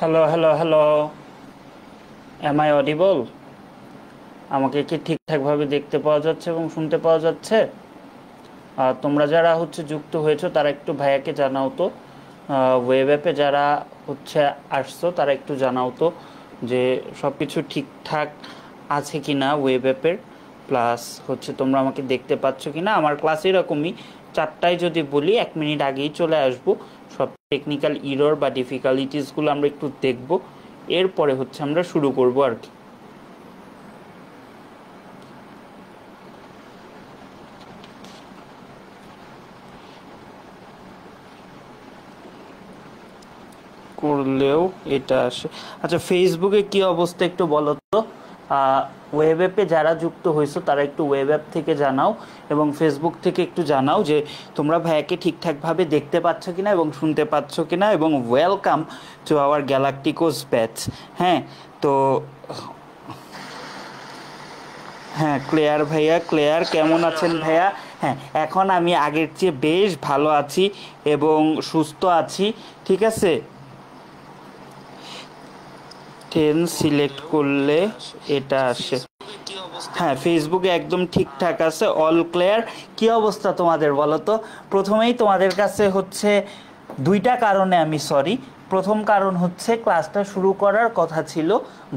Hello, hello, hello. Am I audible? আমাকে কি ঠিকঠাকভাবে দেখতে পাওয়া যাচ্ছে এবং শুনতে পাওয়া যাচ্ছে? আর তোমরা যারা যুক্ত হয়েছো তারা একটু ভাইয়াকে জানাও তো। ওয়েব অ্যাপে যারা আসছো তারা একটু জানাও তো যে সব কিছু ঠিকঠাক আছে কি না ওয়েব অ্যাপের। প্লাস তোমরা আমাকে দেখতে পাচ্ছ কি না। আমার ক্লাস এরকমই, 4টায় যদি বলি 1 মিনিট আগেই চলে আসবো। সব টেকনিক্যাল ইরর বা ডিফিকাল্টিসগুলো আমরা একটু দেখব, এরপরে আমরা শুরু করব আর কি। করলেও এটা আসে। আচ্ছা, ফেসবুকে কি অবস্থা একটু বলো তো। ওয়েব অ্যাপে যারা যুক্ত হয়েছো তারা একটু ওয়েব অ্যাপ থেকে জানাও এবং ফেসবুক থেকে একটু জানাও যে তোমরা ভাইয়াকে ঠিকঠাকভাবে দেখতে পাচ্ছ কিনা এবং শুনতে পাচ্ছ কিনা। এবং ওয়েলকাম টু আওয়ার গ্যালাকটিকোস ব্যাচ। হ্যাঁ, তো হ্যাঁ, ক্লিয়ার ভাইয়া, ক্লিয়ার। কেমন আছেন ভাইয়া? হ্যাঁ, এখন আমি আগের চেয়ে বেশ ভালো আছি এবং সুস্থ আছি। ঠিক আছে। 10 সিলেক্ট করলে এটা আসে। হ্যাঁ, ফেসবুকে একদম ঠিকঠাক আছে, অল ক্লিয়ার। কি অবস্থা তোমাদের বলো তো। প্রথমেই তোমাদের কাছে দুইটা কারণে আমি সরি। প্রথম কারণ ক্লাসটা শুরু করার কথা ছিল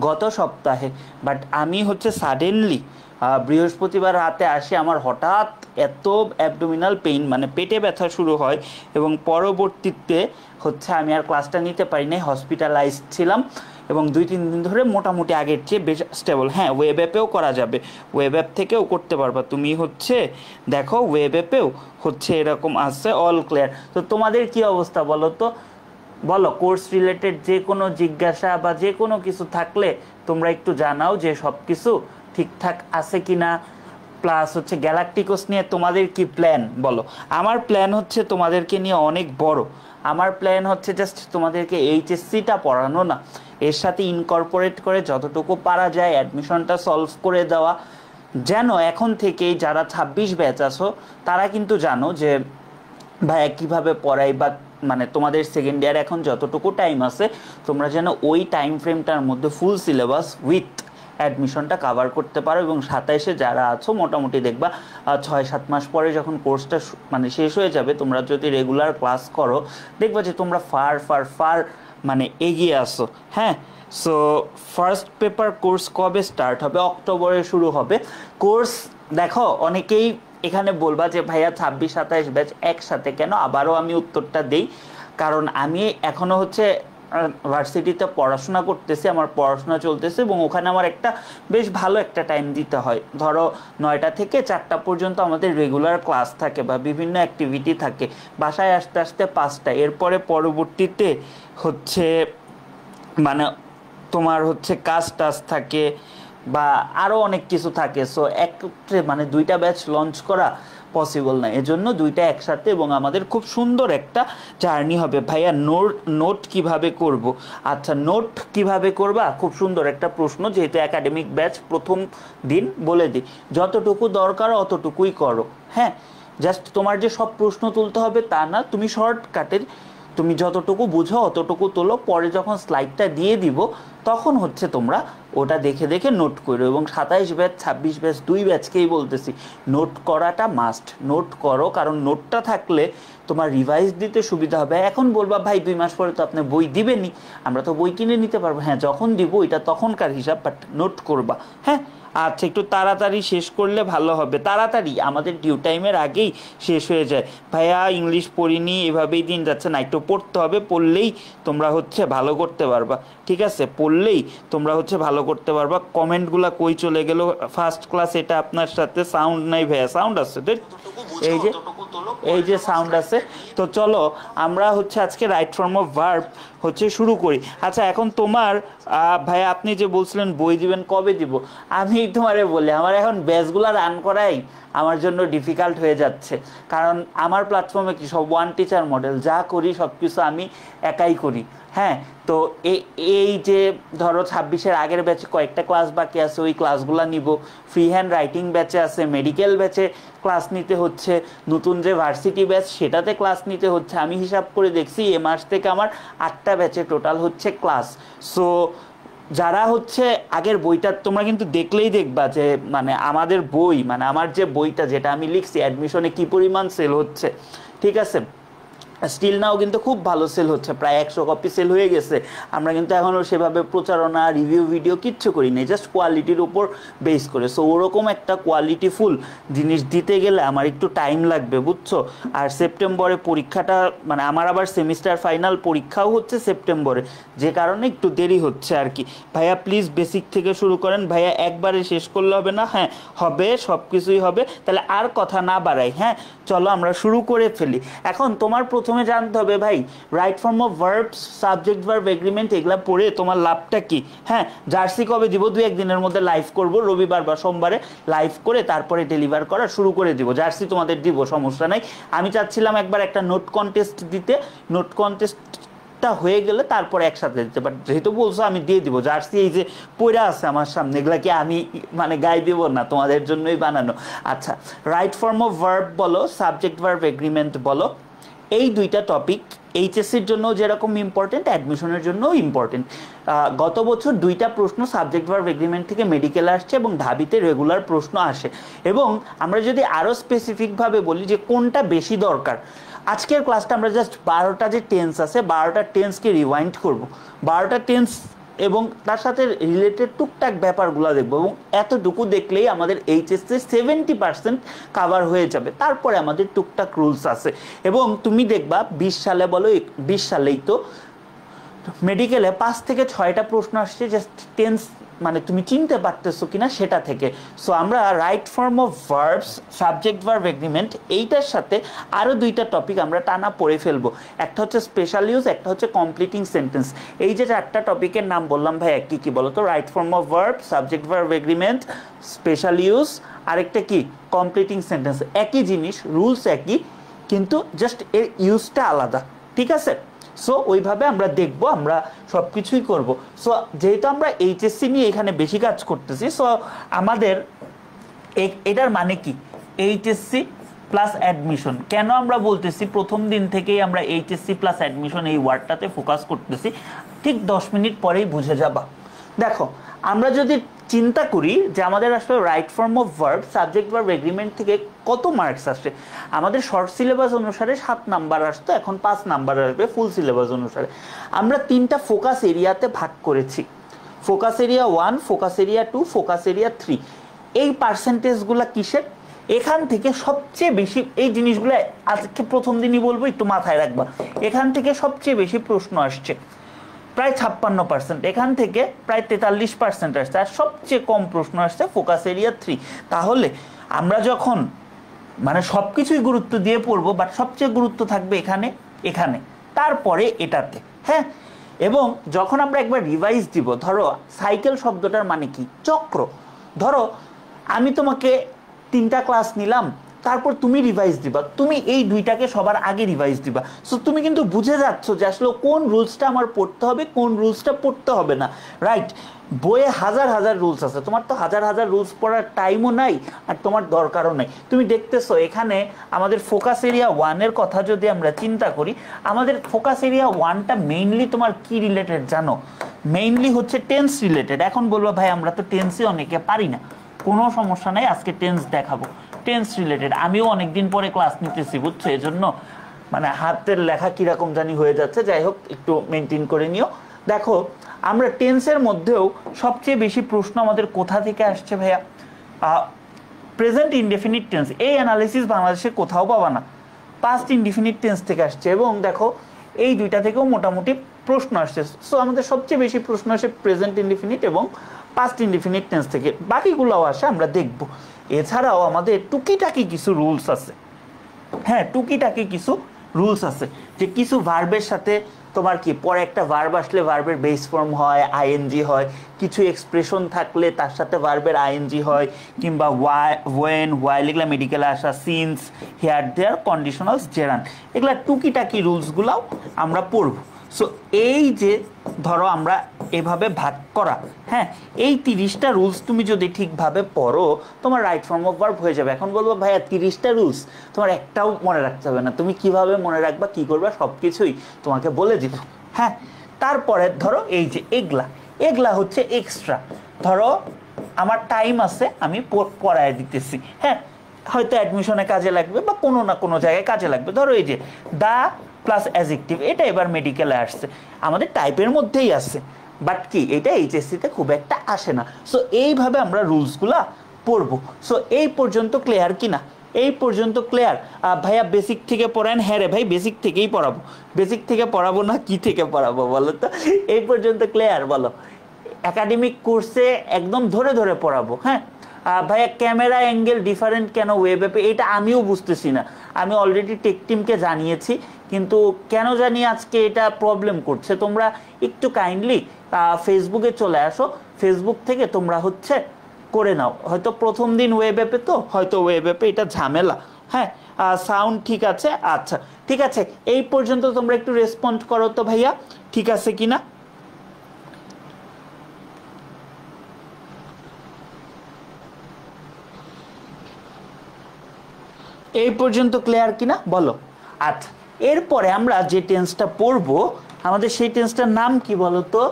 গত সপ্তাহে, বাট আমি সাডেনলি বৃহস্পতিবার রাতে আসি, আমার হঠাৎ এত অ্যাবডোমিনাল পেইন মানে পেটে ব্যথা শুরু হয় এবং পরবর্তীতে আমি আর ক্লাসটা নিতে পারি নাই, হসপিটালাইজড ছিলাম এবং 2-3 দিন ধরে মোটামুটি আগের চেয়ে বেশ স্টেবল। হ্যাঁ, ওয়েব অ্যাপেও করা যাবে, ওয়েব অ্যাপ থেকেও করতে পারবা তুমি। দেখো ওয়েব অ্যাপেও এরকম আছে, অল ক্লিয়ার। তো তোমাদের কি অবস্থা বলো তো। বলো, কোর্স রিলেটেড যে কোনো জিজ্ঞাসা বা যে কোনো কিছু থাকলে তোমরা একটু জানাও যে সব কিছু ঠিকঠাক আছে কি না। প্লাস গ্যালাকটিকোস নিয়ে তোমাদের কি প্ল্যান বলো। আমার প্ল্যান তোমাদেরকে নিয়ে অনেক বড়। আমার প্ল্যান জাস্ট তোমাদেরকে এইচএসসিটা পড়ানো না, এর সাথে ইনকর্পোরেট করে যতটুকু পারা যায় অ্যাডমিশনটা সলভ করে দেওয়া। যেন এখন থেকেই যারা 26 ব্যাচ আছো তারা কিন্তু জানো যে ভাইয়া কীভাবে পড়াই, বা মানে তোমাদের সেকেন্ড ইয়ার এখন যতটুকু টাইম আছে তোমরা যেন ওই টাইম ফ্রেমটার মধ্যে ফুল সিলেবাস উইথ অ্যাডমিশনটা কাভার করতে পারো। এবং 27-এ যারা আছো মোটামুটি দেখবা 6-7 মাস পরে যখন কোর্সটা মানে শেষ হয়ে যাবে, তোমরা যদি রেগুলার ক্লাস করো দেখবা যে তোমরা ফার ফার ফার মানে এগিয়ে আসো। হ্যাঁ, সো ফার্স্ট পেপার কোর্স কবে স্টার্ট হবে? অক্টোবরে শুরু হবে কোর্স। দেখো, অনেকেই এখানে বলবা যে ভাইয়া 26-27 ব্যাচ একসাথে কেন। আবারও আমি উত্তরটা দেই, কারণ আমি এখনও ভার্সিটিতে পড়াশোনা করতেছি, আমার পড়াশোনা চলতেছে এবং ওখানে আমার একটা বেশ ভালো একটা টাইম দিতে হয়। ধরো 9টা থেকে 4টা পর্যন্ত আমাদের রেগুলার ক্লাস থাকে বা বিভিন্ন অ্যাক্টিভিটি থাকে। বাসায় আসতে আসতে 5টা, এরপরে পরবর্তীতে হচ্ছে মানে তোমার কাজ টাজ থাকে বা আরও অনেক কিছু থাকে। সো একত্রে মানে দুইটা ব্যাচ লঞ্চ করা পসিবল না, এজন্য দুইটা একসাথে এবং আমাদের খুব সুন্দর একটা জার্নি হবে। ভাইয়া নোট কিভাবে করব? আচ্ছা, নোট কিভাবে করবা, খুব সুন্দর একটা প্রশ্ন। যেহেতু একাডেমিক ব্যাচ, প্রথম দিন বলে দিই যতটুকু দরকার অতটুকুই করো। হ্যাঁ, জাস্ট তোমার যে সব প্রশ্ন তুলতে হবে তা না, তুমি শর্টকাটের তুমি যতটুকু বুঝো অতটুকু তোলো। পরে যখন স্লাইডটা দিয়ে দিব তখন তোমরা ওটা দেখে দেখে নোট করো। এবং 27 ব্যাচ 26 ব্যাচ 2 ব্যাচকেই বলতেছি নোট করাটা মাস্ট। নোট করো, কারণ নোটটা থাকলে তোমার রিভাইজ দিতে সুবিধা হবে। এখন বলবা ভাই 2 মাস পরে তো আপনি বই দিবেনই, আমরা তো বই কিনে নিতে পারবো। হ্যাঁ, যখন দিব এটা তখনকার হিসাব, বাট নোট করবা। হ্যাঁ, আচ্ছা, একটু তাড়াতাড়ি শেষ করলে ভালো হবে। তাড়াতাড়ি, আমাদের ডিউ টাইমের আগেই শেষ হয়ে যায়। ভাইয়া ইংলিশ পড়িনি, এভাবেই দিন যাচ্ছে না, একটু পড়তে হবে। পড়লেই তোমরা ভালো করতে পারবা। ঠিক আছে, পড়লেই তোমরা ভালো করতে পারবা। কমেন্টগুলো কই চলে গেল? ফার্স্ট ক্লাস এটা আপনার সাথে সাউন্ড নাই ভাইয়া। সাউন্ড আসছে তো, এই যে এই যে সাউন্ড আছে। তো চলো আমরা আজকে রাইট ফর্ম অফ ভার্ব শুরু করি। আচ্ছা, এখন তোমার ভাইয়া আপনি যে বলছিলেন বই দিবেন, কবে দিব? আমি তোমারে বলি, আমার এখন ব্যাচগুলো রান করাই আমার জন্য ডিফিকাল্ট হয়ে যাচ্ছে। কারণ আমার প্ল্যাটফর্মে কি সব ওয়ান টিচার মডেল, যা করি সব কিছু আমি একাই করি। হ্যাঁ, তো এই যে ধরো 26-এর আগের ব্যাচে কয়েকটা ক্লাস বাকি আছে, ওই ক্লাসগুলো নিব। ফ্রি হ্যান্ড রাইটিং ব্যাচে আছে, মেডিকেল ব্যাচে ক্লাস নিতে হচ্ছে, নতুন যে ভার্সিটি ব্যাচ সেটাতে ক্লাস নিতে হচ্ছে। আমি হিসাব করে দেখছি এ মাস থেকে আমার 8টা ব্যাচে টোটাল হচ্ছে ক্লাস। সো যারা হচ্ছে আগের বইটা তোমরা কিন্তু দেখলেই দেখবা যে মানে আমাদের বই, মানে আমার যে বইটা যেটা আমি লিখছি অ্যাডমিশনে কি পরিমাণ সেল হচ্ছে, ঠিক আছে। স্টিল নাও কিন্তু খুব ভালো সেল হচ্ছে, প্রায় 100 কপি সেল হয়ে গেছে। আমরা কিন্তু এখনও সেভাবে প্রচারণা রিভিউ ভিডিও কিচ্ছু করি নাই, জাস্ট কোয়ালিটির উপর বেস করে। সো ওরকম একটা কোয়ালিটিফুল জিনিস দিতে গেলে আমার একটু টাইম লাগবে, বুঝছো। আর সেপ্টেম্বরে পরীক্ষাটা, মানে আমার আবার সেমিস্টার ফাইনাল পরীক্ষাও হচ্ছে সেপ্টেম্বরে, যে কারণে একটু দেরি হচ্ছে আর কি। ভাইয়া প্লিজ বেসিক থেকে শুরু করেন। ভাইয়া একবারে শেষ করলে হবে না। হ্যাঁ হবে, সব কিছুই হবে। তাহলে আর কথা না বাড়াই, হ্যাঁ চলো আমরা শুরু করে ফেলি। এখন তোমার প্রথমে জানতে হবে ভাই right form of verbs, subject verb agreement, এগুলা পড়ে তোমার লাভটা কি। হ্যাঁ, জার্সি কবে দিব? 2-1 দিনের মধ্যে লাইভ করব, রবিবার বা সোমবারে লাইভ করে তারপরে ডেলিভার করা শুরু করে দিব। জার্সি তোমাদের দিব, সমস্যা নাই। আমি চাচ্ছিলাম একবার একটা নোট কন্টেস্ট দিতে, নোট কন্টেস্টটা হয়ে গেলে তারপরে একসাথে দিতে, বাট যেহেতু বলছো আমি দিয়ে দিব। জার্সি এই যে পড়া আছে আমার সামনে, এগুলা কি আমি মানে গায়ে দিব না, তোমাদের জন্যই বানানো। আচ্ছা, রাইট ফর্ম অফ ভার্ব বলো, সাবজেক্ট ভার্ব এগ্রিমেন্ট বলো, এই দুইটা টপিক এইচএসসির জন্য যেরকম ইম্পর্টেন্ট, অ্যাডমিশনের জন্যও ইম্পর্টেন্ট। গত বছর 2টা প্রশ্ন সাবজেক্ট ভার্ব এগ্রিমেন্ট থেকে মেডিকেল আসছে এবং ঢাবিতে রেগুলার প্রশ্ন আসে। এবং আমরা যদি আরও স্পেসিফিকভাবে বলি যে কোনটা বেশি দরকার, আজকের ক্লাসটা আমরা জাস্ট 12টা যে টেন্স আছে 12টা টেন্সকে রিওয়াইন্ড করব, 12টা টেন্স এবং তার সাথে রিলেটেড টুকটাক ব্যাপারগুলো দেখবো, এবং এতটুকু দেখলেই আমাদের এইচএসসি 70% কাভার হয়ে যাবে। তারপরে আমাদের টুকটাক রুলস আছে। এবং তুমি দেখবা 20 সালে বলো, 20 সালেই তো মেডিকেলে 5 থেকে 6টা প্রশ্ন আসছে জাস্ট টেন্স, মানে তুমি চিনতে পারতেছো কিনা সেটা থেকে। সো আমরা right form of verbs, subject verb agreement, এইটার সাথে আরও 2টা টপিক আমরা টানা পড়ে ফেলবো। একটা হচ্ছে স্পেশাল ইউজ, একটা হচ্ছে কমপ্লিটিং সেন্টেন্স। এই যে 4টা টপিকের নাম বললাম ভাই, কি কি বলো তো? Right form of verb, subject verb agreement, special use, আরেকটা কি কমপ্লিটিং সেন্টেন্স। একই জিনিস, রুলস একই, কিন্তু জাস্ট এর ইউজটা আলাদা, ঠিক আছে। সো ওইভাবে আমরা দেখবো, আমরা সব কিছুই করবো। সো যেহেতু আমরা এইচএসসি নিয়ে এখানে বেশি কাজ করতেছি, সো আমাদের এটার মানে কি এইচএসসি প্লাস অ্যাডমিশন। কেন আমরা বলতেছি প্রথম দিন থেকেই আমরা এইচএসসি প্লাস অ্যাডমিশন এই ওয়ার্ডটাতে ফোকাস করতেছি, ঠিক 10 মিনিট পরেই বুঝে যাবা। দেখো, আমরা যদি চিন্তা করি যে আমাদের আসলে right form of verb, subject verb agreement থেকে কত মার্কস আসে, আমাদের শর্ট সিলেবাস অনুসারে 7 নাম্বার আসতো, এখন 5 নাম্বার আসবে ফুল সিলেবাস অনুসারে। আমরা 3টা ফোকাস এরিয়াতে ভাগ করেছি, focus area 1, focus area 2, focus area 3। এই পার্সেন্টেজগুলো কিসের? এখান থেকে সবচেয়ে বেশি, এই জিনিসগুলো আজকে প্রথম দিনই বলবো, একটু মাথায় রাখবা। এখান থেকে সবচেয়ে বেশি প্রশ্ন আসছে, প্রায় 56%। এখান থেকে প্রায় 43% আসছে। আর সবচেয়ে কম প্রশ্ন আসছে ফোকাস এরিয়া 3। তাহলে আমরা যখন মানে সব কিছুই গুরুত্ব দিয়ে পড়বো, বাট সবচেয়ে গুরুত্ব থাকবে এখানে, এখানে, তারপরে এটাতে। হ্যাঁ, এবং যখন আমরা একবার রিভাইজ দিব, ধরো সাইকেল শব্দটার মানে কি? চক্র। ধরো আমি তোমাকে 3টা ক্লাস নিলাম, তারপর তুমি রিভাইজ দিবা, তুমি এই 2টাকে সবার আগে রিভাইজ দিবা। সো তুমি কিন্তু বুঝে যাচ্ছ যে আসলে কোন রুলসটা আমার পড়তে হবে, কোন রুলসটা পড়তে হবে না, রাইট। বইয়ে হাজার হাজার রুলস আছে, তোমার তো হাজার হাজার রুলস পড়ার টাইমও নাই, আর তোমার দরকারও নাই। তুমি দেখতেছো এখানে আমাদের ফোকাস এরিয়া 1-এর কথা যদি আমরা চিন্তা করি, আমাদের ফোকাস এরিয়া 1টা মেইনলি তোমার কি রিলেটেড জানো? মেইনলি হচ্ছে টেন্স রিলেটেড। এখন বলবো ভাই আমরা তো টেন্সই অনেকে পারি না, কোনো সমস্যা নাই, আজকে টেন্স দেখাবো। টেন্স রিলেটেড আমিও অনেকদিন পরে ক্লাস নিতেছি, বুঝছো, এজন্য মানে হাতের লেখা কিরকম জানি হয়ে যাচ্ছে। যাই হোক, একটু মেনটেন করে নিও। দেখো, আমরা টেন্সের মধ্যেও সবচেয়ে বেশি প্রশ্ন আমাদের কোথা থেকে আসছে ভাইয়া? Present indefinite tense. এই অ্যানালিসিস বাংলাদেশে কোথাও পাবা না, পাস্ট ইনডেফিনিট টেন্স থেকে আসছে। এবং দেখো এই 2টা থেকেও মোটামুটি প্রশ্ন আসছে। সো আমাদের সবচেয়ে বেশি প্রশ্ন আসে প্রেজেন্ট ইনডেফিনিট এবং পাস্ট ইনডেফিনিট টেন্স থেকে, বাকিগুলোও আসে, আমরা দেখব। এছাড়াও আমাদের টুকিটাকি কিছু রুলস আছে। হ্যাঁ, টুকিটাকি কিছু রুলস আছে, যে কিছু ভার্বের সাথে তোমার কি পরে একটা ভার্ব আসলে ভার্বের বেস ফর্ম হয়, আইএনজি হয়, কিছু এক্সপ্রেশন থাকলে তার সাথে ভার্বের আইএনজি হয়, কিংবা ওয়েন, হোয়াইল, এগুলা মেডিকেলে আসা, সিন্স, হেয়ার, দেয়ার, কন্ডিশনালস, জেরান্ট, এগুলা টুকিটাকি রুলসগুলাও আমরা পড়ব। সো এই যে ধরো আমরা এভাবে ভাগ করা, হ্যাঁ, এই 30টা রুলস তুমি যদি ঠিকভাবে পড়ো তোমার রাইট ফর্ম অফ ভার্ব হয়ে যাবে। এখন বলবো ভাইয়া 30টা রুলস তোমার একটাও মনে রাখতে হবে না, তুমি কিভাবে মনে রাখবা, কি করবা, সব কিছুই তোমাকে বলে দিব। হ্যাঁ, তারপরে ধরো এই যে এগুলা হচ্ছে এক্সট্রা। ধরো আমার টাইম আছে, আমি পড়ায় দিতেছি, হ্যাঁ, হয়তো অ্যাডমিশনে কাজে লাগবে বা কোনো না কোনো জায়গায় কাজে লাগবে। ধরো এই যে দা প্লাস অ্যাডজেক্টিভ, এটা এবার মেডিকেলে আসছে, আমাদের টাইপের মধ্যেই আছে, বাট কি এটা এইচএসসিতে খুব একটা আসে না। সো এইভাবে আমরা রুলসগুলা পড়বো। সো এই পর্যন্ত ক্লিয়ার কি না? এই পর্যন্ত ক্লিয়ার? ভাইয়া বেসিক থেকে পড়ান? হ্যাঁ রে ভাই, বেসিক থেকেই পড়াবো। বেসিক থেকে পড়াবো না কি থেকে পড়াবো বলো তো? এই পর্যন্ত ক্লিয়ার? বলো। একাডেমিক কোর্সে একদম ধরে ধরে পড়াবো। হ্যাঁ ভাইয়া, ক্যামেরা অ্যাঙ্গেল ডিফারেন্ট কেন ওয়েব অ্যাপে, এটা আমিও বুঝতেছি না। আমি অলরেডি টেক টিমকে জানিয়েছি, কিন্তু কেন জানি আজকে এটা প্রবলেম করছে। তোমরা একটু কাইন্ডলি ফেসবুকে চলে আসো, ফেসবুক থেকে তোমরা হচ্ছে করে নাও। হয়তো প্রথম দিন ওয়েব অ্যাপে, তো হয়তো ওয়েব অ্যাপে এটা ঝামেলা। হ্যাঁ, সাউন্ড ঠিক আছে? আচ্ছা ঠিক আছে, এই পর্যন্ত তোমরা একটু রেসপন্ড করো তো ভাইয়া, ঠিক আছে কিনা? এই পর্যন্ত ক্লিয়ার কিনা বলো। আচ্ছা, এরপরে আমরা যে টেন্সটা পড়বো, আমাদের সেই টেন্সটার নাম কি বলো তো?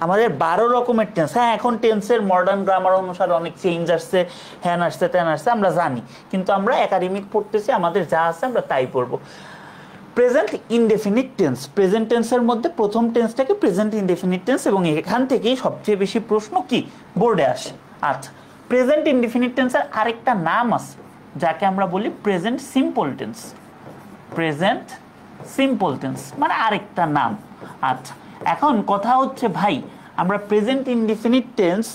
আমাদের 12 রকমের টেন্স। হ্যাঁ, এখন টেন্সের মডার্ন গ্রামার অনুসারে অনেক চেঞ্জ আসছে, হ্যান আসছে, ত্যান আসছে, আমরা জানি, কিন্তু আমরা একাডেমিক পড়তেছি, আমাদের যা আছে আমরা তাই পড়বো। প্রেজেন্ট ইনডেফিনিট টেন্স, প্রেজেন্ট টেন্সের মধ্যে প্রথম টেন্সটাকে প্রেজেন্ট ইনডেফিনিট টেন্স, এবং এখান থেকেই সবচেয়ে বেশি প্রশ্ন কি বোর্ডে আসে। আচ্ছা, প্রেজেন্ট ইনডেফিনিট টেন্সের আরেকটা নাম আছে যাকে আমরা বলি present simple tense. Present simple tense মানে আরেকটা নাম। আচ্ছা, এখন কথা হচ্ছে ভাই, আমরা প্রেজেন্ট ইনডেফিনিট টেন্স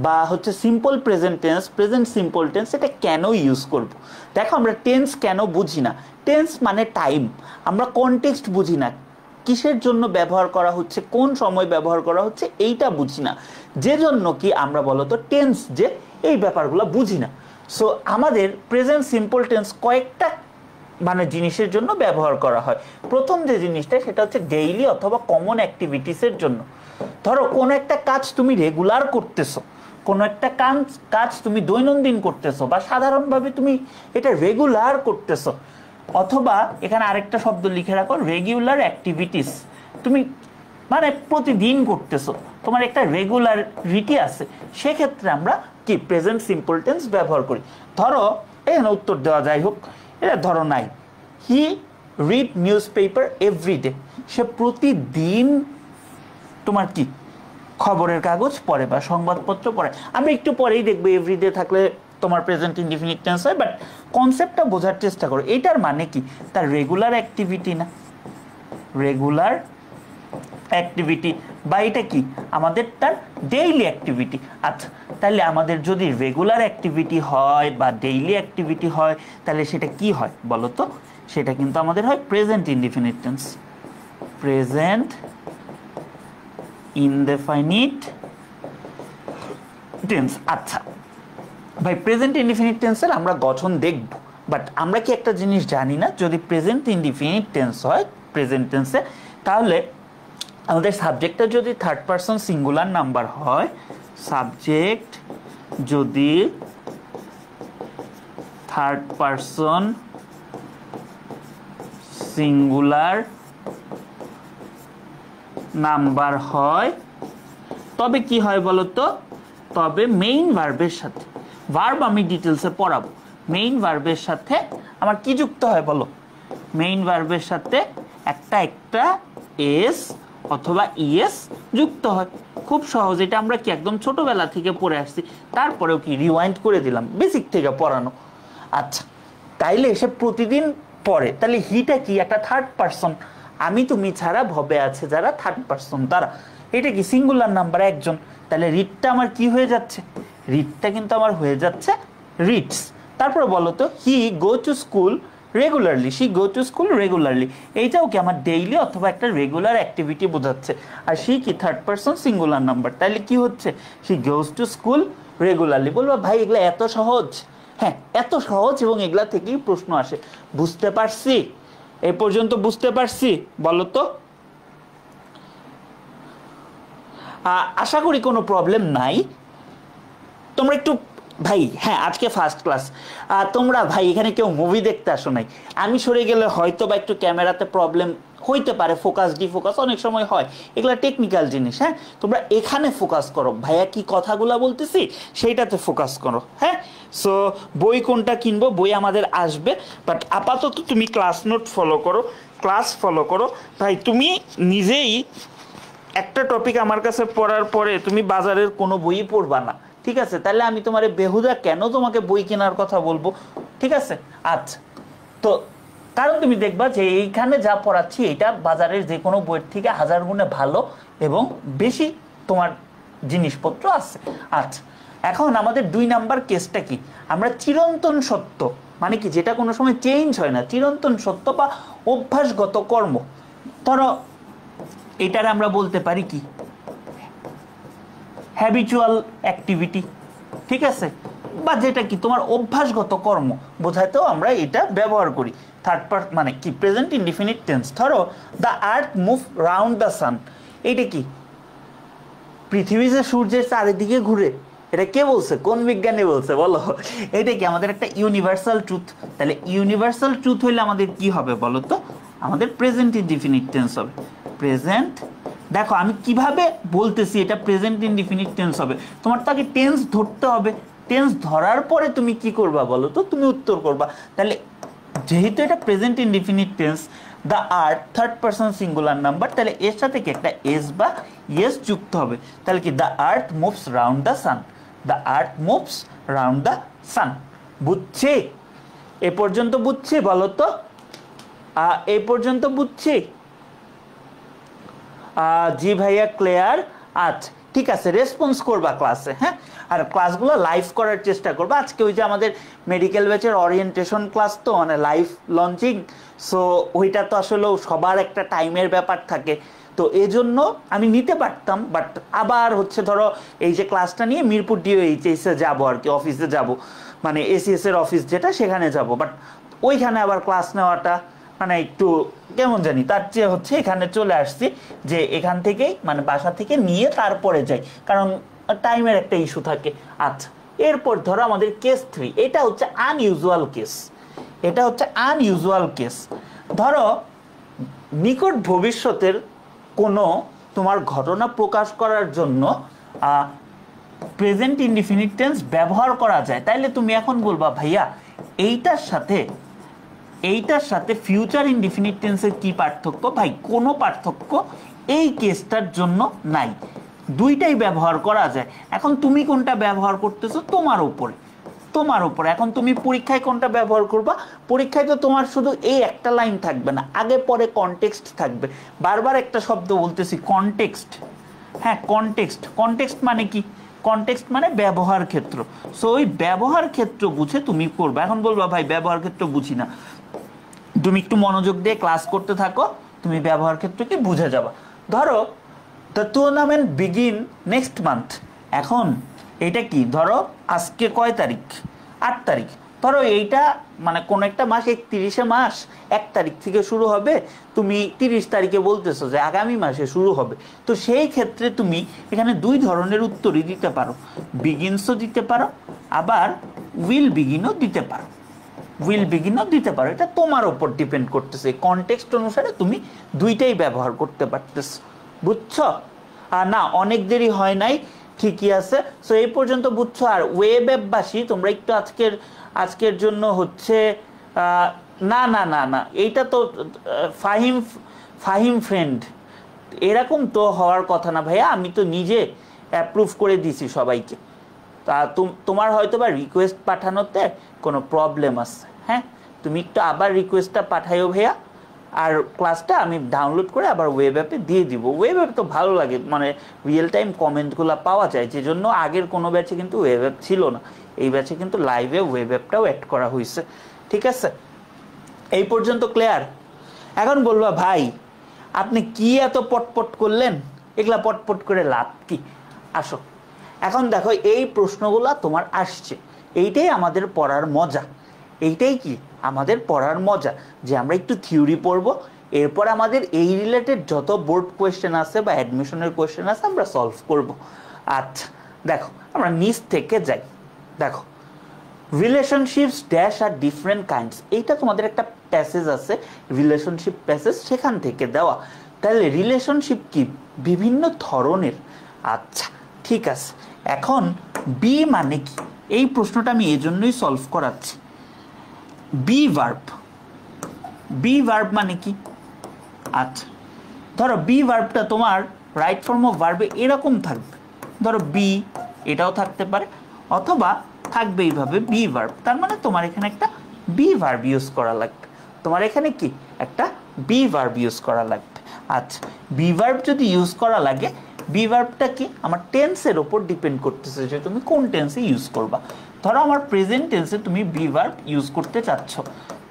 বা হচ্ছে simple present tense, present simple tense, এটা কেন ইউজ করব? দেখো, আমরা টেন্স কেন বুঝি না? টেন্স মানে টাইম, আমরা কনটেক্সট বুঝি না, কিসের জন্য ব্যবহার করা হচ্ছে, কোন সময় ব্যবহার করা হচ্ছে, এইটা বুঝি না, যে জন্য কি আমরা বলতো টেন্স যে এই ব্যাপারগুলো বুঝি না। সো আমাদের প্রেজেন্ট সিম্পল টেন্স কয়েকটা মানে জিনিসের জন্য ব্যবহার করা হয়। প্রথম যে জিনিসটা সেটা হচ্ছে ডেইলি অথবা কমন অ্যাক্টিভিটিসের জন্য। ধরো কোনো একটা কাজ তুমি রেগুলার করতেছো, কোনো একটা কাজ তুমি দৈনন্দিন করতেছো, বা সাধারণভাবে তুমি এটা রেগুলার করতেছো, অথবা এখানে আরেকটা শব্দ লিখে রাখো, রেগুলার অ্যাক্টিভিটিস, তুমি মানে প্রতিদিন করতেছো, তোমার একটা রেগুলারিটি আছে, সেক্ষেত্রে আমরা কি প্রেজেন্ট সিম্পল টেন্স ব্যবহার করি। ধরো এখানে উত্তর দেওয়া, যাই হোক, এটা ধরো নাই, he read newspaper every day, সে প্রতিদিন তোমার কি খবরের কাগজ পড়ে বা সংবাদপত্র পড়ে। আমরা একটু পরেই দেখবো এভরিডে থাকলে তোমার প্রেজেন্ট ইনডিফিনিট টেন্স হয়, বাট কনসেপ্টটা বোঝার চেষ্টা করো। এটার মানে কি, তার রেগুলার অ্যাক্টিভিটি না, রেগুলার অ্যাক্টিভিটি, বা এটা কি আমাদের তার ডেইলি অ্যাক্টিভিটি। আচ্ছা, তাহলে আমাদের যদি রেগুলার অ্যাক্টিভিটি হয় বা ডেইলি অ্যাক্টিভিটি হয়, তাহলে সেটা কি হয় বলো তো? সেটা কিন্তু আমাদের হয় present indefinite tense, present indefinite tense. আচ্ছা ভাই, প্রেজেন্ট ইনডিফিনিট টেন্সের আমরা গঠন দেখব, বাট আমরা কি একটা জিনিস জানি না, যদি প্রেজেন্ট ইনডিফিনিট টেন্স হয় প্রেজেন্ট টেন্সে, তাহলে আমাদের সাবজেক্টটা যদি থার্ড পারসন সিঙ্গুলার নাম্বার হয়, সাবজেক্ট যদি থার্ড পারসন সিঙ্গুলার নাম্বার হয়, তবে কি হয় বলতো? তবে মেইন ভার্বের সাথে, ভার্ব আমি ডিটেলসে পড়াবো, মেইন ভার্বের সাথে আমার কি যুক্ত হয় বলো? মেইন ভার্বের সাথে একটা এস অথবা ইএস যুক্ত হয়। খুব সহজ, এটা আমরা কি একদম ছোটবেলা থেকে পড়ে আসছি, তারপরেও কি রিওয়াইন্ড করে দিলাম, বেসিক থেকে পড়ানো। আচ্ছা, তাইলে এসে প্রতিদিন পড়ে, তাহলে হিটা কি একটা থার্ড পারসন, আমি তুমি ছাড়া ভবে আছে যারা, থার্ড পারসন তারা, এটা কি সিঙ্গুলার নাম্বার একজন, তাহলে রিডটা আমার কি হয়ে যাচ্ছে? রিডটা কিন্তু আমার হয়ে যাচ্ছে রিডস। তারপরে বলো তো, he go to school regularly, she go to school regularly, এইটাও কি আমার ডেইলি অথবা একটা রেগুলার অ্যাক্টিভিটি বোঝাচ্ছে, আর শি কি থার্ড পারসন সিঙ্গুলার নাম্বার, তাহলে কি হচ্ছে? She goes to school regularly. বলবো ভাই এগুলো এত সহজ? হ্যাঁ, এত সহজ, এবং এগুলা থেকেই প্রশ্ন আসে। বুঝতে পারছি? এ পর্যন্ত বুঝতে পারছি বলো তো? আশা করি কোনো প্রবলেম নাই। তোমরা একটু ভাই, হ্যাঁ আজকে ফার্স্ট ক্লাস, তোমরা ভাই এখানে কেউ মুভি দেখতে আসো নাই। আমি সরে গেলে হয়তো বা একটু ক্যামেরাতে প্রবলেম হইতে পারে, ফোকাস ডিফোকাস অনেক সময় হয়, এগুলো টেকনিক্যাল জিনিস। হ্যাঁ তোমরা এখানে ফোকাস করো, ভাইয়া কি কথাগুলো বলতেছি সেইটাতে ফোকাস করো। হ্যাঁ সো বই কোনটা কিনবো, বই আমাদের আসবে, বাট আপাতত তুমি ক্লাস নোট ফলো করো, ক্লাস ফলো করো। ভাই তুমি নিজেই একটা টপিক আমার কাছে পড়ার পরে তুমি বাজারের কোনো বই পড়বা না, ঠিক আছে? তাহলে আমি তোমার বেহুদা কেন তোমাকে বই কেনার কথা বলবো, ঠিক আছে? আচ্ছা, তো কারণ তুমি দেখবা যে এইখানে যা পড়াচ্ছি এটা বাজারের যে কোনো বইয়ের থেকে 1000 গুণে ভালো এবং বেশি তোমার জিনিসপত্র আছে। আচ্ছা, এখন আমাদের 2 নাম্বার কেসটা কি? আমরা চিরন্তন সত্য মানে কি, যেটা কোনো সময় চেঞ্জ হয় না, চিরন্তন সত্য বা অভ্যাসগত কর্ম, ধরো এটার আমরা বলতে পারি কি, হ্যাবিচুয়াল অ্যাক্টিভিটি, ঠিক আছে? বা যেটা কি তোমার অভ্যাসগত কর্ম বোঝাতেও আমরা এটা ব্যবহার করি। থার্ড পার্ট মানে কি, প্রেজেন্ট ইনডিফিনিট টেন্স। ধরো the earth move round the সান, এইটা কি? পৃথিবী যে সূর্যের চারিদিকে ঘুরে, এটা কে বলছে, কোন বিজ্ঞানী বলছে বলো? এটা কি আমাদের একটা ইউনিভার্সাল ট্রুথ। তাহলে ইউনিভার্সাল ট্রুথ হইলে আমাদের কি হবে বলো তো? আমাদের প্রেজেন্ট ইনডিফিনিট টেন্স হবে। প্রেজেন্ট, দেখো আমি কিভাবে বলতেছি এটা প্রেজেন্ট ইনডিফিনিট টেন্স হবে, তোমার তো আগে টেন্স ধরতে হবে। টেন্স ধরার পরে তুমি কি করবা বলো তো? তুমি উত্তর করবা। তাহলে যেহেতু এটা present indefinite tense, the earth third person singular number, তাহলে এর সাথে কি একটা এস বা ইয়েস যুক্ত হবে। তাহলে কি, the earth moves round the San, the earth moves round the সান। বুঝছি? এ পর্যন্ত বুঝছি বলো তো? এই পর্যন্ত বুঝছি? জি ভাইয়া, ক্লিয়ার। আচ্ছা ঠিক আছে, রেসপন্স করবা ক্লাসে, হ্যাঁ? আর ক্লাসগুলো লাইভ করার চেষ্টা করবা। আজকে ওই যে আমাদের মেডিকেল ব্যাচের ওরিয়েন্টেশন ক্লাস, তো মানে লাইভ লঞ্চিং, সো ওইটা তো আসলে সবার একটা টাইমের ব্যাপার থাকে, তো এজন্য আমি নিতে পারতাম, বাট আবার হচ্ছে ধরো এই যে ক্লাসটা নিয়ে মিরপুর ডিওএইচএসে যাবো আর কি, অফিসে যাব, মানে এসিএস এর অফিস যেটা, সেখানে যাব, বাট ওইখানে আবার ক্লাস নেওয়াটা মানে একটু কেমন জানি, তার চেয়ে হচ্ছে এখানে চলে আসছি, যে এখান থেকেই মানে বাসা থেকে নিয়ে তারপরে যাই, কারণ টাইমের একটা ইস্যু থাকে। আচ্ছা, এরপর ধরো আমাদের কেস 3, এটা হচ্ছে আনইউজুয়াল কেস। এটা হচ্ছে আনইউজুয়াল কেস। ধরো নিকট ভবিষ্যতের কোনো তোমার ঘটনা প্রকাশ করার জন্য প্রেজেন্ট ইনডিফিনিট টেন্স ব্যবহার করা যায়, তাইলে তুমি এখন বলবা ভাইয়া এইটার সাথে ফিউচার ইনডিফিনিট টেন্সের কি পার্থক্য? ভাই কোনো পার্থক্য এই কেসটার জন্য নাই, দুইটাই ব্যবহার করা যায়। এখন তুমি কোনটা ব্যবহার করতেছো তোমার উপরে, তোমার উপরে। এখন তুমি পরীক্ষায় কোনটা ব্যবহার করবা? পরীক্ষায় তো তোমার শুধু এই একটা লাইন থাকবে না, আগে পরে কনটেক্সট থাকবে। বারবার একটা শব্দ বলতেছি, কনটেক্সট। হ্যাঁ কনটেক্সট, কনটেক্সট মানে কি? কনটেক্সট মানে ব্যবহার ক্ষেত্র। সো ওই ব্যবহার ক্ষেত্র বুঝে তুমি করবা। এখন বলবা ভাই ব্যবহার ক্ষেত্র বুঝি না, তুমি একটু মনোযোগ দিয়ে ক্লাস করতে থাকো, তুমি ব্যবহার ক্ষেত্রকে বুঝে যাবা। ধরো the tournament begin next month, এখন এটা কি, ধরো আজকে কয় তারিখ? 8 তারিখ। ধরো এইটা মানে কোন একটা মাস 31শে মাস 1 তারিখ থেকে শুরু হবে, তুমি 30 তারিখে বলতেছো যে আগামী মাসে শুরু হবে, তো সেই ক্ষেত্রে তুমি এখানে 2 ধরনের উত্তরই দিতে পারো, বিগিনসও দিতে পারো, আবার উইল বিগিনও দিতে পারো, উইল বিগিনও দিতে পারো। এটা তোমার উপর ডিপেন্ড করতেছে, কনটেক্সট অনুসারে তুমি দুইটাই ব্যবহার করতে পারতেছ। বুঝছো? আর না, অনেক দেরি হয় নাই, ঠিকই আছে। সো এই পর্যন্ত বুঝছো। আর ওয়েব অ্যাপবাসী তোমরা একটু আজকের জন্য হচ্ছে না না না না, এইটা তো ফাহিম ফ্রেন্ড, এরকম তো হওয়ার কথা না ভাইয়া, আমি তো নিজে অ্যাপ্রুভ করে দিছি সবাইকে। তা তোমার হয়তো বা রিকোয়েস্ট পাঠানোতে কোনো প্রবলেম আছে, হ্যাঁ তুমি একটু আবার রিকোয়েস্টটা পাঠাইও ভাইয়া, আর ক্লাসটা আমি ডাউনলোড করে আবার ওয়েব অ্যাপে দিয়ে দিব। ওয়েব অ্যাপ তো ভালো লাগে, মানে রিয়েল টাইম কমেন্টগুলো পাওয়া যায়, যে জন্য আগের কোনো ব্যাচে কিন্তু ওয়েব অ্যাপ ছিল না, এই ব্যাচে কিন্তু লাইভে ওয়েব অ্যাপটাও অ্যাড করা হয়েছে। ঠিক আছে, এই পর্যন্ত ক্লিয়ার? এখন বলবা ভাই আপনি কি এত পটপট করলেন, এগুলা পটপট করে লাভ কি? আসো এখন দেখো, এই প্রশ্নগুলা তোমার আসছে, এইটাই আমাদের পড়ার মজা। এইটাই কি আমাদের পড়ার মজা, যে আমরা একটু থিওরি পড়বো, এরপর আমাদের এই রিলেটেড যত বোর্ড কোয়েশ্চেন আছে বা অ্যাডমিশনের কোয়েশ্চেন আছে আমরা সলভ করব। আচ্ছা দেখো আমরা নিচ থেকে যাই। দেখো রিলেশনশিপস ড্যাশ আর ডিফারেন্ট কাইন্ডস, এইটা তোমাদের একটা প্যাসেজ আছে রিলেশনশিপ প্যাসেজ, সেখান থেকে দেওয়া। তাহলে রিলেশনশিপ কি বিভিন্ন ধরনের। আচ্ছা ঠিক আছে, এখন বি মানে কি, এই প্রশ্নটা আমি এই জন্যই সলভ করাচ্ছি। বি ভার্ব, বি ভার্ব মানে কি। আচ্ছা ধরো বি ভার্বটা তোমার রাইট ফর্ম অফ ভার্বে এরকম থাকবে, ধরো বি এটাও থাকতে পারে, অথবা থাকবে এইভাবে বি ভার্ব, তার মানে তোমার এখানে একটা বি ভার্ব ইউজ করা লাগবে, তোমার এখানে কি একটা বি ভার্ব ইউজ করা লাগবে। আচ্ছা বি ভার্ব যদি ইউজ করা লাগে, বি ভার্বটা কি আমার টেন্সের ওপর ডিপেন্ড করতেছে যে তুমি কোন টেন্সে ইউজ করবা। ধরো আমার প্রেজেন্ট টেন্সে তুমি বি ভার্ব ইউজ করতে চাচ্ছ,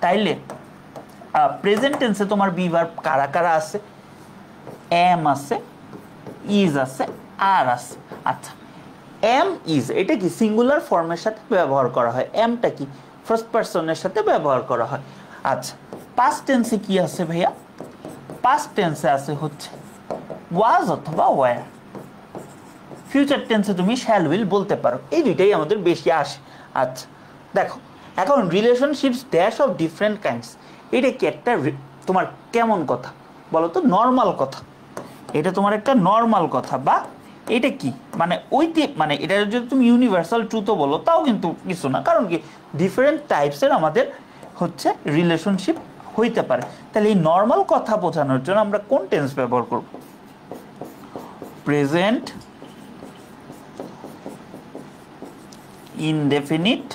তাইলে প্রেজেন্ট টেন্সে তোমার বি ভার্ব কারা কারা আছে, এম আছে, ইজ আছে, আর আছে। আচ্ছা এম ইজ এটা কি সিঙ্গুলার ফর্মের সাথে ব্যবহার করা হয়, এমটা কি ফার্স্ট পারসনের সাথে ব্যবহার করা হয়। আচ্ছা পাস্ট টেন্সে কি আছে ভাইয়া, পাস্ট টেন্সে আছে হচ্ছে ওয়াজ অথবা ওয়্যার। ফিউচার টেন্সে তুমি শ্যাল উইল বলতে পারো, এই দুইটাই আমাদের বেশি আসে। আচ্ছা দেখো এখন relationships dash of different kinds, এটা কি একটা তোমার কেমন কথা বলো তো, নর্মাল কথা, এটা তোমার একটা নর্মাল কথা, বা এটা কি মানে মানে এটা যদি তুমি ইউনিভার্সাল ট্রুথও বলো তাও কিন্তু কিছু না, কারণ কি ডিফারেন্ট টাইপসের আমাদের হচ্ছে রিলেশনশিপ হইতে পারে। তাহলে এই নর্মাল কথা বোঝানোর জন্য আমরা কোন টেন্স ব্যবহার করব, প্রেজেন্ট ইনডেফিনিট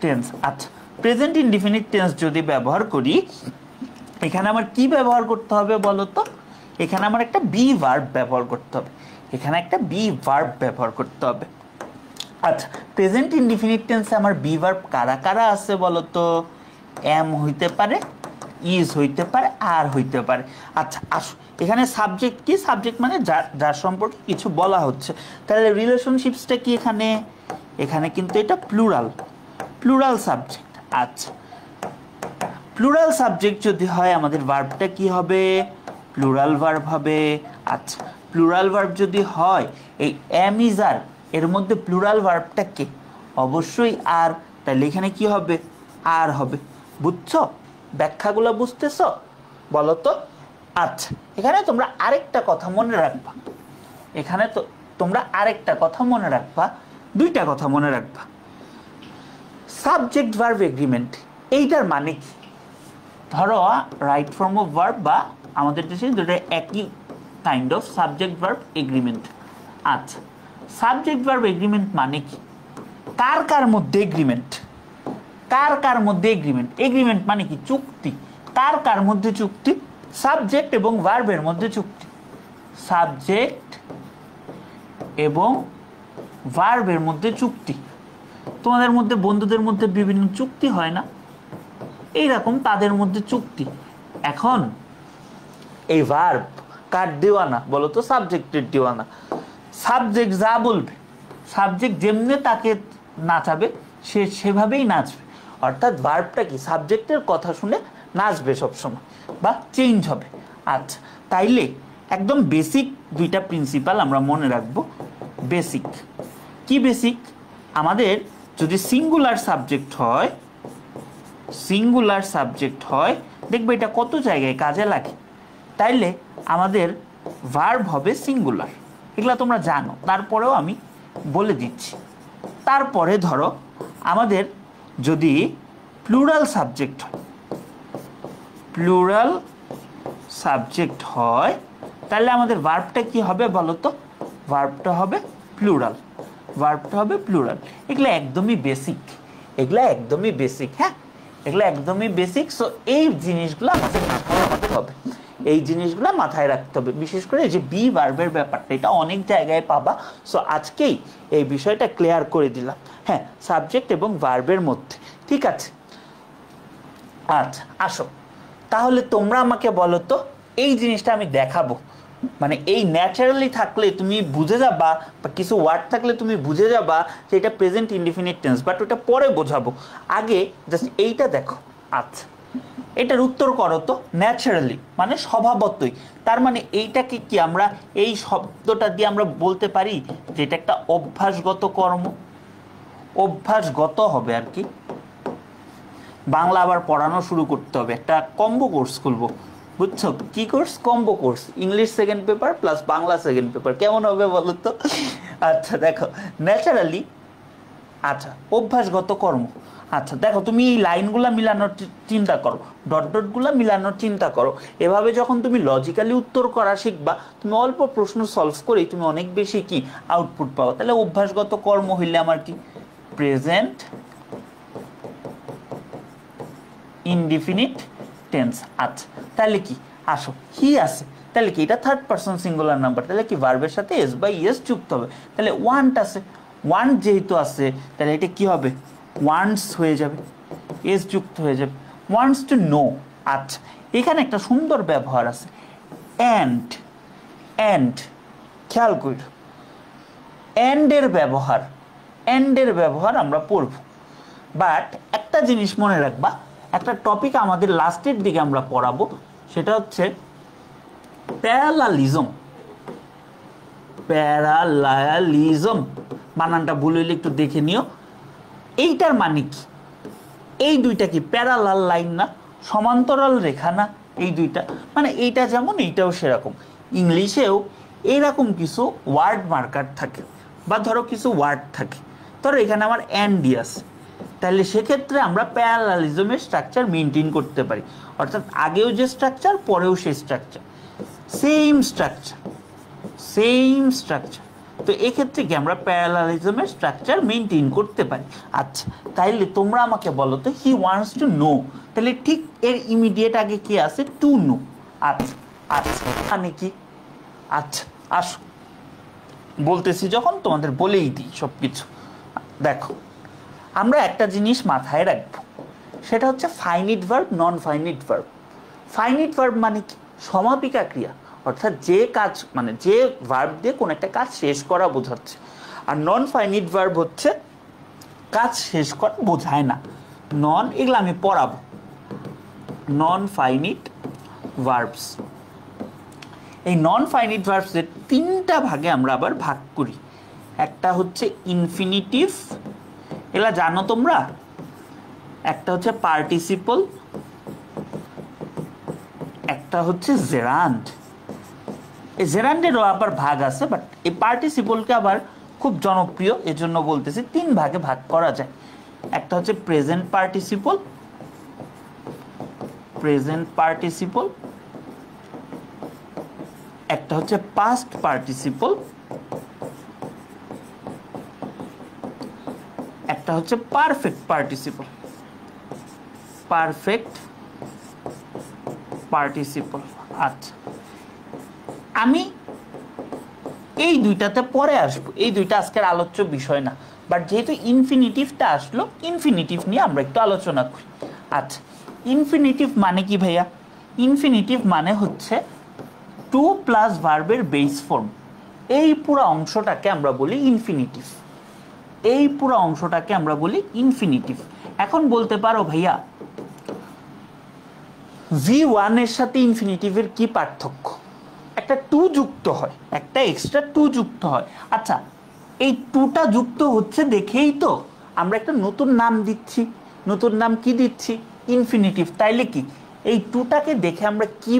টেন্স। আচ্ছা প্রেজেন্ট ইনডেফিনিট টেন্স যদি ব্যবহার করি, এখানে আমার কি ব্যবহার করতে হবে বলো তো, এখানে আমার একটা বি ভার্ব ব্যবহার করতে হবে, এখানে একটা বি ভার্ব ব্যবহার করতে হবে। আচ্ছা প্রেজেন্ট ইনডেফিনিট টেন্সে আমার বি ভার্ব কারা কারা আছে বলো তো, এম হইতে পারে, ইজ হইতে পারে, আর হইতে পারে। আচ্ছা আসো এখানে সাবজেক্ট কি, সাবজেক্ট মানে যার সম্পর্কে কিছু বলা হচ্ছে। তাহলে রিলেশনশিপসটা কি এখানে, এখানে কিন্তু এটা প্লুরাল, প্লুরাল সাবজেক্ট। আচ্ছা প্লুরাল সাবজেক্ট যদি হয় আমাদের ভার্বটা কি হবে, প্লুরাল ভার্ব হবে। আচ্ছা প্লুরাল ভার্ব যদি হয় এই এম ইজ আর এর মধ্যে প্লুরাল ভার্বটা কে, অবশ্যই আর, তাহলে এখানে কি হবে আর হবে। বুঝছো, ব্যাখ্যাগুলো বুঝতেছো বলো তো। আচ্ছা এখানে তোমরা আরেকটা কথা মনে রাখবা, এখানে তো তোমরা আরেকটা কথা মনে রাখবা, দুইটা কথা মনে রাখবা। সাবজেক্ট ভার্ব এগ্রিমেন্ট এইটার মানে কি, ধরো রাইট ফর্ম অফ ভার্ব বা আমাদের দেশে দুটো একই kind of subject verb agreement. আচ্ছা সাবজেক্ট ভার্ব এগ্রিমেন্ট মানে কি, কার কার মধ্যে এগ্রিমেন্ট, কার কার মধ্যে এগ্রিমেন্ট, এগ্রিমেন্ট মানে কি চুক্তি, কার কার মধ্যে চুক্তি, সাবজেক্ট এবং ভার্বের মধ্যে চুক্তি, সাবজেক্ট এবং ভার্বের মধ্যে চুক্তি। তোমাদের মধ্যে বন্ধুদের মধ্যে বিভিন্ন চুক্তি হয় না, এইরকম তাদের মধ্যে চুক্তি। এখন এই ভার্ব কার দেওয়ানা বলো তো, সাবজেক্টের দেওয়ানা। সাবজেক্ট যা বলবে, সাবজেক্ট যেমনি তাকে নাচাবে সে সেভাবেই নাচবে, অর্থাৎ ভার্বটা কি সাবজেক্টের কথা শুনে নাচবে সবসময় বা চেঞ্জ হবে। আচ্ছা তাইলে একদম বেসিক দুইটা প্রিন্সিপাল আমরা মনে রাখবো। বেসিক কি, বেসিক আমাদের যদি সিঙ্গুলার সাবজেক্ট হয়, সিঙ্গুলার সাবজেক্ট হয় দেখবে এটা কত জায়গায় কাজে লাগে, তাইলে আমাদের ভার্ব হবে সিঙ্গুলার, এগুলা তোমরা জানো, তারপরেও আমি বলে দিচ্ছি। তারপরে ধরো আমাদের যদি প্লুরাল সাবজেক্ট হয়, প্লুরাল সাবজেক্ট হয় তাহলে আমাদের ভার্বটা কি হবে বলো তো, ভার্বটা হবে প্লুরাল, ভার্বটা হবে প্লুরাল। এগুলো একদমই বেসিক, এগুলো একদমই বেসিক, হ্যাঁ এগুলো একদমই বেসিক। সো এই জিনিসগুলো আমাদের মাথায় রাখতে হবে, এই জিনিসগুলো মাথায় রাখতে হবে, বিশেষ করে যে বি ভার্বের ব্যাপারটা এটা অনেক জায়গায় পাবা। সো আজকেই এই বিষয়টা ক্লিয়ার করে দিলাম, হ্যাঁ সাবজেক্ট এবং ভার্বের মধ্যে, ঠিক আছে। আচ্ছা আসো তাহলে তোমরা আমাকে বলো তো, এই জিনিসটা আমি দেখাবো, মানে এই ন্যাচারালি থাকলে তুমি বুঝে যাবা, বা কিছু ওয়ার্ড থাকলে তুমি বুঝে যাবা যে এটা প্রেজেন্ট ইনডিফিনিট টেন্স, বাট ওটা পরে বোঝাবো, আগে জাস্ট এইটা দেখো। আচ্ছা এটার উত্তর করো তো। ন্যাচারালি মানে স্বভাবতই, তার মানে এইটাকে কি আমরা এই শব্দটা দিয়ে আমরা বলতে পারি যে এটা একটা অভ্যাসগত কর্ম, অভ্যাসগত হবে আর কি। বাংলা আবার পড়ানো শুরু করতে হবে, একটা কম্বো কোর্স খুলবো, বুঝছো? কি course? Combo course, English second paper plus Bangla second paper, কেমন হবে বলো তো? আচ্ছা দেখো, ন্যাচারালি, আচ্ছা অভ্যাসগত কর্ম। আচ্ছা দেখো, তুমি এই লাইনগুলো মিলানোর চিন্তা করো, ডট ডটগুলো মিলানোর চিন্তা করো। এভাবে যখন তুমি লজিক্যালি উত্তর করা শিখবা, তুমি অল্প প্রশ্ন সলভ করেই তুমি অনেক বেশি কি আউটপুট পাও। তাহলে অভ্যাসগত কর্ম হইলে আমার কি? Present indefinite tense. আচ্ছা তাহলে কি, আসো হি আছে, তাহলে কি এটা থার্ড পারসন সিঙ্গুলার নাম্বার, তাহলে কি ভার্বের সাথে এস বাই এস যুক্ত হবে। তাহলে ওয়ান্ট আছে, ওয়ান্ট যেহেতু আছে তাহলে এটা কি হবে? ওয়ান্টস হয়ে যাবে, এস যুক্ত হয়ে যাবে, ওয়ান্টস টু নো। আচ্ছা এখানে একটা সুন্দর ব্যবহার আছে, অ্যান্ড। অ্যান্ড খেয়াল করি, অ্যান্ডের ব্যবহার, অ্যান্ডের ব্যবহার আমরা পড়ব। বাট একটা জিনিস মনে রাখবা, একটা টপিক আমাদের লাস্টের দিকে আমরা পড়াবো, সেটা হচ্ছে প্যারালালিজম। প্যারালালিজম বানানটা ভুল হইলে একটু দেখে নিও। এইটার মানে কি? এই দুইটা কি প্যারালাল লাইন না? সমান্তরাল রেখা না এই দুইটা? মানে এইটা যেমন এইটাও সেরকম। ইংলিশেও এইরকম কিছু ওয়ার্ড মার্কার থাকে, বা ধরো কিছু ওয়ার্ড থাকে, ধরো এখানে আমার অ্যান্ডি আছে, তাহলে সেক্ষেত্রে আমরা প্যারালালিজমের স্ট্রাকচার মেনটেন করতে পারি, অর্থাৎ আগেও যে স্ট্রাকচার পরেও সেই structure, same structure, same structure. তো এক্ষেত্রে কি আমরা প্যারালালিজমের স্ট্রাকচার মেনটেন করতে পারি। আচ্ছা তাইলে তোমরা আমাকে বলো তো, হি ওয়ান্টস টু নো, তাহলে ঠিক এর ইমিডিয়েট আগে কি আছে? To know. আচ্ছা আচ্ছা মানে কি? আচ্ছা আসো বলতেছি যখন তোমাদের বলেই দিই সব কিছু। দেখো আমরা একটা জিনিস মাথায় রাখবো, সেটা হচ্ছে finite verb, non finite verb. Finite verb মানে কি? সমাপিকা ক্রিয়া, অর্থাৎ যে কাজ, মানে যে ভার্ব দিয়ে কোন একটা কাজ শেষ করা বোঝাচ্ছে। আর নন ফাইনিট ভার্ব হচ্ছে কাজ শেষ করা বোঝায় না। নন, এগুলো আমি পড়াবো। নন ফাইনিট ভার্বস, এই নন ফাইনিট ভার্বসের তিনটা ভাগে আমরা আবার ভাগ করি। একটা হচ্ছে ইনফিনিটিভ, এগুলা জানো তোমরা। একটা হচ্ছে পার্টিসিপল, একটা হচ্ছে জেরান্ড। এই জেরান্ডেরও আবার ভাগ আছে, বাট এই পার্টিসিপলকে আবার খুব জনপ্রিয়, এজন্য বলতেছি তিন ভাগে ভাগ করা যায়। একটা হচ্ছে প্রেজেন্ট পার্টিসিপল, প্রেজেন্ট পার্টিসিপল, একটা হচ্ছে পাস্ট পার্টিসিপল, একটা হচ্ছে পারফেক্ট পার্টিসিপল, পারফেক্ট পার্টিসিপল। আচ্ছা আমি এই দুইটাতে পরে আসবো, এই দুইটা আজকের আলোচ্য বিষয় না, বাট যেহেতু ইনফিনিটিভটা আসলো, ইনফিনিটিভ নিয়ে আমরা একটু আলোচনা করি। আচ্ছা ইনফিনিটিভ মানে কি ভাইয়া? ইনফিনিটিভ মানে হচ্ছে টু প্লাস ভার্বের বেস ফর্ম। এই পুরো অংশটাকে আমরা বলি ইনফিনিটিভ, এই পুরো অংশটাকে আমরা বলি ইনফিনিটিভ। এখন বলতে পারো ভাইয়া V1 এর সাথে ইনফিনিটিভের কি পার্থক্য? একটা টু যুক্ত হয়, একটা এক্সট্রা টু যুক্ত হয়। আচ্ছা এই টুটা যুক্ত হচ্ছে দেখেই তো আমরা একটা নতুন নাম দিচ্ছি। নতুন নাম কি দিচ্ছি? ইনফিনিটিভ। তাইলে কি এই টুটাকে দেখে আমরা কি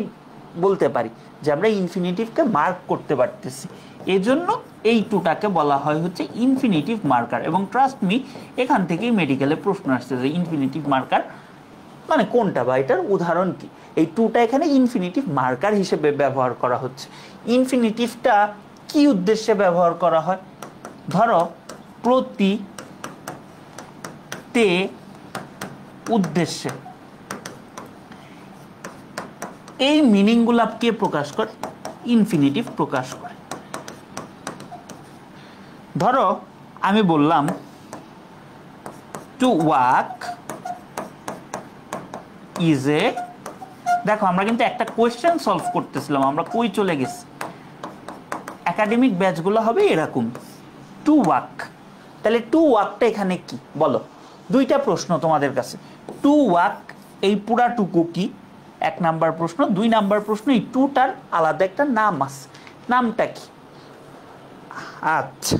বলতে পারি? যে আমরা ইনফিনিটিভকে মার্ক করতে পারতেছি, এজন্য এই টুটাকে বলা হয় হচ্ছে ইনফিনিটিভ মার্কার। এবং ট্রাস্ট মি, এখান থেকেই মেডিকেলে প্রশ্ন আসছে যে ইনফিনিটিভ মার্কার মানে কোনটা, বা এটার উদাহরণ কি? এই টুটা এখানে ইনফিনিটিভ মার্কার হিসেবে ব্যবহার করা হচ্ছে। ইনফিনিটিভটা কি উদ্দেশ্যে ব্যবহার করা হয়? ধরো প্রতি, তে, উদ্দেশ্যে, এই মিনিংগুলা কে প্রকাশ করে? ইনফিনিটিভ প্রকাশ করে। ধরো আমি বললাম টু ওয়াক ইজ এ, দেখো আমরা কিন্তু একটা কোয়েশ্চেন সলভ করতেছিলাম, আমরা কই চলে গেছি? একাডেমিক ব্যাচগুলো হবে এরকম, টু ওয়াক। তাহলে টু ওয়াকটা এখানে কি বলো? দুইটা প্রশ্ন তোমাদের কাছে। টু ওয়াক এই পুরাটুকু কি? 1 নাম্বার প্রশ্ন। 2 নাম্বার প্রশ্ন, এই টুটার আলাদা একটা নাম আছে, নামটা কি? আচ্ছা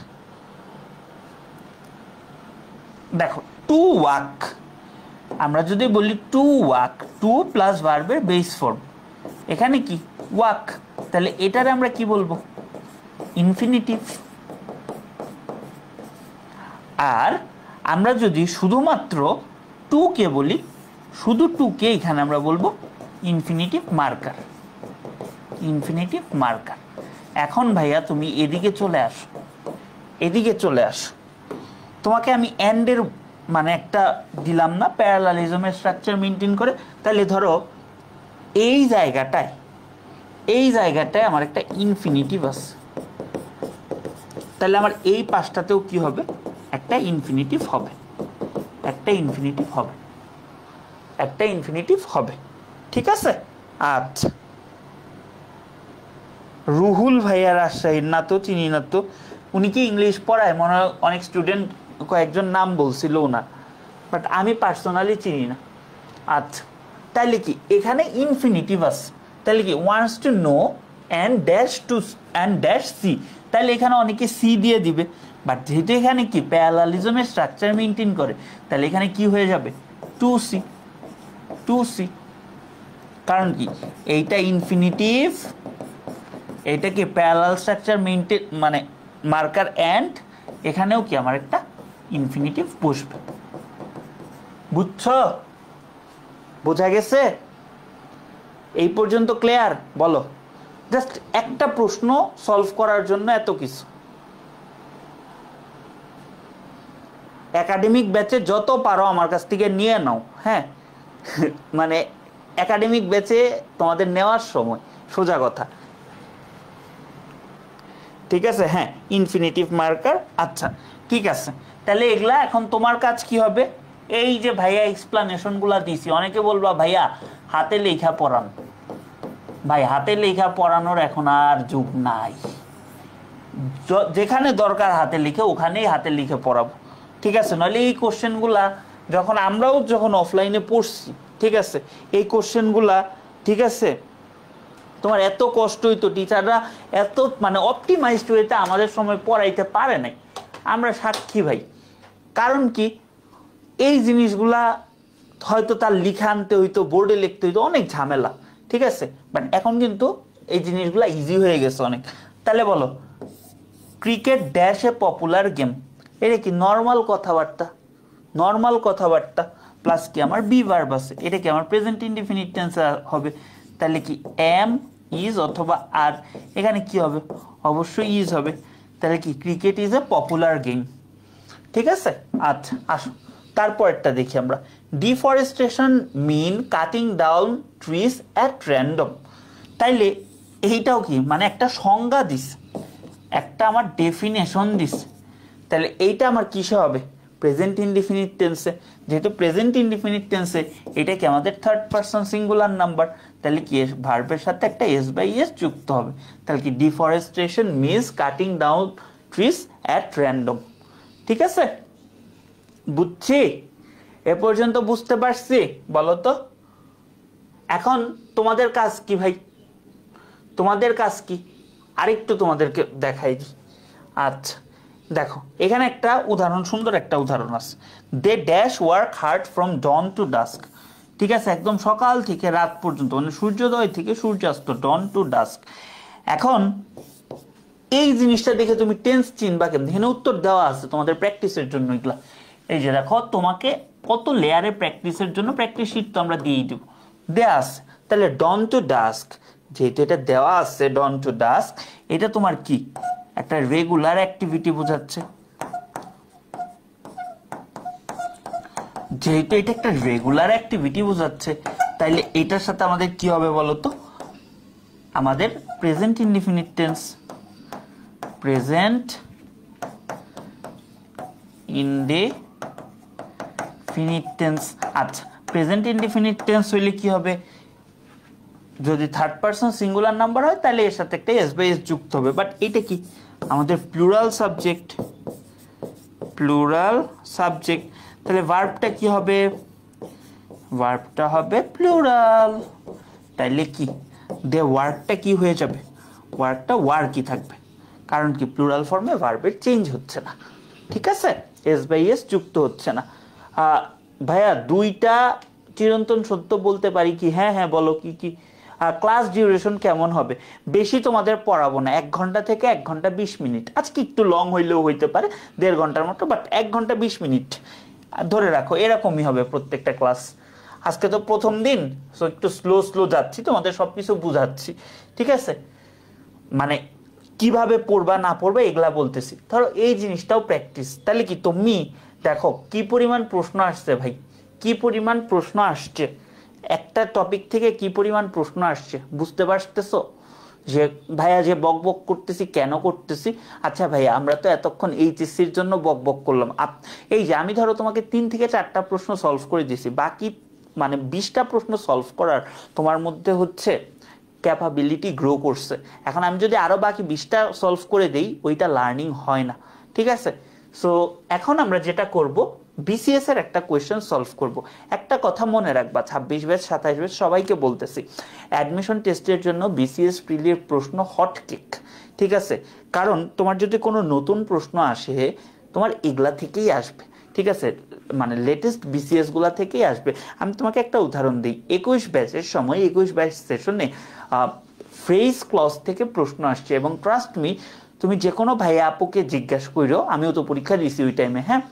দেখো, টু ওয়াক, আমরা যদি বলি টু ওয়াক, টু প্লাস ভার্বের বেস ফর্ম, এখানে কি ওয়াক, তাহলে এটারে আমরা কি বলবো? ইনফিনিটিভ। আর আমরা যদি শুধুমাত্র টু কে বলি, শুধু টু কে এখানে আমরা বলবো ইনফিনিটিভ মার্কার, ইনফিনিটিভ মার্কার। এখন ভাইয়া তুমি এদিকে চলে আসো, এদিকে চলে আসো, তোমাকে আমি এন্ডের মানে একটা দিলাম না প্যারালালিজমের স্ট্রাকচার মেনটেন করে, তাহলে ধরো এই জায়গাটায়, এই জায়গাটায় আমার একটা ইনফিনিটিভ আছে, তাহলে আমার এই পাশটাতেও কি হবে? একটা ইনফিনিটিভ হবে, একটা ইনফিনিটিভ হবে, একটা ইনফিনিটিভ হবে। ঠিক আছে? আচ্ছা, রুহুল ভাইয়া রাজশাহীর, না তো চিনি না তো, উনি কি ইংলিশ পড়ায়? মনে হয় অনেক স্টুডেন্ট কয়েকজন নাম বলছিল ওনার, বাট আমি পার্সোনালি চিনি না। আচ্ছা, তাহলে কি এখানে ইনফিনিটিভ আছে, তাহলে কি wants to know and dash see, তাহলে এখানে অনেকে সি দিয়ে দিবে, বাট যেহেতু এখানে কি প্যারালালিজমের স্ট্রাকচার মেনটেন করে, তাহলে এখানে কি হয়ে যাবে? To see, to see. কারণ কি এইটা ইনফিনিটিভ, এইটা কি প্যারালাল স্ট্রাকচার মেনটেন মানে মার্কার, অ্যান্ড এখানেও কি আমার একটা ইনফিনিটিভ বসবে। বুঝছো? বোঝা গেছে? এই পর্যন্ত ক্লিয়ার? বলো, জাস্ট একটা প্রশ্ন সলভ করার জন্য এত কিছু। একাডেমিক ব্যাচে যত পারো আমার কাছ থেকে নিয়ে নাও, হ্যাঁ মানে একাডেমিক ব্যাচে তোমাদের নেওয়ার সময় সোজা কথা। ঠিক আছে? হ্যাঁ, ইনফিনিটিভ মার্কার। আচ্ছা ঠিক আছে, তাহলে এগুলা এখন তোমার কাজ কি হবে? এই যে ভাইয়া এক্সপ্লানেশনগুলো দিছি, অনেকে বলবা ভাইয়া হাতে লেখা পড়ান, ভাই হাতে লেখা পড়ানোর এখন আর যুগ নাই, যেখানে দরকার হাতে লিখে ওখানেই হাতে লিখে পড়াবো। ঠিক আছে? নইলে এই কোশ্চেনগুলা যখন আমরাও যখন অফলাইনে পড়ছি, ঠিক আছে, এই কোশ্চেনগুলা, ঠিক আছে, তোমার এত কষ্ট হইতো, টিচাররা এত মানে অপটিমাইজড ওয়েতে আমাদের সময় পড়াইতে পারে নাই, আমরা সাক্ষী ভাই। কারণ কি এই জিনিসগুলা হয়তো তার লিখে আনতে হইতো, বোর্ডে লিখতে হইতো, অনেক ঝামেলা। ঠিক আছে? বাট এখন কিন্তু এই জিনিসগুলা ইজি হয়ে গেছে অনেক। তাহলে বলো, cricket dash a popular game, এটা কি নর্মাল কথাবার্তা, নর্মাল কথাবার্তা প্লাস কি আমার বি ভার্ব আছে, এটা কি আমার প্রেজেন্ট ইনডিফিনিট টেন্স হবে, তাহলে কি এম ইজ অথবা আর, এখানে কি হবে? অবশ্যই ইজ হবে। তাহলে কি cricket is a popular game. ঠিক আছে? আচ্ছা আসো তারপরটা দেখি আমরা। Deforestation mean cutting down trees at random, তাইলে এইটাও কি মানে একটা সংজ্ঞা দিস, একটা আমার ডেফিনেশন দিস, তাহলে এইটা আমার কিসে হবে? প্রেজেন্ট ইনডিফিনিট টেন্সে। যেহেতু প্রেজেন্ট ইনডিফিনিট টেন্সে এটা কি আমাদের থার্ড পারসন সিঙ্গুলার নাম্বার, তাহলে কি ভার্বের সাথে একটা এস বাই এস যুক্ত হবে, তাহলে কি deforestation means cutting down trees at random. ঠিক আছে? বুঝছি? এ পর্যন্ত বুঝতে পারছি? বলো তো। এখন তোমাদের কাজ কি ভাই? তোমাদের কাজ কি? আরেকটু তোমাদেরকে দেখাই দিই। আচ্ছা দেখো, এখানে একটা উদাহরণ, সুন্দর একটা উদাহরণ আছে। They dash work hard from dawn to dusk. ঠিক আছে? একদম সকাল থেকে রাত পর্যন্ত, মানে সূর্যোদয় থেকে সূর্যাস্ত, ডন টু ডাস্ক। এখন এই জিনিসটা দেখে তুমি টেন্স চিনবা কেমন? এখানে উত্তর দেওয়া আছে তোমাদের প্র্যাকটিসের জন্য এগুলা। এই যে দেখো, তোমাকে কত লেয়ারে প্র্যাকটিসের জন্য প্র্যাকটিস শিট তো আমরা দিয়েই দেবো, দেওয়া আছে। তাহলে ডন টু ডাস্ক, যেহেতু এটা দেওয়া আছে ডন টু ডাস্ক, এটা তোমার কি একটা রেগুলার অ্যাক্টিভিটি বোঝাচ্ছে। যেহেতু এটা একটা রেগুলার অ্যাক্টিভিটি বোঝাচ্ছে, তাইলে এটার সাথে আমাদের কি হবে বলতো? আমাদের present indefinite tense, present indefinite tense. আচ্ছা, প্রেজেন্ট ইনডিফিনিট টেন্স হইলে কি হবে? যদি থার্ড পারসন সিঙ্গুলার নাম্বার হয় তাহলে এর সাথে একটা এস বাই এস যুক্ত হবে। বাট এটা কি আমাদের প্লুরাল সাবজেক্ট, প্লুরাল সাবজেক্ট, তাহলে ভার্বটা কি হবে? ভার্বটা হবে প্লুরাল। তাইলে কি দে ওয়ার্কটা কি হয়ে যাবে, ওয়ার্কটা ওয়ার্কই থাকবে, কারণ কি প্লুরাল ফর্মে ভার্বের চেঞ্জ হচ্ছে না, ঠিক আছে, এস বাই এস যুক্ত হচ্ছে না। ভাইয়া দুইটা চিরন্তন সত্য বলতে পারি কি? হ্যাঁ হ্যাঁ বলো কি কি। ক্লাস ডিউরেশন কেমন হবে? বেশি তোমাদের পড়াবো না, 1 ঘন্টা থেকে 1 ঘন্টা 20 মিনিট, আজকে একটু লং হইলেও হইতে পারে 1.5 ঘন্টার মতো, বাট 1 ঘন্টা 20 মিনিট ধরে রাখো, এরকমই হবে প্রত্যেকটা ক্লাস। আজকে তো প্রথম দিন, সো একটু স্লো স্লো যাচ্ছি, তোমাদের সবকিছু বুঝাচ্ছি, ঠিক আছে, মানে কিভাবে পড়বা না পড়বা এগুলা বলতেছি। ধরো এই জিনিসটাও প্র্যাকটিস। তাহলে কি তুমি দেখো কি পরিমাণ প্রশ্ন আসছে ভাই, কি পরিমাণ প্রশ্ন আসছে, একটা টপিক থেকে কি পরিমাণ প্রশ্ন আসছে, বুঝতে পারতেছো যে ভাইয়া যে বক বক করতেছি কেন করতেছি? আচ্ছা ভাইয়া আমরা তো এতক্ষণ এইচএসসির জন্য বক বক করলাম, এই যে আমি ধরো তোমাকে 3 থেকে 4টা প্রশ্ন সলভ করে দিছি, বাকি মানে 20টা প্রশ্ন সলভ করার তোমার মধ্যে হচ্ছে ক্যাপাবিলিটি গ্রো করছে। এখন আমি যদি আরো বাকি 20টা সলভ করে দেই, ওইটা লার্নিং হয় না, ঠিক আছে। সো এখন আমরা যেটা করব, বিসিএস এর একটা কোয়েশ্চেন সলভ করব। একটা কথা মনে রাখবা, 26 ব্যাচ 27 ব্যাচ সবাইকে বলতেছি, অ্যাডমিশন টেস্টের জন্য বিসিএস প্রিলির প্রশ্ন হট কেক, ঠিক আছে, কারণ তোমার যদি কোনো নতুন প্রশ্ন আসে তোমার এগুলা থেকেই আসবে, ঠিক আছে, মানে লেটেস্ট বিসিএস গুলা থেকেই আসবে। আমি তোমাকে একটা উদাহরণ দিই, 21 ব্যাচের সময় 21 ব্যাচ সেশনে ফ্রেজ ক্লজ থেকে প্রশ্ন আসছে, এবং ট্রাস্ট মি তুমি যে কোনো ভাই আপুকে জিজ্ঞাসা করো, আমিও তো পরীক্ষা দিয়েছি ওই টাইমে, হ্যাঁ,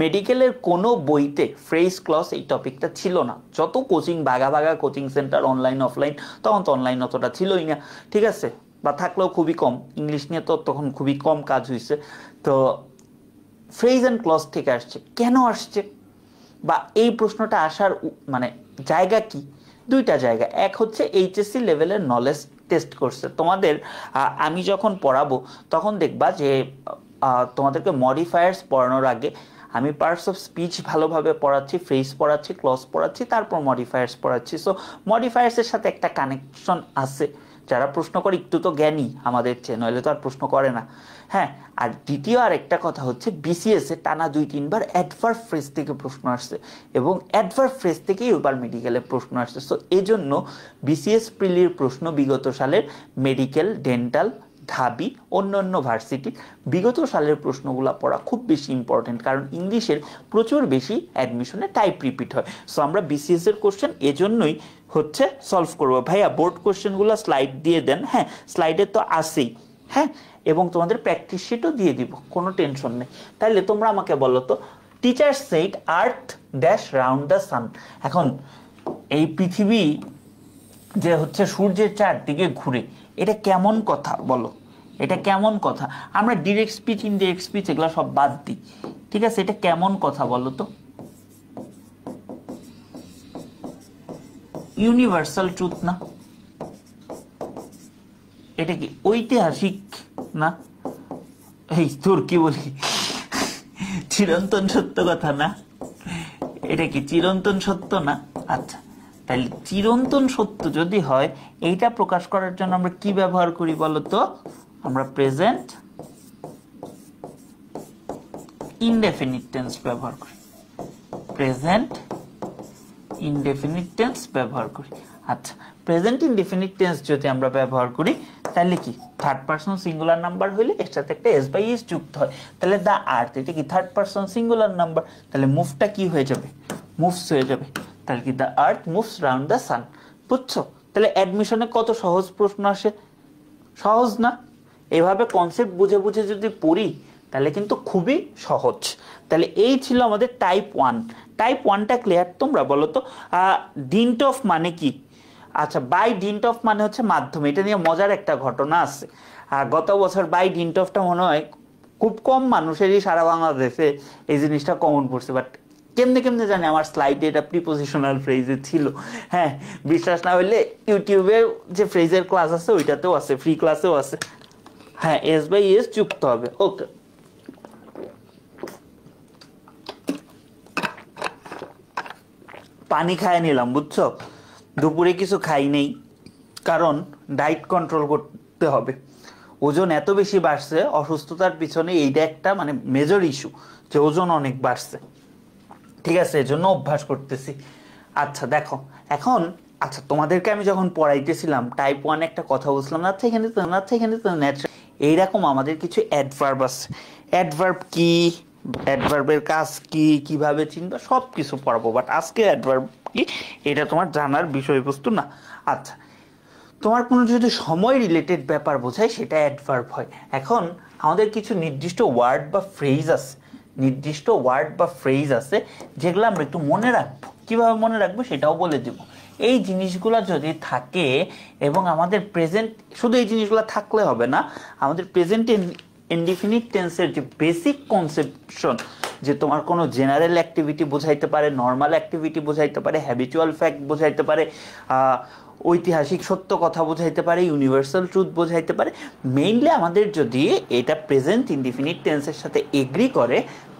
মেডিকেলের কোনো বইতে ফ্রেজ ক্লজ এই টপিকটা ছিল না। যত কোচিং বাগা বাগা কোচিং সেন্টার অনলাইন অফলাইন, তখন তো অনলাইন অতটা ছিলই না, ঠিক আছে, বা থাকলেও খুবই কম, ইংলিশ নিয়ে তো তখন খুবই কম কাজ হয়েছে। তো ফ্রেজ অ্যান্ড ক্লজ থেকে আসছে, কেন আসছে বা এই প্রশ্নটা আসার মানে জায়গা কি? দুইটা জায়গা, এক হচ্ছে এইচএসসি লেভেলের নলেজ টেস্ট করছে তোমাদের। আমি যখন পড়াবো তখন দেখবা যে তোমাদেরকে মডিফায়ার্স পড়ানোর আগে আমি পার্টস অফ স্পিচ ভালোভাবে পড়াচ্ছি, ফ্রেজ পড়াচ্ছি, ক্লজ পড়াচ্ছি, তারপর মডিফায়ার্স পড়াচ্ছি। সো মডিফায়ার্সের সাথে একটা কানেকশন আছে, যারা প্রশ্ন করে একটু তো জ্ঞানী আমাদের চেয়ে, নইলে তো আর প্রশ্ন করে না। হ্যাঁ, আর দ্বিতীয় আর একটা কথা হচ্ছে, বিসিএস এ টানা 2-3 বার অ্যাডভার্ব ফ্রেজ থেকে প্রশ্ন আসছে, এবং অ্যাডভার্ব ফ্রেজ থেকেই এবার মেডিকেলের প্রশ্ন আসছে। সো এই জন্য বিসিএস প্রিলির প্রশ্ন বিগত সালের মেডিকেল, ডেন্টাল, ঢাবি, অন্যান্য ভার্সিটি বিগত সালের প্রশ্নগুলো পড়া খুব বেশি ইম্পর্টেন্ট, কারণ ইংলিশের প্রচুর বেশি অ্যাডমিশনে টাইপ রিপিট হয়। সো আমরা বিসিএস এর কোশ্চেন এজন্যই হচ্ছে সলভ করবো। ভাইয়া বোর্ড কোশ্চেনগুলো স্লাইড দিয়ে দেন, হ্যাঁ স্লাইডে তো আসেই, হ্যাঁ, এবং তোমাদের প্র্যাকটিস শিটও দিয়ে দিব, কোনো টেনশন নেই। তাহলে তোমরা আমাকে বলো তো, teacher said earth dash round the সান। এখন এই পৃথিবী যে হচ্ছে সূর্যের চারদিকে ঘুরে, এটা কেমন কথা বলো, এটা কেমন কথা? আমরা ডিরেক্ট স্পিচ, ইনডিরেক্ট স্পিচ এগুলো সব বাদ দিই, ঠিক আছে, এটা কেমন কথা বলো তো? ইউনিভার্সাল ট্রুথ না? এটা কি ঐতিহাসিক না? এই তোর কি বলি, চিরন্তন সত্য কথা না? এটা কি চিরন্তন সত্য না? আচ্ছা, তাহলে চিরন্তন সত্য যদি হয়, এইটা প্রকাশ করার জন্য আমরা কি ব্যবহার করি বলতো? আমরা প্রেজেন্ট ইনডেফিনিট টেন্স ব্যবহার করি, প্রেজেন্ট ইনডেফিনিট টেন্স ব্যবহার করি। আচ্ছা, প্রেজেন্ট ইনডেফিনিট টেন্স যদি আমরা ব্যবহার করি, তাহলে কি থার্ড পারসন সিঙ্গুলার নাম্বার হইলে এর সাথে একটা এস বাই এস যুক্ত হয়, তাহলে দা আর্থ, এটা কি থার্ড পারসন সিঙ্গুলার নাম্বার, তাহলে মুভটা কি হয়ে যাবে? মুভস হয়ে যাবে। তাহলে কি the earth moves round the sun. বুঝছো? তাহলে অ্যাডমিশনে কত সহজ প্রশ্ন আসে, সহজ না? এভাবে কনসেপ্ট বুঝে বুঝে যদি পড়ি তাহলে কিন্তু খুবই সহজ। তাহলে এই ছিল আমাদের টাইপ 1। Type 1টা clear? তোমরা বলো তো ডিন্ট অফ মানে কি? আচ্ছা, বাই ডিন্ট অফ মানে হচ্ছে মাধ্যমে, এটা নিয়ে মজার একটা ঘটনা আছে। গত বছর বাই ডিন্ট অফটা মনে হয় খুব কম মানুষেরই সারা বাংলাদেশে এই জিনিসটা কমন পড়ছে, বাট কেমনে কেমনে জানি আমার স্লাইডে এটা প্রিপোজিশনাল ফ্রেজে ছিল। হ্যাঁ, বিশ্বাস না হইলে ইউটিউবে যে ফ্রেজের ক্লাস আছে ওইটাতেও আছে, ফ্রি ক্লাসেও আছে। হ্যাঁ, এস বাই এস যুক্ত হবে। ওকে, পানি খায় নিলাম, বুঝছো, দুপুরে কিছু খাই নেই, কারণ ডায়েট কন্ট্রোল করতে হবে। ওজন এত বেশি বাড়ছে, অসুস্থতার পিছনে এইটা একটা মানে মেজর ইস্যু, যে ওজন অনেক বাড়ছে। ঠিক আছে, এজন্য অভ্যাস করতেছি। আচ্ছা দেখো এখন, আচ্ছা তোমাদেরকে আমি যখন পড়াইতেছিলাম টাইপ 1 একটা কথা বলছিলাম না, এখানে তো ন্যাচারাল, এইরকম আমাদের কিছু অ্যাডভার্ব আছে। অ্যাডভার্ব কি, অ্যাডভার্বের কাজ কি, কিভাবে চিনবা, সব কিছু পড়াবো, বাট আজকে অ্যাডভার্ব কি এটা তোমার জানার বিষয়বস্তু না। আচ্ছা, তোমার কোনো যদি সময় রিলেটেড ব্যাপার বোঝায় সেটা অ্যাডভার্ব হয়। এখন আমাদের কিছু নির্দিষ্ট ওয়ার্ড বা ফ্রেজ আছে, যেগুলো আমরা একটু মনে রাখবো। কিভাবে মনে রাখবো সেটাও বলে দিব। এই জিনিসগুলো যদি থাকে এবং আমাদের প্রেজেন্ট, শুধু এই জিনিসগুলো থাকলে হবে না, আমাদের প্রেজেন্ট ইনডিফিনিট টেন্সের যে বেসিক কনসেপশন, যে তোমার কোনো জেনারেল অ্যাক্টিভিটি বোঝাইতে পারে, নর্মাল অ্যাক্টিভিটি বোঝাইতে পারে, হ্যাবিচুয়াল ফ্যাক্ট বোঝাইতে পারে, ঐতিহাসিক সত্য কথা বোঝাইতে পারে, ইউনিভার্সাল ট্রুথ বোঝাইতে পারে। মেইনলি আমাদের যদি এটা প্রেজেন্ট ইনডিফিনিট টেন্সের সাথে এগ্রি করে,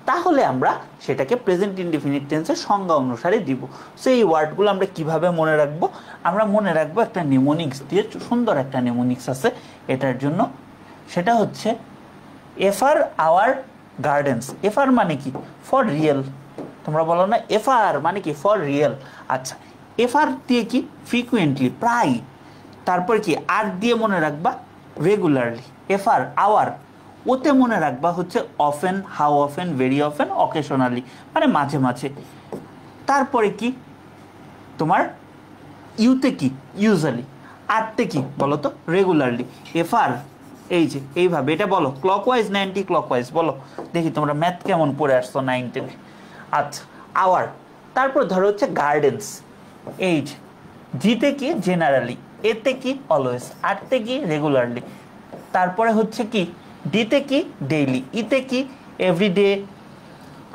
তাহলে আমরা সেটাকে প্রেজেন্ট ইনডিফিনিট টেন্সের সংজ্ঞা অনুসারে দিব। সো এই ওয়ার্ডগুলো আমরা কিভাবে মনে রাখবো? আমরা মনে রাখবো একটা নেমোনিক্স দিয়ে, সুন্দর একটা নেমোনিক্স আছে এটার জন্য। সেটা হচ্ছে এফআর আওয়ার গার্ডেন্স। এফআর মানে কি? For real. তোমরা বলো না এফআর মানে কি? For real. আচ্ছা, এফআর দিয়ে কি? ফ্রিকুয়েন্টলি, প্রায়। তারপর কি? আর দিয়ে মনে রাখবা রেগুলারলি। এফআর আওয়ার, ওতে মনে রাখবা হচ্ছে often, how often, very often, occasionally, মানে মাঝে মাঝে। তারপরে কি তোমার ইউতে কি? ইউজুয়ালি। আরতে কি বলো তো? রেগুলারলি। এফআর এই যে এইভাবে, এটা বলো ক্লকওয়াইজ না অ্যান্টি ক্লকওয়াইজ বলো দেখি, তোমরা ম্যাথ কেমন পড়ে আসছো 9-10-এ। আচ্ছা, আওয়ার। তারপর ধরো হচ্ছে গার্ডেন্স, এই যে জিতে কি? জেনারেলি। এতে কি? অলওয়েজ। আরতে কি? রেগুলারলি। তারপরে হচ্ছে কি? ডিতে কি? ডেইলি। ইতে কি? এভরিডে,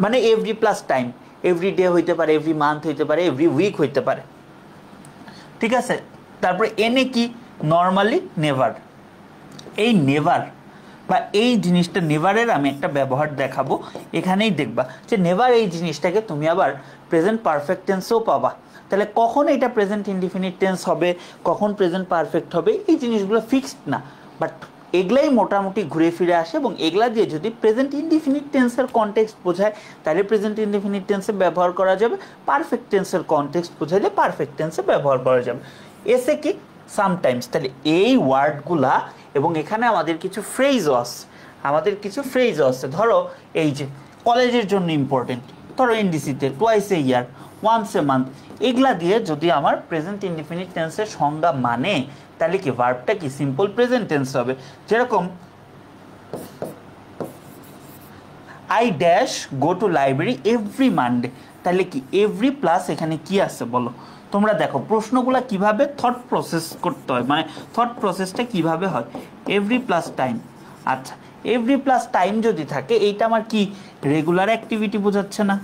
মানে every plus time. Every day হইতে পারে, এভরি মান্থ হইতে পারে, এভরি উইক হইতে পারে। ঠিক আছে। তারপরে এনে কি? Normally, never. এই নেভার বা এই জিনিসটা, নেভারের আমি একটা ব্যবহার দেখাবো, এখানেই দেখবা যে নেভার এই জিনিসটাকে তুমি আবার প্রেজেন্ট পারফেক্ট টেন্সেও পাবা। তাহলে কখন এটা প্রেজেন্ট ইনডিফিনিট টেন্স হবে, কখন প্রেজেন্ট পারফেক্ট হবে, এই জিনিসগুলো ফিক্সড না, বাট এগুলাই মোটামুটি ঘুরে ফিরে আসে। এবং এগুলা দিয়ে যদি প্রেজেন্ট ইনডিফিনিট টেন্সের কনটেক্সট বোঝায় তাহলে প্রেজেন্ট ইনডিফিনিট টেন্সে ব্যবহার করা যাবে, পারফেক্ট টেন্সের কনটেক্সট বোঝাইলে পারফেক্ট টেন্সে ব্যবহার করা যাবে। এসে কি? সামটাইমস। তাহলে এই ওয়ার্ডগুলা, এবং এখানে আমাদের কিছু ফ্রেজও আছে, ধরো এই যে কলেজের জন্য ইম্পর্টেন্ট, ধরো এনডিসিতে twice a year, once a month, এগুলা দিয়ে যদি আমার প্রেজেন্ট ইনডিফিনিট টেন্সের সংজ্ঞা মানে, তাহলে কি ভার্বটা কি? সিম্পল প্রেজেন্ট টেন্স হবে। যেরকম I dash go to library every Monday, তাহলে কি? এভরি প্লাস এখানে কি আছে বলো? তোমরা দেখো প্রশ্নগুলো কিভাবে থট প্রসেস করতে হয়, মানে থট প্রসেসটা কিভাবে হয়। Every plus time. আচ্ছা, এভরি প্লাস টাইম যদি থাকে, এইটা আমার কি? রেগুলার অ্যাক্টিভিটি বোঝাচ্ছে না?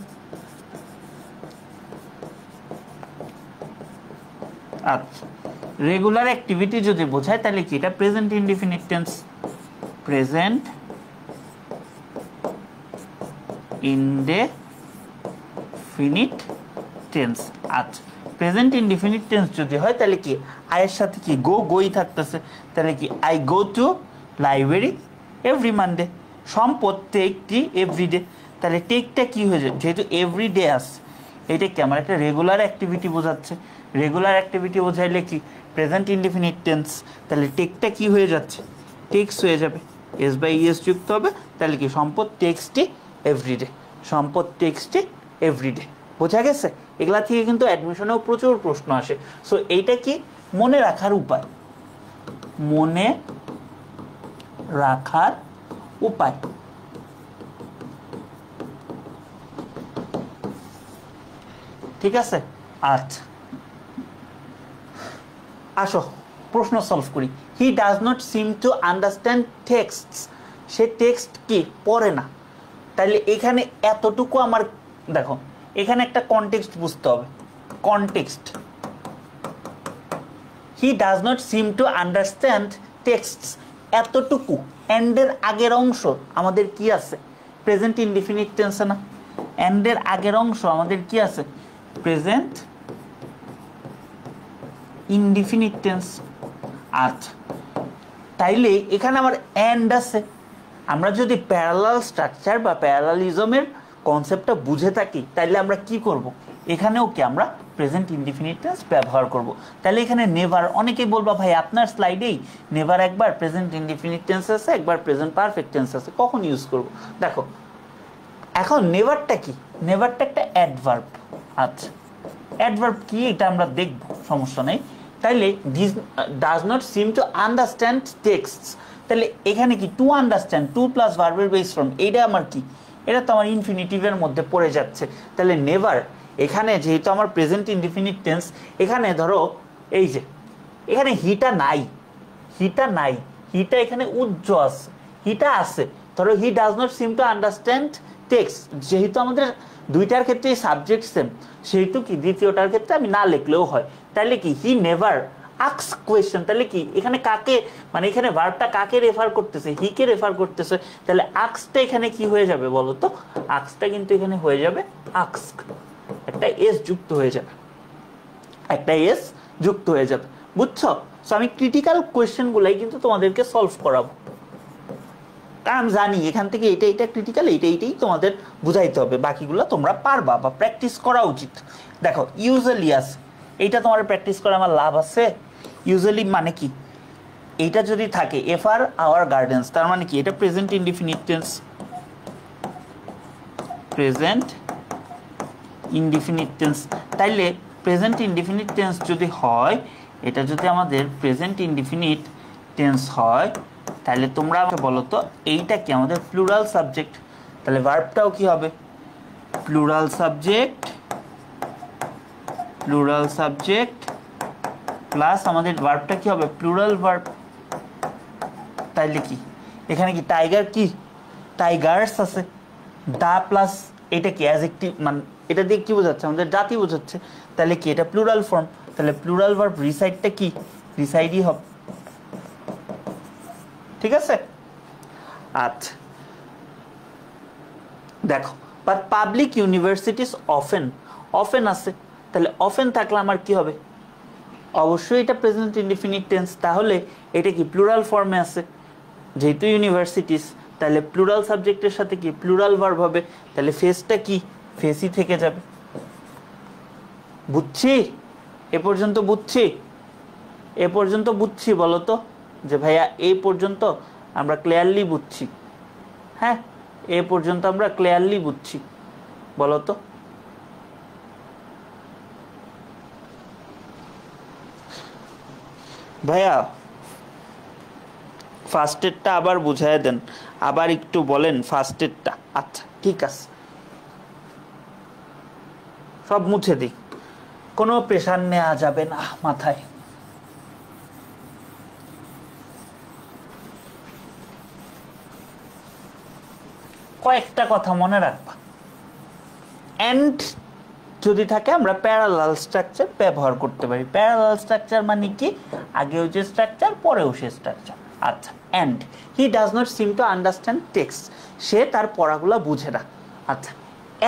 আচ্ছা, রেগুলার অ্যাক্টিভিটি যদি বোঝায় তাহলে কি? এটা present indefinite tense. Present indefinite tense. আচ্ছা, প্রেজেন্ট ইনডিফিনিট টেন্স যদি হয় তাহলে কি? আয়ের সাথে কি? গোই থাকতেছে। তাহলে কি? I go to library every Monday. প্রত্যেকটি এভরিডে। তাহলে টেকটা কি হয়ে যায়? যেহেতু এভরিডে আসছে, এটা কি? আমার একটা রেগুলার অ্যাক্টিভিটি বোঝাচ্ছে। রেগুলার অ্যাক্টিভিটি বোঝাইলে কি? Present indefinite tense. তাহলে টেকটা কি হয়ে যাচ্ছে? টেক্স হয়ে যাবে, এস বাই ইএস যুক্ত হবে। তাহলে কি? টেক্সটি এভরিডে। টেক্সটি এভরিডে। বোঝা গেছে? এগুলা থেকে কিন্তু অ্যাডমিশনেও প্রচুর প্রশ্ন আসে। সো এইটা কি? মনে রাখার উপায়, মনে রাখার উপায়। ঠিক আছে। আচ্ছা, আসো প্রশ্ন সলভ করি। হি does not seem to understand text. Say text কি? পড়ে না। তাহলে এখানে এতটুকু আমার দেখো, এখানে একটা কনটেক্সট বুঝতে হবে। Context, he does not seem to understand text, এতটুকু এন্ডের আগের অংশ আমাদের কি আছে? প্রেজেন্ট ইনডিফিনিট টেন্সে না? এন্ডের আগের অংশ আমাদের কি আছে? Present indefinite tense. আচ্ছা, তাইলে এখানে আমার এন্ড আছে। আমরা যদি প্যারালাল স্ট্রাকচার বা প্যারালালিজমের কনসেপ্টটা বুঝে থাকি তাহলে আমরা কি করব, এখানেও কি আমরা প্রেজেন্ট ইনডিফিনিট টেন্স ব্যবহার করব। তাহলে এখানে নেভার, অনেকেই বলবা ভাই আপনার স্লাইডেই নেভার একবার প্রেজেন্ট ইনডিফিনিট টেন্স আছে, একবার প্রেজেন্ট পারফেক্ট টেন্স আছে, কখন ইউজ করব? দেখো এখন নেভারটা কি, নেভারটা একটা অ্যাডভার্ব। আচ্ছা অ্যাডভার্ব কি এটা আমরা দেখব, সমস্যা নেই। তাইলে this does not seem to understand text, তাহলে এখানে কি টু আন্ডারস্ট্যান্ড, টু প্লাস ভার্বের বেস ফর্ম, এইটা আমার কি, এটা তো আমার ইনফিনিটিভের মধ্যে পড়ে যাচ্ছে। তাহলে নেভার এখানে যেহেতু আমার প্রেজেন্ট ইনডিফিনিট টেন্স, এখানে ধরো এই যে এখানে হিটা নাই, হিটা নাই, হিটা এখানে উজ্জ আছে, হিটা আছে, ধরো হি does not seem to understand text, যেহেতু আমাদের দুইটার ক্ষেত্রে সাবজেক্ট সেম, সেহেতু কি দ্বিতীয়টার ক্ষেত্রে আমি না লিখলেও হয়। তাহলে কি হি নেভার আস্ক কোয়েশ্চেন, তাহলে কি এখানে কাকে, মানে এখানে ভার্বটা কাকে রেফার করতেছে, হি কে রেফার করতেছে, তাহলে আস্কটা এখানে কি হয়ে যাবে বলো তো, আস্কটা কিন্তু এখানে হয়ে যাবে আস্ক, একটা এস যুক্ত হয়ে যাবে, একটা এস যুক্ত হয়ে যাবে, বুঝছো? সো আমি ক্রিটিক্যাল কোয়েশ্চেন গুলাই কিন্তু তোমাদেরকে সলভ করাবো, কারণ আমি জানি এখান থেকে এটা এটা ক্রিটিক্যাল, এইটাই তোমাদের বুঝাইতে হবে, বাকিগুলো তোমরা পারবা বা প্র্যাকটিস করা উচিত। দেখো ইউজুয়ালি আছে, এইটা তোমার প্র্যাকটিস করে আমার লাভ আছে। ইউজুয়ালি মানে কি, এইটা যদি থাকে এফ আর আওয়ার গার্ডেন্স, তার মানে কি এটা present indefinite tense, present indefinite tense. তাইলে প্রেজেন্ট ইনডিফিনিট টেন্স যদি হয়, এটা যদি আমাদের প্রেজেন্ট ইনডিফিনিট টেন্স হয়, তাহলে তোমরা আমাকে বলো তো এইটা কি আমাদের প্লুরাল সাবজেক্ট, তাহলে ভার্বটাও কি হবে plural subject, plural subject plus আমাদের ভার্বটা কি হবে প্লুরাল ভার্ব। তাইলে কি এখানে কি টাইগার, কি টাইগার্স আছে, দা প্লাস এটা কি অ্যাডজেক্টিভ, মানে এটা দিয়ে কি বোঝাচ্ছে আমাদের জাতি বোঝাচ্ছে, তাহলে কি এটা প্লুরাল ফর্ম, তাহলে প্লুরাল ভার্ব রিসাইডটা কি রিসাইডই হবে, ঠিক আছে? আচ্ছা দেখো but public universities often, often আছে, তাহলে অফেন থাকলে আমার কি হবে, অবশ্যই এটা প্রেজেন্ট ইনডিফিনিট টেন্স, তাহলে এটা কি প্লুরাল ফর্মে আছে, যেহেতু ইউনিভার্সিটিস, তাহলে প্লুরাল সাবজেক্টের সাথে কি প্লুরাল ভার্ব হবে, তাহলে ফেসটা কি ফেসই থেকে যাবে। বুঝছি? এ পর্যন্ত বুঝছি? এ পর্যন্ত বুঝছি বলো তো, যে ভাইয়া এই পর্যন্ত আমরা ক্লিয়ারলি বুঝছি, হ্যাঁ এ পর্যন্ত আমরা ক্লিয়ারলি বুঝছি, বলো তো? ভাইয়া ফার্স্ট এডটা আবার বুঝাই দেন, আবার একটু বলেন ফার্স্ট এডটা। আচ্ছা ঠিক আছে, সব মুছে দিই, কোনো প্রেশার নেওয়া যাবে না মাথায়। কয়েকটা কথা মনে রাখবা, এন্ড যদি থাকে আমরা প্যারালাল স্ট্রাকচার ব্যবহার করতে পারি। প্যারালাল স্ট্রাকচার মানে কি, আগেও যে স্ট্রাকচার পরেও সে স্ট্রাকচার। আচ্ছা and he does not seem to understand text, সে তার পড়াগুলো বুঝে না। আচ্ছা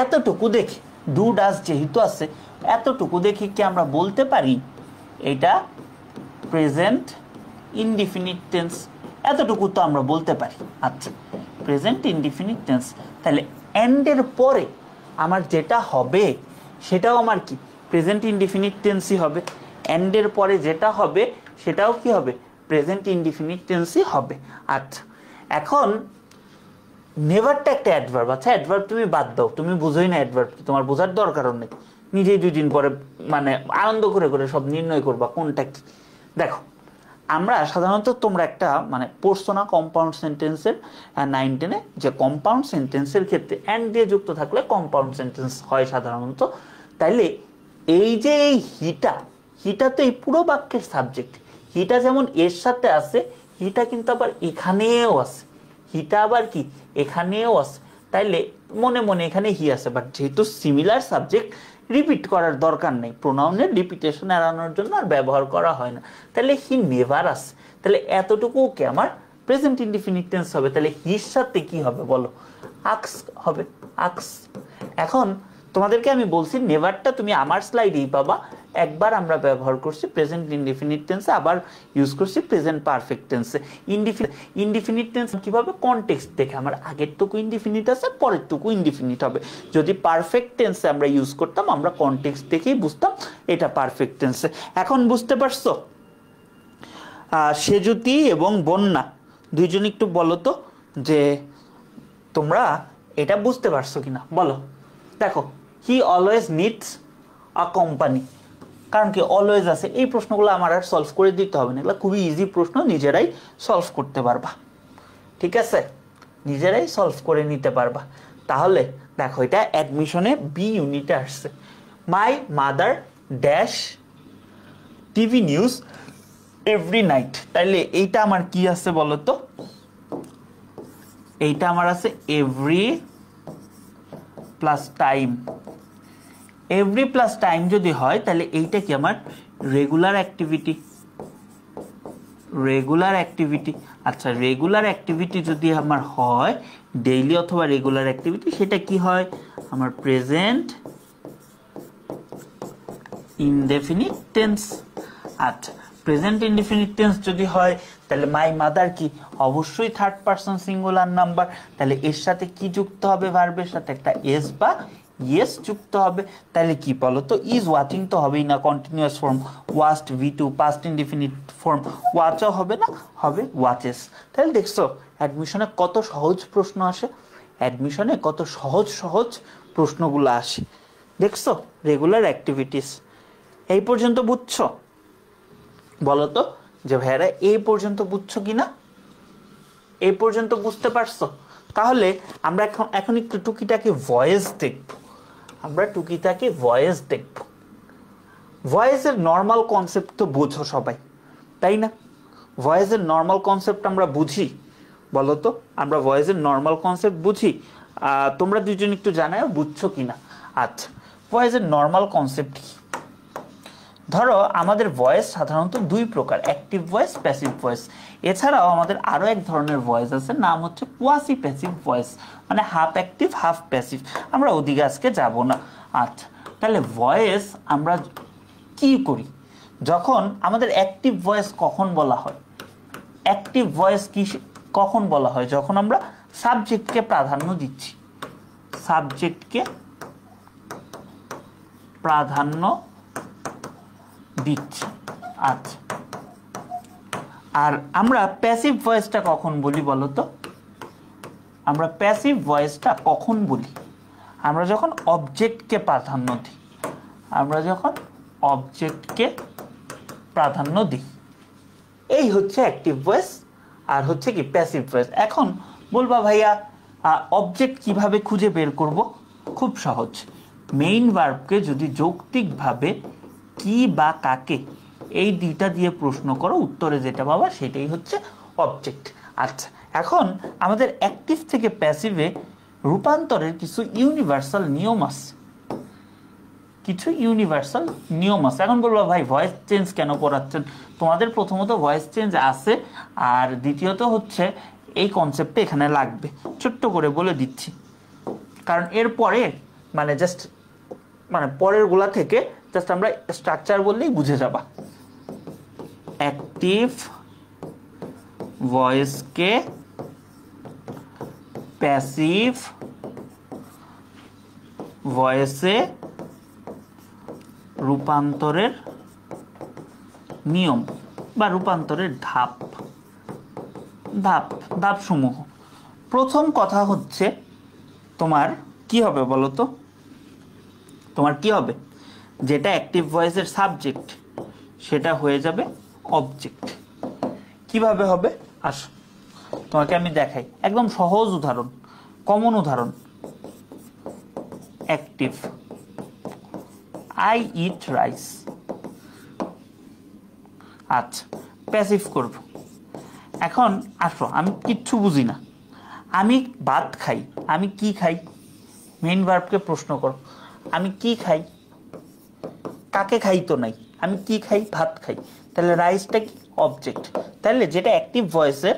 এতটুকু দেখে ডু ডাজ যেহেতু আছে, এতটুকু দেখে কি আমরা বলতে পারি এটা প্রেজেন্ট ইনডিফিনিট টেন্স, এতটুকু তো আমরা বলতে পারি। আচ্ছা প্রেজেন্ট ইনডিফিনিট টেন্স, তাহলে এন্ডের পরে আমার যেটা হবে সেটাও আমার কি প্রেজেন্ট ইনডিফিনিট টেন্সই হবে, এন্ডের পরে যেটা হবে সেটাও কি হবে প্রেজেন্ট ইনডিফিনিট টেন্সই হবে। আচ্ছা এখন নেভারটা একটা অ্যাডভার্ব, আচ্ছা অ্যাডভার্ব তুমি বাদ দাও, তুমি বুঝোই না অ্যাডভার্ব কি, তোমার বোঝার দরকারও নেই, নিজেই 2 দিন পরে মানে আনন্দ করে করে সব নির্ণয় করবা কোনটা কি। দেখো আমরা সাধারণত তোমরা একটা মানে পড়ছো না কম্পাউন্ড সেন্টেন্সের 9-10-এ, যে কম্পাউন্ড সেন্টেন্সের ক্ষেত্রে অ্যান্ড দিয়ে যুক্ত থাকলে কম্পাউন্ড সেন্টেন্স হয় সাধারণত। তাইলে এই যে এই হিটা, হিটা তো এই পুরো বাক্যের সাবজেক্ট, হিটা যেমন এর সাথে আছে, হিটা কিন্তু আবার এখানেও আছে, হিটা আবার কি এখানেও আছে, তাইলে মনে মনে এখানে হি আছে, বাট যেহেতু সিমিলার সাবজেক্ট রিপিট করার দরকার নেই, প্রোনাউনের রিপিটেশন এড়ানোর জন্য আর ব্যবহার করা হয় না, তাহলে হি নেভার আছে, তাহলে এতটুকু কি আমার প্রেজেন্ট ইনডিফিনিট টেন্স হবে, তাহলে হির সাথে কি হবে বলো আক্স হবে, আক্স। এখন তোমাদেরকে আমি বলছি নেভারটা তুমি আমার স্লাইডেই পাবা, একবার আমরা ব্যবহার করছি প্রেজেন্ট ইনডিফিনিট টেন্সে, আবার ইউজ করছি প্রেজেন্ট পারফেক্ট টেন্সে। ইনডিফিনিট টেন্স কিভাবে, কনটেক্সট দেখে আমার আগেরটুকু ইনডিফিনিট আছে, পরেরটুকু ইনডিফিনিট হবে। যদি পারফেক্ট টেন্সে আমরা ইউজ করতাম, আমরা কনটেক্সট দেখেই বুঝতাম এটা পারফেক্ট টেন্সে। এখন বুঝতে পারছো? সেজুতি এবং বন্যা দুইজন একটু বলো তো যে তোমরা এটা বুঝতে পারছো কিনা, বলো। দেখো, he always needs a company, কারণ কি অলওয়েজ আছে। এই প্রশ্নগুলো আমার আর সলভ করে দিতে হবে না, এগুলো খুবই ইজি প্রশ্ন, নিজেরাই সলভ করতে পারবা। ঠিক আছে, নিজেরাই সলভ করে নিতে পারবা। তাহলে দেখো, এটা অ্যাডমিশনে বি ইউনিটে আসছে। My mother dash TV news every night. তাইলে এইটা আমার কি আছে বলো তো? এইটা আমার আছে every plus time. Every plus time যদি হয় তাহলে এইটা কি আমার রেগুলার অ্যাক্টিভিটি। রেগুলার অ্যাক্টিভিটি, আচ্ছা রেগুলার অ্যাক্টিভিটি যদি আমার হয় ডেইলি অথবা রেগুলার অ্যাক্টিভিটি, সেটা কি হয় আমার প্রেজেন্ট ইনডেফিনিট টেন্স। আচ্ছা, প্রেজেন্ট ইনডেফিনিট টেন্স যদি হয় তাহলে মাই মাদার কি অবশ্যই থার্ড পারসন সিঙ্গুলার নাম্বার, তাহলে এর সাথে কি যুক্ত হবে, ভার্বের সাথে একটা এস বা ইয়েস যুক্ত হবে। তাহলে কি বলো তো, ইজ ওয়াচিং তো হবেই না, continuous form watched, V2 past indefinite form ওয়াচও হবে না, হবে ওয়াচেস। তাহলে দেখছো অ্যাডমিশনে কত সহজ প্রশ্ন আসে, অ্যাডমিশনে কত সহজ সহজ প্রশ্নগুলো আসে। দেখছো রেগুলার অ্যাক্টিভিটিস। এই পর্যন্ত বুঝছো? বলো তো যে ভাইয়ারা এই পর্যন্ত বুঝছো কিনা, এই পর্যন্ত বুঝতে পারছো? তাহলে আমরা এখন একটু টুকিটাকি ভয়েস দেখব। আমরা টুকিটাকি ভয়েস দেখব। ভয়েসের নর্মাল কনসেপ্ট তো বুঝো সবাই, তাই না? ভয়েসের নর্মাল কনসেপ্ট আমরা বুঝি, বলো তো আমরা ভয়েসের নর্মাল কনসেপ্ট বুঝি? তোমরা দুজন একটু জানাও বুঝছো কিনা। আচ্ছা, ভয়েসের নর্মাল কনসেপ্ট কি? ধরো আমাদের ভয়েস সাধারণত দুই প্রকার, অ্যাক্টিভ ভয়েস, প্যাসিভ ভয়েস। এছাড়াও আমাদের আরো এক ধরনের ভয়েস আছে, নাম হচ্ছে কোয়াসি প্যাসিভ ভয়েস, মানে হাফ অ্যাক্টিভ হাফ প্যাসিভ। আমরা ওদিকে আজকে যাব না। আচ্ছা, তাহলে ভয়েস আমরা কি করি যখন আমাদের অ্যাক্টিভ ভয়েস কখন বলা হয়? অ্যাক্টিভ ভয়েস কি কখন বলা হয়? যখন আমরা সাবজেক্টকে প্রাধান্য দিচ্ছি, সাবজেক্টকে প্রাধান্য দিচ্ছি। আচ্ছা, আর আমরা প্যাসিভ ভয়েসটা কখন বলি বলো তো? আমরা প্যাসিভ ভয়েসটা কখন বলি? আমরা যখন অবজেক্টকে প্রাধান্য দিই, আমরা যখন অবজেক্টকে প্রাধান্য দিই। এই হচ্ছে অ্যাক্টিভ ভয়েস আর হচ্ছে কি প্যাসিভ ভয়েস। এখন বলবা ভাইয়া অবজেক্ট কিভাবে খুঁজে বের করব? খুব সহজ, মেইন ভার্বকে যদি যৌক্তিকভাবে কি বা কাকে এই দুইটা দিয়ে প্রশ্ন করো, উত্তরে যেটা পাবা সেটাই হচ্ছে অবজেক্ট। আচ্ছা, এখন আমাদের অ্যাক্টিভ থেকে প্যাসিভে রূপান্তরের কিছু ইউনিভার্সাল নিয়ম আছে, কিছু ইউনিভার্সাল নিয়ম আছে। এখন বলবো ভাই ভয়েস চেঞ্জ কেন পড়াচ্ছেন? তোমাদের প্রথমত ভয়েস চেঞ্জ আছে, আর দ্বিতীয়ত হচ্ছে এই কনসেপ্টে এখানে লাগবে, ছোট্ট করে বলে দিচ্ছি। কারণ এরপরে মানে জাস্ট মানে পরের গুলা থেকে জাস্ট আমরা স্ট্রাকচার বললেই বুঝে যাবা। অ্যাক্টিভ ভয়েসকে প্যাসিভ ভয়েসে রূপান্তরের নিয়ম বা রূপান্তরের ধাপ সমূহ। প্রথম কথা হচ্ছে তোমার কি হবে বলো তো? তোমার কি হবে? যেটা অ্যাক্টিভ ভয়েসের সাবজেক্ট সেটা হয়ে যাবে অবজেক্ট। কিভাবে হবে আসো তোমাকে আমি দেখাই, একদম সহজ উদাহরণ, কমন উদাহরণ। Active, I eat rice. আচ্ছা, প্যাসিভ করব। এখন আসো, আমি কিচ্ছু বুঝি না, আমি ভাত খাই। আমি কি খাই? মেইন ভার্বকে প্রশ্ন করো, আমি কি খাই? কাকে খাই তো নাই, আমি কি খাই? ভাত খাই। তাহলে রাইসটা কি? অবজেক্ট। তাহলে যেটা অ্যাক্টিভ ভয়েসের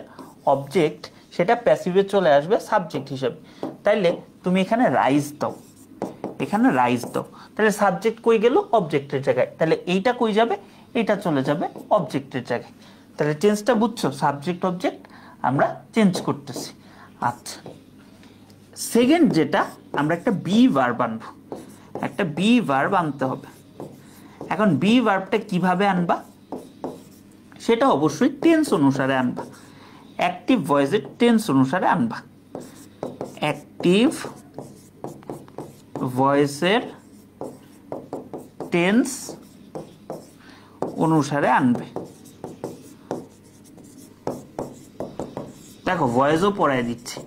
অবজেক্ট সেটা প্যাসিভে চলে আসবে সাবজেক্ট হিসেবে। তাইলে তুমি এখানে রাইস দাও, এখানে রাইস দাও, তাহলে সাবজেক্ট কই গেল? অবজেক্টের জায়গায়। তাহলে এইটা কই যাবে? এইটা চলে যাবে অবজেক্টের জায়গায়। তাহলে চেঞ্জটা বুঝছো? সাবজেক্ট অবজেক্ট আমরা চেঞ্জ করতেছি। আচ্ছা, সেকেন্ড যেটা, আমরা একটা বি ভার্ব আনবো, একটা বি ভার্ব আনতে হবে। এখন বি ভার্বটা কিভাবে আনবা? সেটা অবশ্যই টেন্স অনুসারে আনবা, অ্যাক্টিভ ভয়েসের টেন্স অনুসারে আনবা। অ্যাক্টিভ ভয়েসের টেন্স অনুসারে আনবে। দেখো ভয়েসও পড়াই দিচ্ছি।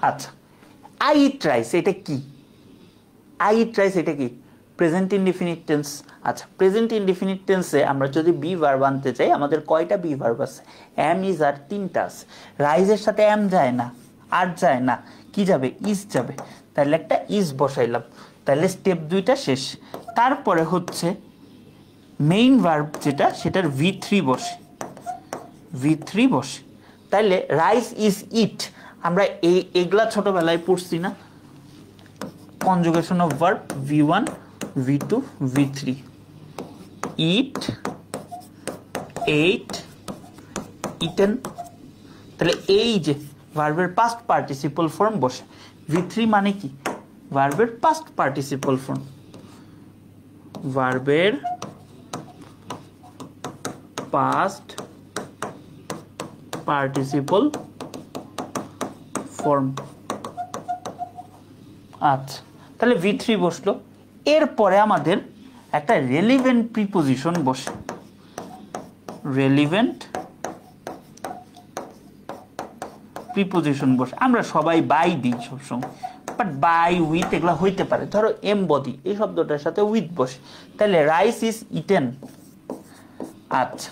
আচ্ছা, আই ইট রাইস এটা কি? আই ইট রাইস এটা কি? Present indefinite tense. আচ্ছা, প্রেজেন্ট ইনডিফিনিট টেন্সে আমরা যদি বি ভার্ব আনতে চাই, আমাদের কয়টা বি ভার্ব আছে? এম, ইজ, আর, তিনটা আছে। রাইজের সাথে এম যায় না, আর যায় না, কি যাবে? ইজ যাবে। তাহলে একটা ইজ বসাইলাম, তাহলে স্টেপ দুইটা শেষ। তারপরে হচ্ছে মেইন ভার্ব যেটা, সেটার V3 বসে, V3 বসে। তাইলে রাইস ইজ ইট, আমরা এগুলা ছোটবেলায় পড়ছি না? Conjugation of verb V1 V2 V3, it, eight, eaten. তাহলে এই যে ভার্বের পাস্ট পার্টিসিপল ফর্ম বসে। V3 মানে কি? ভার্বের পাস্ট পার্টিসিপল ফর্ম, ভার্বের পাস্ট পার্টিসিপল ফর্ম। আচ্ছা, তাহলে V3 বসলো। এরপরে আমাদের একটা রেলিভেন্ট প্রিপোজিশন বসে, রেলিভেন্ট প্রিপোজিশন বসে। আমরা সবাই বাই দিই সবসময়, বাট বাই উইথ এগুলো হইতে পারে। ধরো এমবডি এই শব্দটার সাথে উইথ বসে, তাহলে রাইস ইজ ইটেন। আচ্ছা,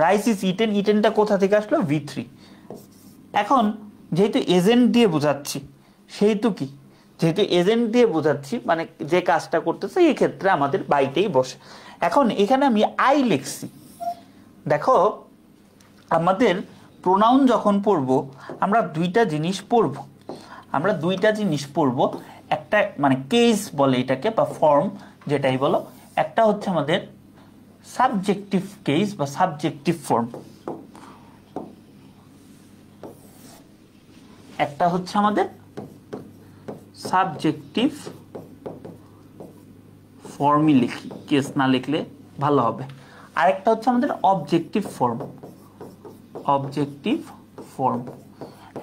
রাইস ইজ ইটেন, ইটেনটা কোথা থেকে আসলো? V3। এখন যেহেতু এজেন্ট দিয়ে বোঝাচ্ছি, সেহেতু কি, যেহেতু এজেন্ট দিয়ে বোঝাচ্ছি মানে যে কাজটা করতেছে, এই ক্ষেত্রে আমাদের বাইতেই বসে। এখন এখানে আমি আই লিখছি। দেখো, আমাদের প্রোনাউন যখন পড়বো, আমরা দুইটা জিনিস পড়বো, একটা মানে কেস বলে এটাকে, বা ফর্ম যেটাই বলো। একটা হচ্ছে আমাদের সাবজেক্টিভ কেস বা সাবজেক্টিভ ফর্ম, একটা হচ্ছে আমাদের সাবজেক্টিভ ফর্মই লিখি, কেস না লিখলে ভালো হবে। আরেকটা হচ্ছে আমাদের অবজেক্টিভ ফর্ম, অবজেক্টিভ ফর্ম।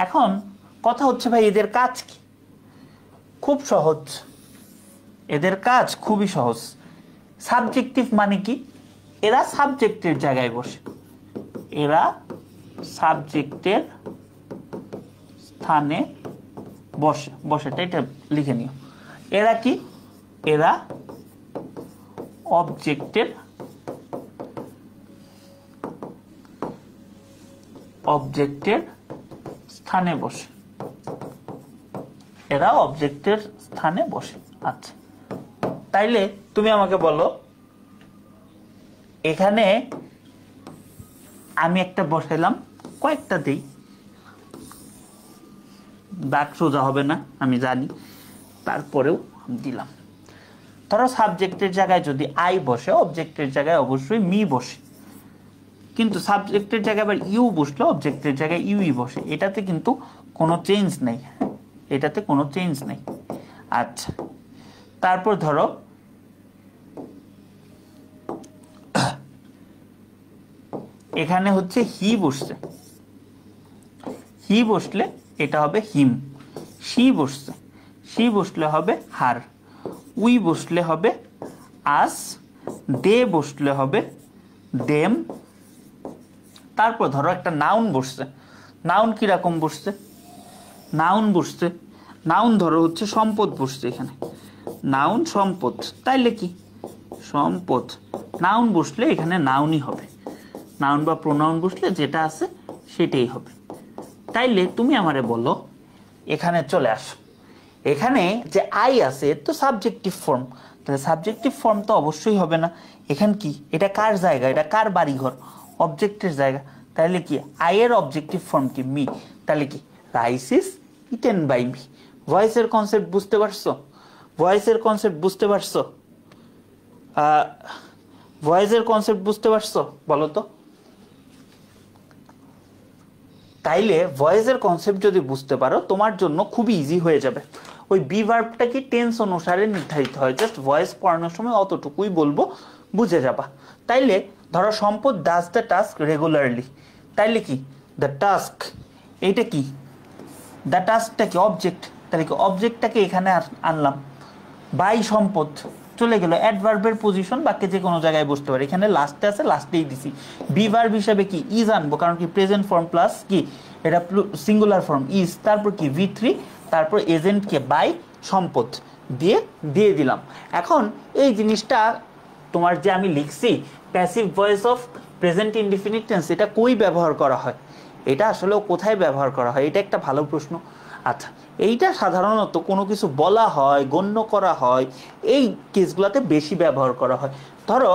এখন কথা হচ্ছে ভাই, এদের কাজ কি? খুব সহজ, এদের কাজ খুবই সহজ। সাবজেক্টিভ মানে কি? এরা সাবজেক্টের জায়গায় বসে, এরা সাবজেক্টের স্থানে বসে, বসেটা এটা লিখে নিও। এরা কি? এরা অবজেক্টের স্থানে বসে, এরা অবজেক্টের স্থানে বসে। আচ্ছা, তাইলে তুমি আমাকে বলো, এখানে আমি একটা বসাইলাম, কয়েকটা দেই, দাগ সোজা হবে না আমি জানি, তারপরেও দিলাম। ধরো সাবজেক্টের জায়গায় যদি আই বসে, অবজেক্টের জায়গায় অবশ্যই মি বসে, কিন্তু সাবজেক্টের জায়গায় আবার ইউ বসলে অবজেক্টের জায়গায় ইউই বসে। এটাতে কিন্তু কোনো চেঞ্জ নেই, এটাতে কোনো চেঞ্জ নেই। আচ্ছা, তারপর ধরো এখানে হচ্ছে হি বসছে, হি বসলে এটা হবে হিম। শি বসছে, শি বসলে হবে হার। উই বসলে হবে আস। দে বসলে হবে দেম। তারপর ধরো একটা নাউন বসছে, নাউন কিরকম বসছে? নাউন ধরো হচ্ছে সম্পদ বসছে এখানে, নাউন সম্পদ। তাইলে কি সম্পদ, নাউন বসলে এখানে নাউনই হবে, নাউন বা প্রোনাউন বসলে যেটা আছে সেটাই হবে। তাইলে তুমি আমারে বলো, এখানে চলে আসো, এখানে যে আই আছে তো সাবজেক্টিভ ফর্ম, তাহলে সাবজেক্টিভ ফর্ম তো অবশ্যই হবে না। এখানে কি, এটা কার জায়গা? এটা কার বাড়িঘর? অবজেক্টের জায়গা। তাহলে কি আই এর অবজেক্টিভ ফর্ম কি? মি। তাহলে কি rice is eaten by me, ভয়েসের কনসেপ্ট বুঝতে পারছো? ভয়েসের কনসেপ্ট বুঝতে পারছো? ভয়েসের কনসেপ্ট বুঝতে পারছো বলো তো? তাইলে ভয়েসের কনসেপ্ট যদি বুঝতে পারো তোমার জন্য খুবই ইজি হয়ে যাবে। ওই বি ভার্বটা কি টেন্স অনুসারে নির্ধারিত হয়, জাস্ট ভয়েস পড়ানোর সময় অতটুকুই বলবো, বুঝে যাবা। তাইলে ধরো সম্পদ ডাজ দ্য টাস্ক রেগুলারলি, তাইলে কি দ্য টাস্ক, এইটা কি দ্য টাস্কটা কি অবজেক্ট, তাহলে কি অবজেক্টটাকে এখানে আনলাম, বাই সম্পদ চলে গেল, অ্যাডভার্বের পজিশন বাক্যে যে কোনো জায়গায় বসতে পারে, এখানে লাস্টে আছে লাস্টেই দিছি। বি ভার্ব হিসাবে কি ইজ আনবো, কারণ কি প্রেজেন্ট ফর্ম প্লাস কি এটা সিঙ্গুলার ফর্ম ইজ, তারপর কি V3, তারপর এজেন্টকে বাই সম্পদ দিয়ে দিলাম। এখন এই জিনিসটা তোমার যে আমি লিখছি passive voice of present indefinite tense, এটা কই ব্যবহার করা হয়, এটা আসলে কোথায় ব্যবহার করা হয়, এটা একটা ভালো প্রশ্ন। আচ্ছা, এইটা সাধারণত কোনো কিছু বলা হয়, গণ্য করা হয়, এই কেসগুলোতে বেশি ব্যবহার করা হয়। ধরো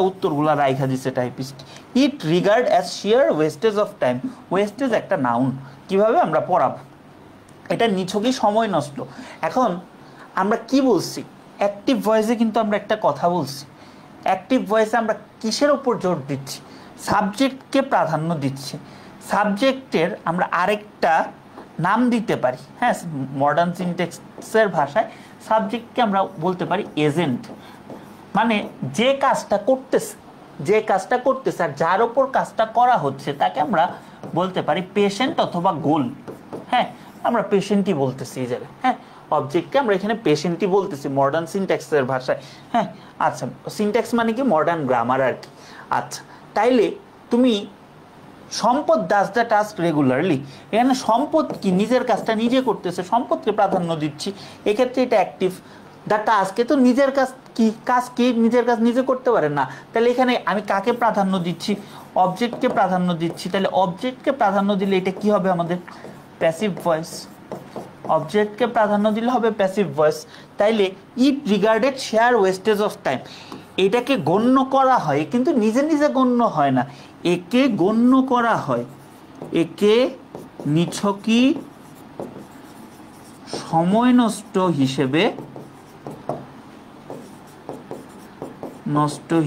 উত্তরগুলা রাইখা দিচ্ছে typist, it regard as shear wastage of time. Wastage একটা নাউন, কিভাবে আমরা পড়াবো, এটা নিছকই সময় নষ্ট। এখন আমরা কি বলছি, অ্যাক্টিভ ভয়েসে কিন্তু আমরা একটা কথা বলছি, অ্যাক্টিভ ভয়েসে আমরা কিসের উপর জোর দিচ্ছি, সাবজেক্টকে প্রাধান্য দিচ্ছি। সাবজেক্টের আমরা আরেকটা নাম দিতে পারি, হ্যাঁ, মডার্ন সিনট্যাক্সের ভাষায় সাবজেক্টকে আমরা বলতে পারি এজেন্ট। মানে যে কাজটা করতেছে আর যার ওপর কাজটা করা হচ্ছে তাকে আমরা বলতে পারি পেশেন্ট অথবা গোল। হ্যাঁ, আমরা পেশেন্টই বলতেছি এই জায়গায়, হ্যাঁ, অবজেক্টকে আমরা এখানে পেশেন্টই বলতেছি মডার্ন সিনট্যাক্সের ভাষায়। হ্যাঁ, আচ্ছা, সিনট্যাক্স মানে কি মডার্ন গ্রামার আর কি। আচ্ছা, তাইলে তুমি সম্পদ ডাজ দ্য টাস্ক রেগুলারলি, এখানে সম্পদ কি নিজের কাজটা নিজে করতেছে, সম্পদকে প্রাধান্য দিচ্ছি, এক্ষেত্রে এটা অ্যাক্টিভ। দ্য টাস্কে তো নিজের কাজ কি নিজের কাজ নিজে করতে পারে না, তাহলে এখানে আমি কাকে প্রাধান্য দিচ্ছি, অবজেক্টকে প্রাধান্য দিচ্ছি। তাহলে অবজেক্টকে প্রাধান্য দিলে এটা কি হবে আমাদের প্যাসিভ ভয়েস, অবজেক্টকে প্রাধান্য দিলে হবে প্যাসিভ ভয়েস। তাইলে it regarded sheer wastage of time, এটাকে গণ্য করা হয়, কিন্তু নিজে নিজে গণ্য হয় না, একে গণ্য করা হয়, একে নিছকই সময় নষ্ট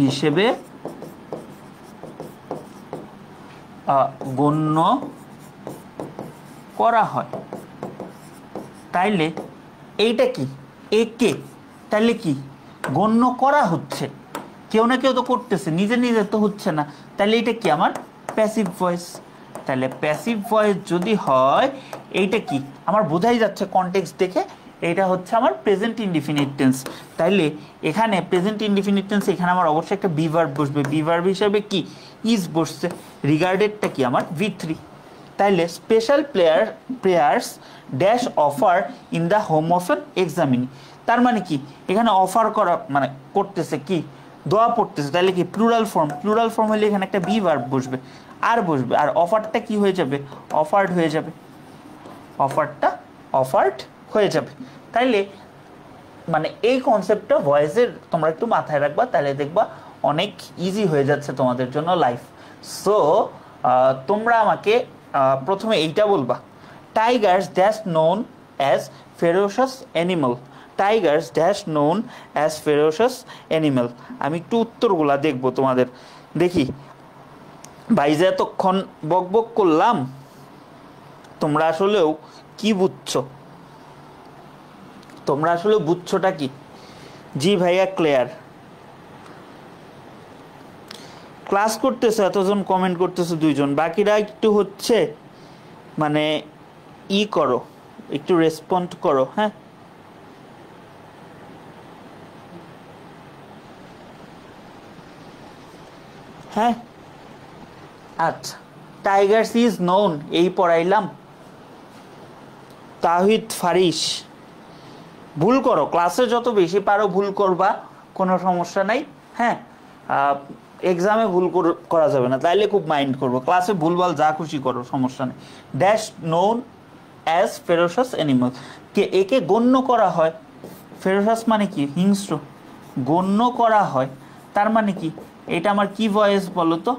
হিসেবে গণ্য করা হয়। তাইলে এইটা কি একে, তাইলে কি গণ্য করা হচ্ছে, কেউ না কেউ তো করতেছে, নিজে নিজে তো হচ্ছে না, তাহলে এটা কি আমার প্যাসিভ ভয়েস। তাহলে প্যাসিভ ভয়েস যদি হয়, এইটা কি আমার বোঝাই যাচ্ছে কনটেক্সট দেখে, এটা হচ্ছে আমার প্রেজেন্ট ইনডিফিনিট টেন্স। তাইলে এখানে প্রেজেন্ট ইনডিফিনিট টেন্স, এখানে আমার অবশ্যই একটা বি ভার্ব বসবে, বি ভার্ব হিসাবে কি ইজ বসছে, রিগার্ডেডটা কি আমার V3। তাইলে special prayers dash offer in the home of an examinee, তার মানে কি এখানে অফার করা মানে করতেছে কি দোয়া পড়তেছে, তাহলে কি প্লুরাল ফর্ম হলে এখানে একটা বি ভার্ব বসবে, আর অফারটা কি হয়ে যাবে, অফার্ড হয়ে যাবে, অফার্ড হয়ে যাবে। তাইলে মানে এই কনসেপ্টটা ভয়েসের তোমরা একটু মাথায় রাখবা, তাহলে দেখবা অনেক ইজি হয়ে যাচ্ছে তোমাদের জন্য লাইফ। সো তোমরা আমাকে প্রথমে এইটা বলবা, tigers dash known as ferocious animal, tigers dash known as ferocious animal. আমি একটু উত্তরগুলা দেখবো তোমাদের, দেখি ভাই যে এতক্ষণ বকবক করলাম তোমরা আসলেও কি বুঝছো, তোমরা আসলে বুঝছোটা কি? জি ভাইয়া ক্লিয়ার, ক্লাস করতেছে এতজন, কমেন্ট করতেছে 2 জন, বাকিরা একটু হচ্ছে মানে করো, একটু রেসপন্ড করো। হ্যাঁ, হ্যাঁ, আচ্ছা, টাইগার্স ইজ নোন এই পড়াইলাম, তাহিদ ফারিস ভুল করো, ক্লাসে যত বেশি পারো ভুল করবা, কোনো সমস্যা নাই। হ্যাঁ, এক্সামে ভুল করা যাবে না, তাইলে খুব মাইন্ড করবো, ক্লাসে ভুলভাল যা খুশি করো সমস্যা নেই। Dash known as ferocious animal, কে একে গণ্য করা হয়, ফেরোশাস মানে কি হিংস্র, গণ্য করা হয়, তার মানে কি এটা আমার কি ভয়েস বলো তো,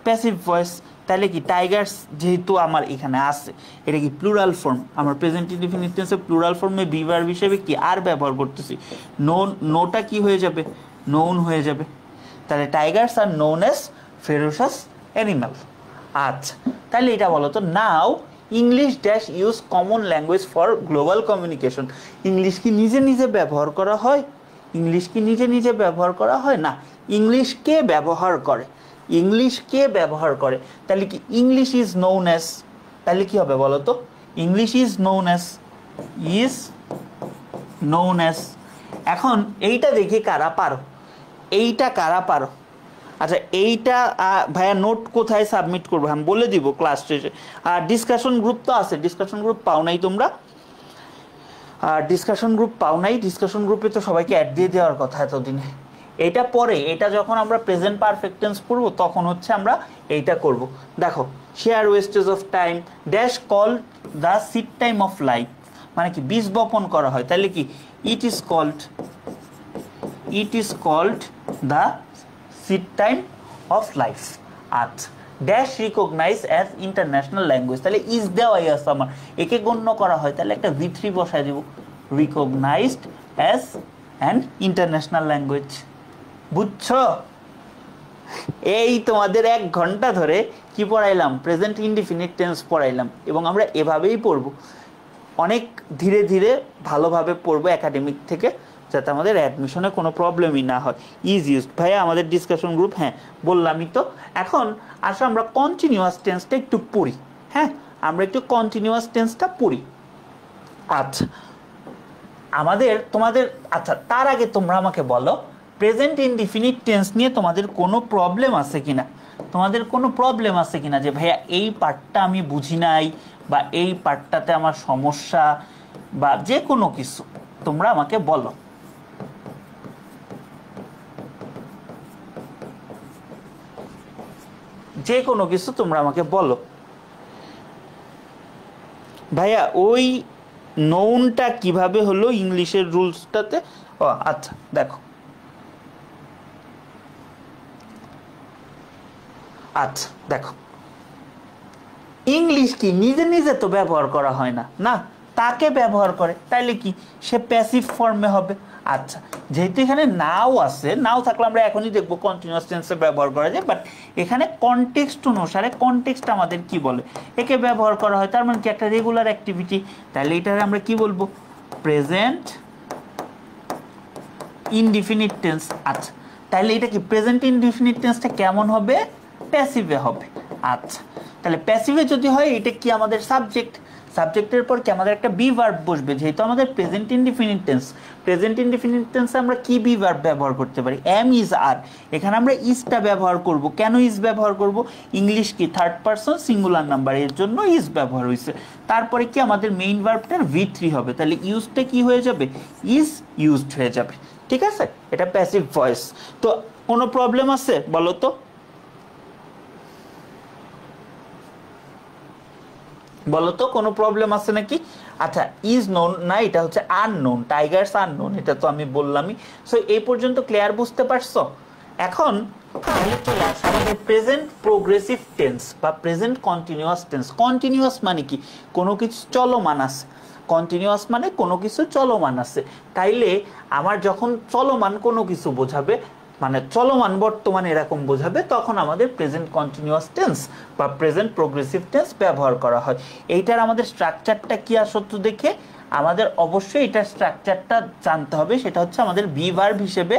প্যাসিভ ভয়েস। তাহলে কি টাইগার্স যেহেতু আমার এখানে আছে, এটা কি প্লুরাল ফর্ম, আমার প্রেজেন্ট ইনডিফিনিট টেন্সে প্লুরাল ফর্মে বি ভার্ব হিসেবে কি আর ব্যবহার করতেছি, নোটা কি হয়ে যাবে, নোন হয়ে যাবে। তাহলে tigers are known as ferocious animal. আচ্ছা, তাহলে এটা বলো তো, now English dash use common language for global communication. English কি নিজে নিজে ব্যবহার করা হয়? ইংলিশ কি নিজে নিজে ব্যবহার করা হয় না, ইংলিশ কে ব্যবহার করে, ইংলিশ কে ব্যবহার করে। তাহলে কি ইংলিশ ইজ নোন অ্যাজ, তাহলে কি হবে বলো তো, English is known as, is known as. এখন এইটা দেখি কারা পারো, এইটা কারা পারো। আচ্ছা এইটা ভাইয়া নোট কোথায় সাবমিট করবো আমি বলে দিব ক্লাস শেষে। আর ডিসকাশন গ্রুপ তো আছে, ডিসকাশন গ্রুপ পাও নাই তোমরা, আর ডিসকাশন গ্রুপ পাও নাই, ডিসকাশন গ্রুপে তো সবাইকে অ্যাড দিয়ে দেওয়ার কথা এতদিনে। এটা পরে, এটা যখন আমরা প্রেজেন্ট পারফেক্ট টেন্স পড়বো তখন হচ্ছে আমরা এইটা করব। দেখো, sheer wastage of time dash call the seed time of life, মানে কি বীজ বপন করা হয়, তাহলে কি it is called the seed time of life. আচ্ছা, dash recognise as international language, তাহলে ইজ দেওয়াই আছে আমার, একে গণ্য করা হয়, তাহলে একটা V3 বসায় দিব, recognised as an international language. বুঝছো? এই তোমাদের 1 ঘন্টা ধরে কি পড়াইলাম, প্রেজেন্ট ইনডিফিনিট টেন্স পড়াইলাম, এবং আমরা এভাবেই পড়ব, অনেক ধীরে ধীরে ভালোভাবে পড়বো একাডেমিক থেকে, যাতে আমাদের অ্যাডমিশনে কোনো প্রবলেমই না হয়। ইজ ইউজড ভাইয়া আমাদের ডিসকাশন গ্রুপ, হ্যাঁ বললামই তো। এখন আসলে আমরা কন্টিনিউয়াস টেন্সটা একটু পড়ি, হ্যাঁ আমরা একটু কন্টিনিউয়াস টেন্সটা পড়ি। আচ্ছা তোমাদের আচ্ছা তার আগে তোমরা আমাকে বলো, প্রেজেন্ট ইনডিফিনিট টেন্স নিয়ে তোমাদের কোনো প্রবলেম আছে কিনা, তোমাদের কোনো প্রবলেম আছে কিনা যে ভাইয়া এই পার্টটা আমি বুঝি নাই, বা এই পার্টটাতে আমার সমস্যা, বা যে কোনো কিছু তোমরা আমাকে বলো। যে কোনো কিছু তোমরা আমাকে বলো। ভাইয়া ওই নোনটা কিভাবে হলো ইংলিশের রুলসটাতে? ও আচ্ছা দেখো, আচ্ছা দেখো, ইংলিশ কি নিজে নিজে তো ব্যবহার করা হয় না, না তাকে ব্যবহার করে, তাইলে কি সে প্যাসিভ ফর্মে হবে। আচ্ছা যেহেতু এখানে নাও আছে, নাও থাকলে আমরা এখনই দেখবো কন্টিনিউয়াস টেন্সে ব্যবহার করা যায়, বাট এখানে কনটেক্সট অনুসারে, কনটেক্সট আমাদের কি বলে, একে ব্যবহার করা হয়, তার মানে কি একটা রেগুলার অ্যাক্টিভিটি, তাহলে এটারে আমরা কি বলবো, প্রেজেন্ট ইনডিফিনিট টেন্স। আচ্ছা তাহলে এটা কি প্রেজেন্ট ইনডিফিনিট টেন্সটা কেমন হবে, প্যাসিভে হবে। আচ্ছা তাহলে প্যাসিভে যদি হয়, এটা কি আমাদের সাবজেক্ট, সাবজেক্টের পর কি আমাদের একটা বি ভার্ব বসবে, যেহেতু আমাদের present indefinite tense, present indefinite টেন্সে আমরা কি বি ভার্ব ব্যবহার করতে পারি, এম ইজ আর, এখানে আমরা ইজটা ব্যবহার করব। কেন ইজ ব্যবহার করব, ইংলিশ কি থার্ড পারসন সিঙ্গুলার নাম্বার, এর জন্য ইজ ব্যবহার হয়েছে। তারপরে কি আমাদের মেইন ভার্বটার V3 হবে, তাহলে ইউজটা কি হয়ে যাবে, ইজ ইউজড হয়ে যাবে। ঠিক আছে, এটা প্যাসিভ ভয়েস। তো কোনো প্রবলেম আছে বলো তো, বলো তো কোনো প্রবলেম আছে নাকি? আচ্ছা ইজ নোন না, এটা হচ্ছে আননোন, টাইগার্স আননোন, এটা তো আমি বললামই। সো এই পর্যন্ত ক্লিয়ার, বুঝতে পারছো? এখন চলে আসে আমাদের প্রেজেন্ট প্রোগ্রেসিভ টেন্স বা প্রেজেন্ট কন্টিনিউয়াস টেন্স। কন্টিনিউয়াস মানে কি, কোনো কিছু চলমান আছে, কন্টিনিউয়াস মানে কোনো কিছু চলমান আছে। তাইলে আমার যখন চলমান কোনো কিছু বোঝাবে, মানে চলমান বর্তমানে এরকম বোঝাবে, তখন আমাদের প্রেজেন্ট কন্টিনিউয়াস টেন্স বা প্রেজেন্ট প্রোগ্রেসিভ টেন্স ব্যবহার করা হয়। এইটার আমাদের স্ট্রাকচারটা কি আসলে দেখে আমাদের অবশ্যই এটার স্ট্রাকচারটা জানতে হবে। সেটা হচ্ছে আমাদের বি ভার্ব হিসেবে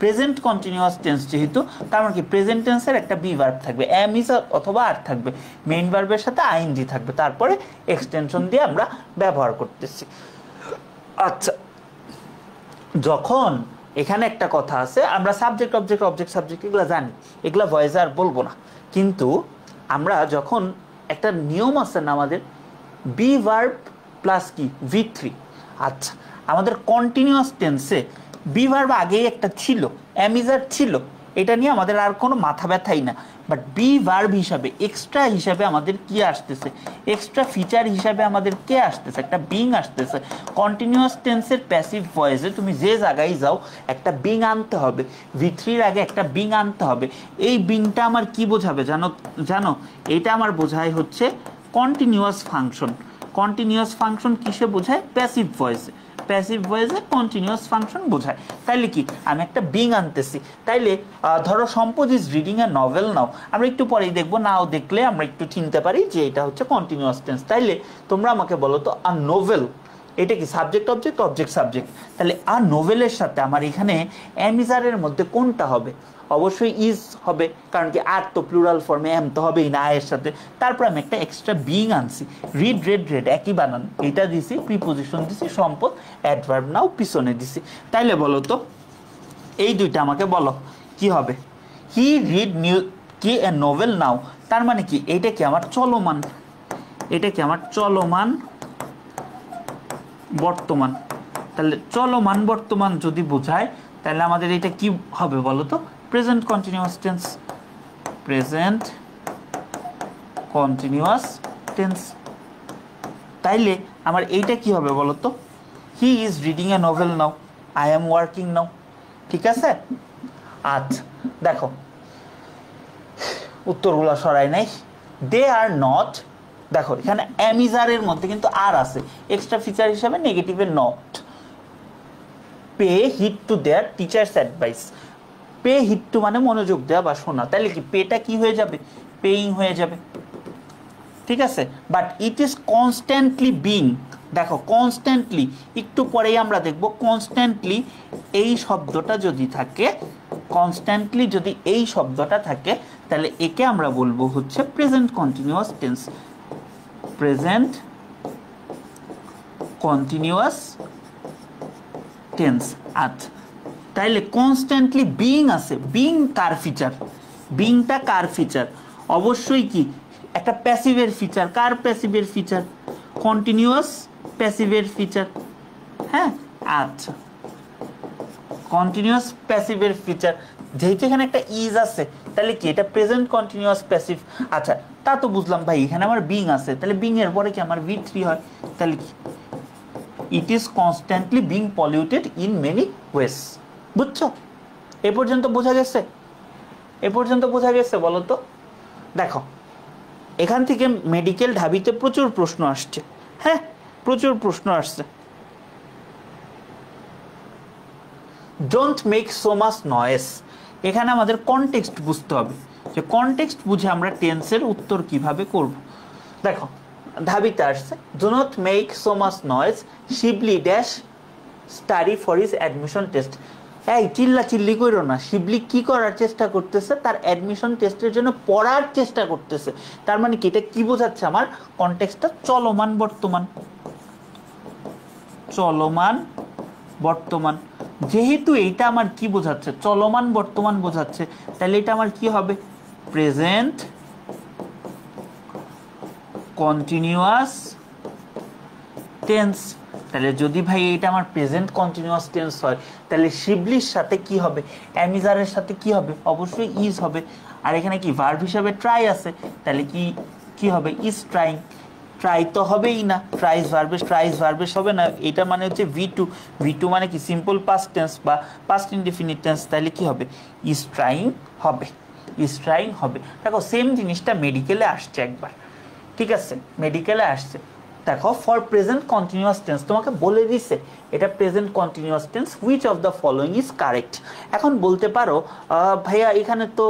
প্রেজেন্ট কন্টিনিউয়াস টেন্স যেহেতু, তার মানে কি প্রেজেন্ট টেন্সের একটা বি ভার্ব থাকবে, এম ইজ অথবা আর থাকবে, মেইন ভার্বের সাথে আইএনজি থাকবে, তারপরে এক্সটেনশন দিয়ে আমরা ব্যবহার করতেছি। আচ্ছা যখন এখানে একটা কথা আছে, আমরা সাবজেক্ট অবজেক্ট অবজেক্ট সাবজেক্ট এগুলো জানি, এগুলো ভয়েসে আর বলবো না, কিন্তু আমরা যখন একটা নিয়ম আছে না আমাদের, বি ভার্ব প্লাস কি V3। আচ্ছা আমাদের কন্টিনিউয়াস টেন্সে বি ভার্ব আগেই একটা ছিল, অ্যামিজার ছিল, এটা নিয়ে আমাদের আর কোনো মাথা ব্যথাই না। বাট বি ভার্ব হিসাবে এক্সট্রা হিসাবে আমাদের কি আসতেছে, এক্সট্রা ফিচার হিসাবে আমাদের কে আসতেছে, একটা বিং আসতেছে। কন্টিনিউয়াস টেন্সের প্যাসিভ ভয়েসে তুমি যে জায়গায় যাও একটা বিং আনতে হবে, V3-র আগে একটা বিং আনতে হবে। এই বিংটা আমার কি বোঝাবে জানো জানো এটা আমার বোঝায় হচ্ছে কন্টিনিউয়াস ফাংশন। কন্টিনিউয়াস ফাংশন কিসে বোঝায়? প্যাসিভ ভয়েসে। প্যাসিভ ভয়েসে কন্টিনিউয়াস ফাংশন বোঝায়। তাইলে কি আমি একটা বিং আনতেছি। তাইলে ধরো সম্পদ ইজ রিডিং এ নভেল নাও, আমরা একটু পরেই দেখবো, নাও দেখলে আমরা একটু চিনতে পারি যে এটা হচ্ছে কন্টিনিউয়াস টেন্স। তাইলে তোমরা আমাকে বলো তো আ নোভেল এটা কি সাবজেক্ট অবজেক্ট, অবজেক্ট সাবজেক্ট। তাহলে আ নোভেলের সাথে আমার এখানে অ্যামিজারের মধ্যে কোনটা হবে? অবশ্যই ইজ হবে, কারণ কি আর তো প্লুরাল ফর্মে, এম তো হবেই না আয়ের সাথে। তারপর আমি একটা এক্সট্রা বিং আনছি, রিড রেড রেড একই বানান, এটা দিছি, প্রিপোজিশন দিছি, সম্পদ অ্যাডভার্ব নাও পিছনে দিছি। তাইলে বলো তো এই দুইটা আমাকে বলো কি হবে? হি রিড নিউ কি এ নোভেল নাও, তার মানে কি এইটা কি আমার চলমান, এটা কি আমার চলমান বর্তমান। তাহলে চলমান বর্তমান যদি বোঝায় তাহলে আমাদের এটা কি হবে বলো তো? Present continuous tense. Present continuous tense. তাইলে আমার এইটা কি হবে বলো তো? He is reading a novel now, I am working নাও। ঠিক আছে? আচ্ছা দেখো উত্তরগুলো সরাই নাই। দে আর নট, দেখো এখানে অ্যামিজারের মধ্যে কিন্তু আর আছে এক্সট্রা ফিচার হিসাবে নেগেটিভের not. Pay heed to their teachers advice. Pay heed to মানে মনোযোগ দেওয়া বা শোনা, তাহলে কি পেটা কি হয়ে যাবে? পেইং হয়ে যাবে। ঠিক আছে? But it is constantly being, দেখো কনস্ট্যান্টলি, একটু পরেই আমরা দেখব কনস্ট্যান্টলি এই শব্দটা যদি থাকে, কনস্ট্যান্টলি যদি এই শব্দটা থাকে তাহলে একে আমরা বলবো হচ্ছে present continuous tense. Present continuous tense. আচ্ছা তাইলে কনস্ট্যান্টলি বিং আছে, বিং কার ফিচার? বিংটা কার ফিচার? অবশ্যই কি একটা প্যাসিভের ফিচার। কার প্যাসিভের ফিচার? কন্টিনিউয়াস প্যাসিভের ফিচার। হ্যাঁ আচ্ছা কন্টিনিউয়াস প্যাসিভের ফিচার, যেহেতু এখানে একটা ইজ আছে তাহলে কি এটা প্রেজেন্ট কন্টিনিউয়াস প্যাসিভ। আচ্ছা তা তো বুঝলাম ভাই, এখানে আমার বিং আছে, তাহলে বিং এর পরে কি আমার V3 হয়? তাহলে কি it is constantly being polluted in many ওয়েস। বুঝছো? এ পর্যন্ত বোঝা গেছে? এ পর্যন্ত বোঝা গেছে বলো তো? দেখো এখান থেকে মেডিকেল ঢাবিতে প্রচুর প্রশ্ন আসছে। হ্যাঁ প্রচুর প্রশ্ন আসছে। Don't make so much noise, এখানে আমাদের কনটেক্সট বুঝতে হবে, যে কনটেক্সট বুঝে আমরা টেন্সের উত্তর কিভাবে করব। দেখো ঢাবিতে আসছে do not make so much noise, Shibli dash study for his admission test. এই চিল্লা চিল্লি করো না, শিবলি কি করার চেষ্টা করতেছে? তার অ্যাডমিশন টেস্টের জন্য পড়ার চেষ্টা করতেছে। তার মানে কি এটা কি বোঝাচ্ছে? আমার কনটেক্সটটা চলমান বর্তমান, চলমান বর্তমান। যেহেতু এইটা আমার কি বোঝাচ্ছে? চলমান বর্তমান বোঝাচ্ছে, তাহলে এটা আমার কি হবে? Present continuous tense. তাহলে যদি ভাই এটা আমার প্রেজেন্ট কন্টিনিউয়াস টেন্স হয় তাহলে শিবলির সাথে কি হবে? অ্যামিজারের সাথে কি হবে? অবশ্যই ইজ হবে। আর এখানে কি ভার্ব হিসাবে ট্রাই আছে, তাহলে কি কি হবে? Is trying. ট্রাই তো হবেই না, ট্রাইস ভার্বেস হবে না, এটা মানে হচ্ছে V2 মানে কি সিম্পল পাস্ট টেন্স বা পাস্ট ইনডিফিনিট টেন্স, তাহলে কি হবে? ইজ ট্রাইং হবে, ইজ ট্রাইং হবে। দেখো সেম জিনিসটা মেডিকেলে আসছে একবার। ঠিক আছে? মেডিকেলে আসছে। দেখো ফর প্রেজেন্ট কন্টিনিউয়াস টেন্স তোমাকে বলে দিছে এটা present continuous tense, which of the following is correct. এখন বলতে পারো ভাইয়া এখানে তো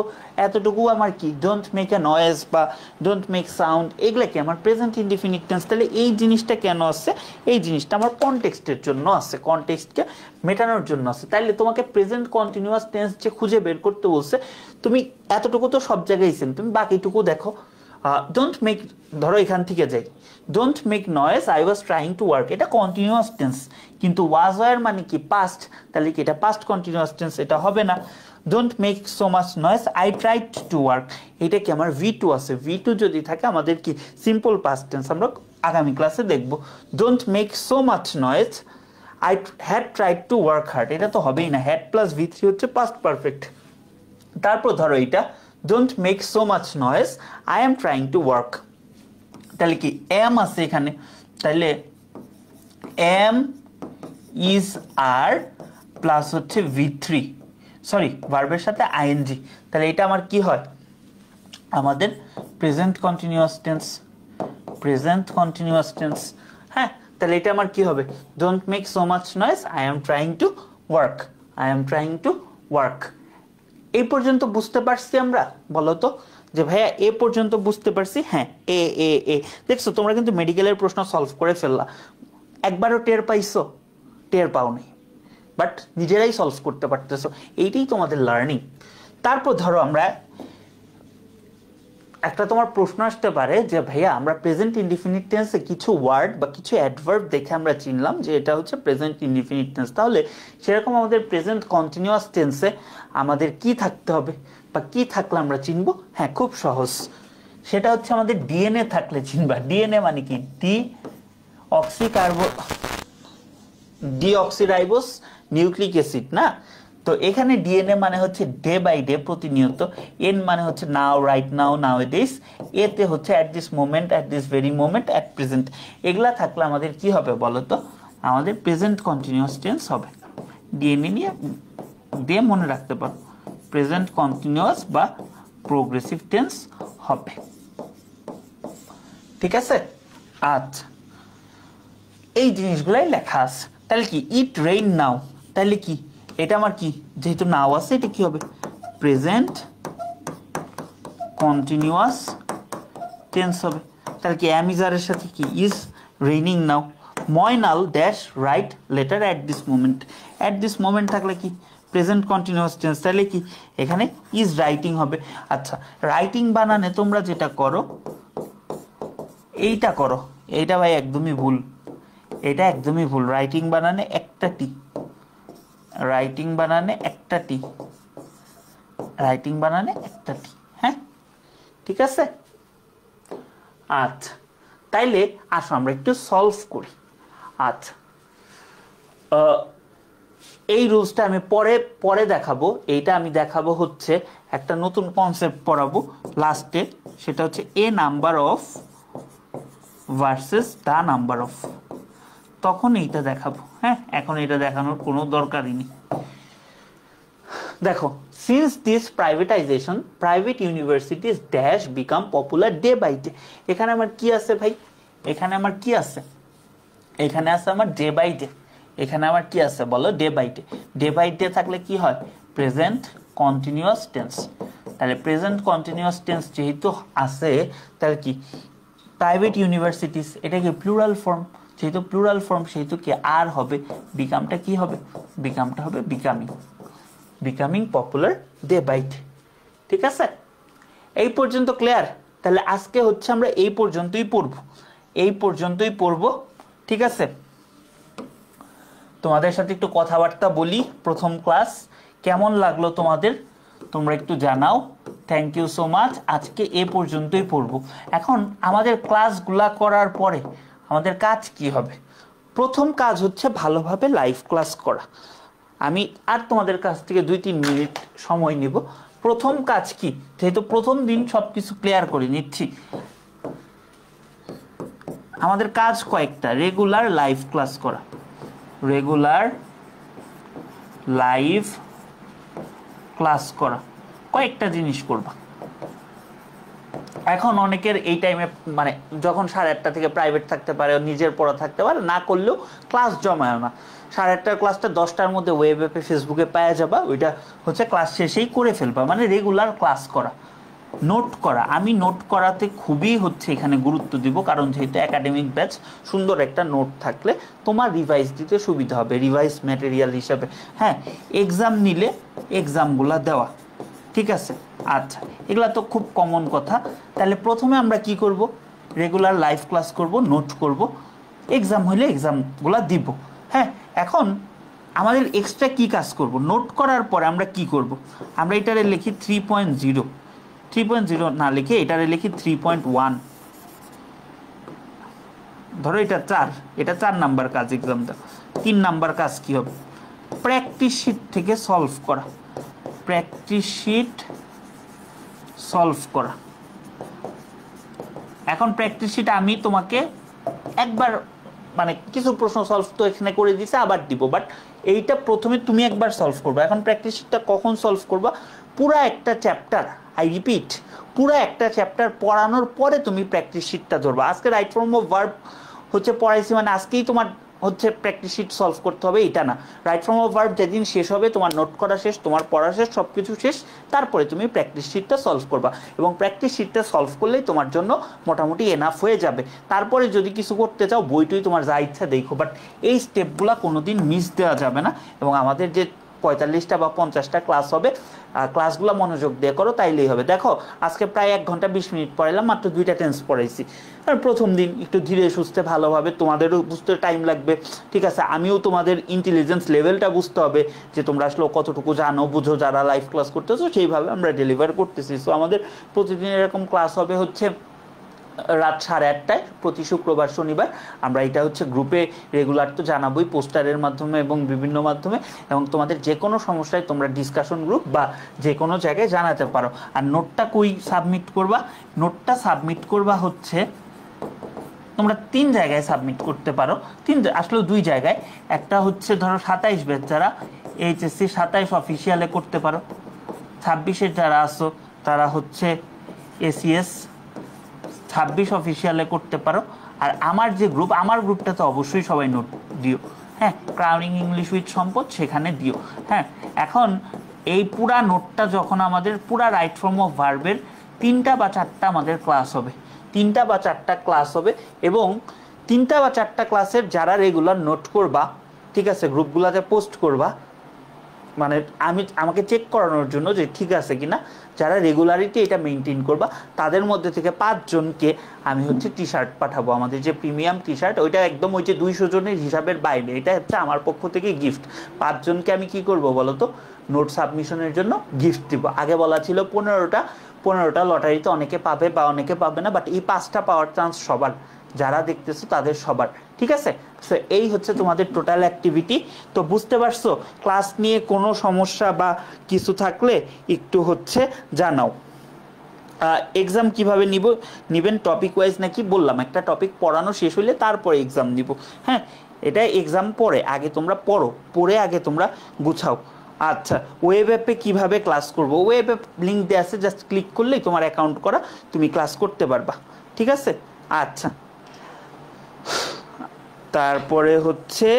এতটুকু আমার কি ডোন্ট মেক এ নয়েজ বা ডোন্ট মেক সাউন্ড, এগুলা কি আমার প্রেজেন্ট ইনডিফিনিট টেন্স, তাহলে এই জিনিসটা কেন আসছে? এই জিনিসটা আমার কনটেক্সটের জন্য আছে, কনটেক্সটকে মেটানোর জন্য আছে। তাইলে তোমাকে প্রেজেন্ট কন্টিনিউয়াস টেন্স যে খুঁজে বের করতে বলছে, তুমি এতটুকু তো সব জায়গায় ছিলেন, তুমি বাকিটুকু দেখো। ডোন্ট মেক, ধরো এখান থেকে যাই, don't make noise I was trying to work, এটা কন্টিনিউয়াস টেন্স, কিন্তু ওয়াজ ওয়ার মানে কি পাস্ট, তাহলে কি এটা পাস্ট কন্টিনিউয়াস টেন্স, এটা হবে না। Don't make so much noise I tried to work, এটা কি আমার V2 আছে, V2 যদি থাকে আমাদের কি সিম্পল পাস্ট টেন্স, আমরা আগামী ক্লাসে দেখব। Don't make so much noise I had tried to work hard, এটা তো হবেই না, হ্যাড প্লাস V3 হচ্ছে পাস্ট পারফেক্ট। তারপর ধরো এইটা, don't make so much noise, I am trying to work. তাহলে কি এম আছে এখানে, তাহলে এম ইজ আর প্লাস হচ্ছে V3, সরি ভার্বের সাথে আইএনজি, তাহলে এটা আমার কি হয়, আমাদের present continuous tense, present continuous tense. হ্যাঁ, তাহলে এটা আমার কি হবে, don't make so much noise, I am trying to work, I am trying to work. এই পর্যন্ত বুঝতে পারছি আমরা? বলো তো যে ভাইয়া এ পর্যন্ত বুঝতে পারছি। হ্যাঁ, এ এ এ দেখছো তোমরা কিন্তু মেডিকেলের প্রশ্ন সলভ করে ফেললা, একবারও টের পাইছো? টের পাও নাই, বাট নিজেরাই সলভ করতে পারতেছো, এইটাই তোমাদের লার্নিং। তারপর ধরো আমরা একটা তোমার প্রশ্ন আসতে পারে যে ভাইয়া আমরা প্রেজেন্ট ইনডিফিনিট টেন্সে কিছু ওয়ার্ড বা কিছু অ্যাডভার্ব দেখে আমরা চিনলাম যে এটা হচ্ছে প্রেজেন্ট ইনডিফিনিট টেন্স, তাহলে সেরকম আমাদের প্রেজেন্ট কন্টিনিউয়াস টেন্সে আমাদের কি থাকতে হবে বা কি থাকলে আমরা চিনবো? হ্যাঁ, খুব সহজ, সেটা হচ্ছে আমাদের ডিএনএ থাকলে চিনবা। ডিএনএ মানে কি, ডিঅক্সিরাইবোস নিউক্লিক অ্যাসিড না? তো এখানে ডিএনএ মানে হচ্ছে ডে বাই ডে, প্রতিনিয়ত। এন মানে হচ্ছে নাও, রাইট নাও, নাও এডিস। এতে হচ্ছে at this moment, at this very moment, at present. এগুলা থাকলে আমাদের কি হবে বলো তো? আমাদের প্রেজেন্ট কন্টিনিউয়াস টেন্স হবে। ডিএনএ নিয়ে দিয়ে মনে রাখতে পারো, প্রেজেন্ট কন্টিনিউয়াস বা প্রোগ্রেসিভ টেন্স হবে। ঠিক আছে? আচ্ছা, এই জিনিসগুলাই লেখা আছে। তাহলে কি ইট রেইন নাও, তাহলে কি এটা আমার কি, যেহেতু নাও আছে এটা কি হবে, প্রেজেন্ট কন্টিনিউয়াস টেন্স হবে। তাহলে কি অ্যাম ইজ আর এর সাথে কি is raining now. Moynal dash right letter at this moment, at this moment থাকলে কি প্রেজেন্ট কন্টিনিউয়াস টেন্স, তাহলে কি এখানে ইজ রাইটিং হবে। আচ্ছা, রাইটিং বানানে তোমরা যেটা করো এইটা করো, এইটা ভাই একদমই ভুল, এটা একদমই ভুল। রাইটিং বানানে একটা টি, রাইটিং বানানে একটা টি, রাইটিং বানানে একটা টি। হ্যাঁ, ঠিক আছে? আচ্ছা, তাইলে আসো আমরা একটু সলভ করি। আচ্ছা, এই রুলসটা আমি পরে পরে দেখাবো, এইটা আমি দেখাবো হচ্ছে একটা নতুন কনসেপ্ট পড়াবো লাস্টে, সেটা হচ্ছে a number of versus the number of, তখন এইটা দেখাবো। হ্যাঁ, এখন এটা দেখানোর কোনো দরকারই নেই। দেখো, since this privatisation private universities dash become popular day by day. এখানে আমার কি আছে ভাই, এখানে আমার কি আছে, এখানে আছে আমার ডে বাই ডে। এখানে আমার কি আছে বলো, day by day. Day by day থাকলে কি হয়, প্রেজেন্ট কন্টিনিউয়াস টেন্স। তাহলে প্রেজেন্ট কন্টিনিউয়াস টেন্স যেহেতু আছে, তাহলে কি প্রাইভেট ইউনিভার্সিটিস, এটা কি প্লুরাল ফর্ম, যেহেতু প্লুরাল ফর্ম সেহেতু কি আর হবে, বিকামটা কি হবে, বিকামটা হবে becoming, becoming popular day by day. ঠিক আছে? এই পর্যন্ত ক্লিয়ার? তাহলে আজকে হচ্ছে আমরা এই পর্যন্তই পড়ব, এই পর্যন্তই পড়ব। ঠিক আছে? তোমাদের সাথে একটু কথাবার্তা বলি, প্রথম ক্লাস কেমন লাগলো তোমাদের তোমরা একটু জানাও। Thank you so much. আজকে এ পর্যন্তই পড়ব। এখন আমাদের ক্লাসগুলা করার পরে আমাদের কাজ কি হবে? প্রথম কাজ হচ্ছে ভালোভাবে লাইভ ক্লাস করা। আমি আর তোমাদের কাছ থেকে 2-3 মিনিট সময় নিব। প্রথম কাজ কি, যেহেতু প্রথম দিন সবকিছু ক্লিয়ার করে নিচ্ছি, আমাদের কাজ কয়েকটা, রেগুলার লাইভ ক্লাস করা, রেগুলার লাইভ ক্লাস করা, কয়েকটা জিনিস করবা। এখন অনেকের এই টাইমে মানে যখন 8:30 থেকে প্রাইভেট থাকতে পারে, নিজের পড়া থাকতে পারে, না করলেও ক্লাস জমায় না। 8:30 ক্লাসটা 10টার মধ্যে ওয়েব অ্যাপে ফেসবুকে পাওয়া যাবা, ওইটা হচ্ছে ক্লাস শেষেই করে ফেলবা। মানে রেগুলার ক্লাস করা, নোট করা। আমি নোট করাতে খুবই হচ্ছে এখানে গুরুত্ব দিব, কারণ যেহেতু একাডেমিক ব্যাচ, সুন্দর একটা নোট থাকলে তোমার রিভাইজ দিতে সুবিধা হবে, রিভাইজ ম্যাটেরিয়াল হিসাবে। হ্যাঁ, এক্সাম নিলে এক্সামগুলা দেওয়া। ঠিক আছে? আচ্ছা, এগুলা তো খুব কমন কথা। তাহলে প্রথমে আমরা কি করব, রেগুলার লাইভ ক্লাস করব, নোট করব, এক্সাম হলে এক্সামগুলা দিব। হ্যাঁ, এখন আমাদের এক্সট্রা কি কাজ করব, নোট করার পরে আমরা কি করব, আমরা এটারে লিখি 3.0, 3.0 না লিখে এটারে লিখি 3.1। ধরো এটা 4, এটা 4 নাম্বার কাজ এক্সামটা। 3 নাম্বার কাজ কি হবে, প্র্যাকটিস শিট থেকে সলভ করা। প্র্যাকটিস শিট সলভ করা। এখন প্র্যাকটিস শিট আমি তোমাকে একবার মানে কিছু প্রশ্ন সলভ তো এখানে করে দিছে, আবার দিব, বাট এইটা প্রথমে তুমি একবার সলভ করবে। এখন প্র্যাকটিস শিটটা কখন সলভ করবা? পুরা একটা চ্যাপ্টার, আই রিপিট, পুরা একটা চ্যাপ্টার পড়ানোর পরে তুমি প্র্যাকটিস শিটটা ধরবা। আজকে রাইট ফর্ম অফ ভার্ব হচ্ছে পড়াইছি মানে আজকেই তোমার হচ্ছে প্র্যাকটিস শিট সলভ করতে হবে এটা না। রাইট ফর্ম অফ ভার্ব যেদিন শেষ হবে, তোমার নোট করা শেষ, তোমার পড়া শেষ, সব কিছু শেষ, তারপরে তুমি প্র্যাকটিস শিটটা সলভ করবা। এবং প্র্যাকটিস শিটটা সলভ করলেই তোমার জন্য মোটামুটি এনাফ হয়ে যাবে। তারপরে যদি কিছু করতে চাও বইটুই তোমার যা ইচ্ছা দেখো, বাট এই স্টেপগুলো কোনোদিন মিস দেওয়া যাবে না। এবং আমাদের যে 45টা বা 50টা ক্লাস হবে, ক্লাসগুলো মনোযোগ দিয়ে করো, তাইলেই হবে। দেখো আজকে প্রায় 1 ঘন্টা 20 মিনিট পড়াইলাম, মাত্র 2টা টেন্স পড়াইছি। আর প্রথম দিন একটু ধীরে সুস্থে ভালোভাবে, তোমাদেরও বুঝতে টাইম লাগবে, ঠিক আছে, আমিও তোমাদের ইন্টেলিজেন্স লেভেলটা বুঝতে হবে যে তোমরা আসলে কতটুকু জানো বুঝো, যারা লাইভ ক্লাস করতেছো সেইভাবে আমরা ডেলিভার করতেছি। সো আমাদের প্রতিদিন এরকম ক্লাস হবে হচ্ছে রাত 8:30টায় প্রতি শুক্রবার শনিবার। আমরা এটা হচ্ছে গ্রুপে রেগুলার তো জানাবোই, পোস্টারের মাধ্যমে এবং বিভিন্ন মাধ্যমে। এবং তোমাদের যে কোনো সমস্যায় তোমরা ডিসকাশন গ্রুপ বা যে কোনো জায়গায় জানাতে পারো। আর নোটটা কই সাবমিট করবা? নোটটা সাবমিট করবা হচ্ছে তোমরা 3 জায়গায় সাবমিট করতে পারো। আসলে 2 জায়গায়। একটা হচ্ছে ধরো 27 ব্যাচ যারা এইচএসসি 27 অফিসিয়ালে করতে পারো। 26-এর যারা আসো তারা হচ্ছে এসিএস 26 অফিসিয়ালে করতে পারো। আর আমার যে গ্রুপ, আমার গ্রুপটাতে অবশ্যই সবাই নোট দিও, হ্যাঁ, ক্রাউনিং ইংলিশ উইথ সম্পদ, সেখানে দিও। হ্যাঁ, এখন এই পুরা নোটটা যখন আমাদের পুরা রাইট ফর্ম অফ ভার্বের 3টা বা 4টা আমাদের ক্লাস হবে, 3টা বা 4টা ক্লাস হবে। এবং 3টা বা 4টা ক্লাসের যারা রেগুলার নোট করবা, ঠিক আছে, গ্রুপগুলোতে পোস্ট করবা, মানে আমাকে চেক করানোর জন্য যে ঠিক আছে কিনা, যারা রেগুলারিটি এটা মেনটেন করবা তাদের মধ্যে থেকে 5 জনকে আমি হচ্ছে টি শার্ট পাঠাবো। আমাদের যে প্রিমিয়াম টি শার্ট, ওইটা একদম ওই যে 200 জনের হিসাবের বাইরে, এটা হচ্ছে আমার পক্ষ থেকে গিফট। 5 জনকে আমি কি করব বলো তো? নোট সাবমিশনের জন্য গিফট দিব। আগে বলা ছিল 15টা লটারিতে অনেকে পাবে বা অনেকে পাবে না, বাট এই 5টা পাওয়ার চান্স সবার, যারা দেখতেছো তাদের সবার, ঠিক আছে। সো এই হচ্ছে তোমাদের টোটাল অ্যাক্টিভিটি। তো বুঝতে পারছো? ক্লাস নিয়ে কোনো সমস্যা বা কিছু থাকলে একটু হচ্ছে জানাও। এক্সাম কিভাবে নিবেন টপিক ওয়াইজ নাকি? বললাম একটা টপিক পড়ানো শেষ হইলে তারপরে এক্সাম নিব। হ্যাঁ, এটা এক্সাম পরে, আগে তোমরা পড়ে আগে তোমরা গুছাও। আচ্ছা, ওয়েব অ্যাপে কীভাবে ক্লাস করবো? ওয়েব অ্যাপ লিঙ্ক দেওয়া আছে, জাস্ট ক্লিক করলেই তোমার অ্যাকাউন্ট করা, তুমি ক্লাস করতে পারবা, ঠিক আছে। আচ্ছা, তারপরে হচ্ছে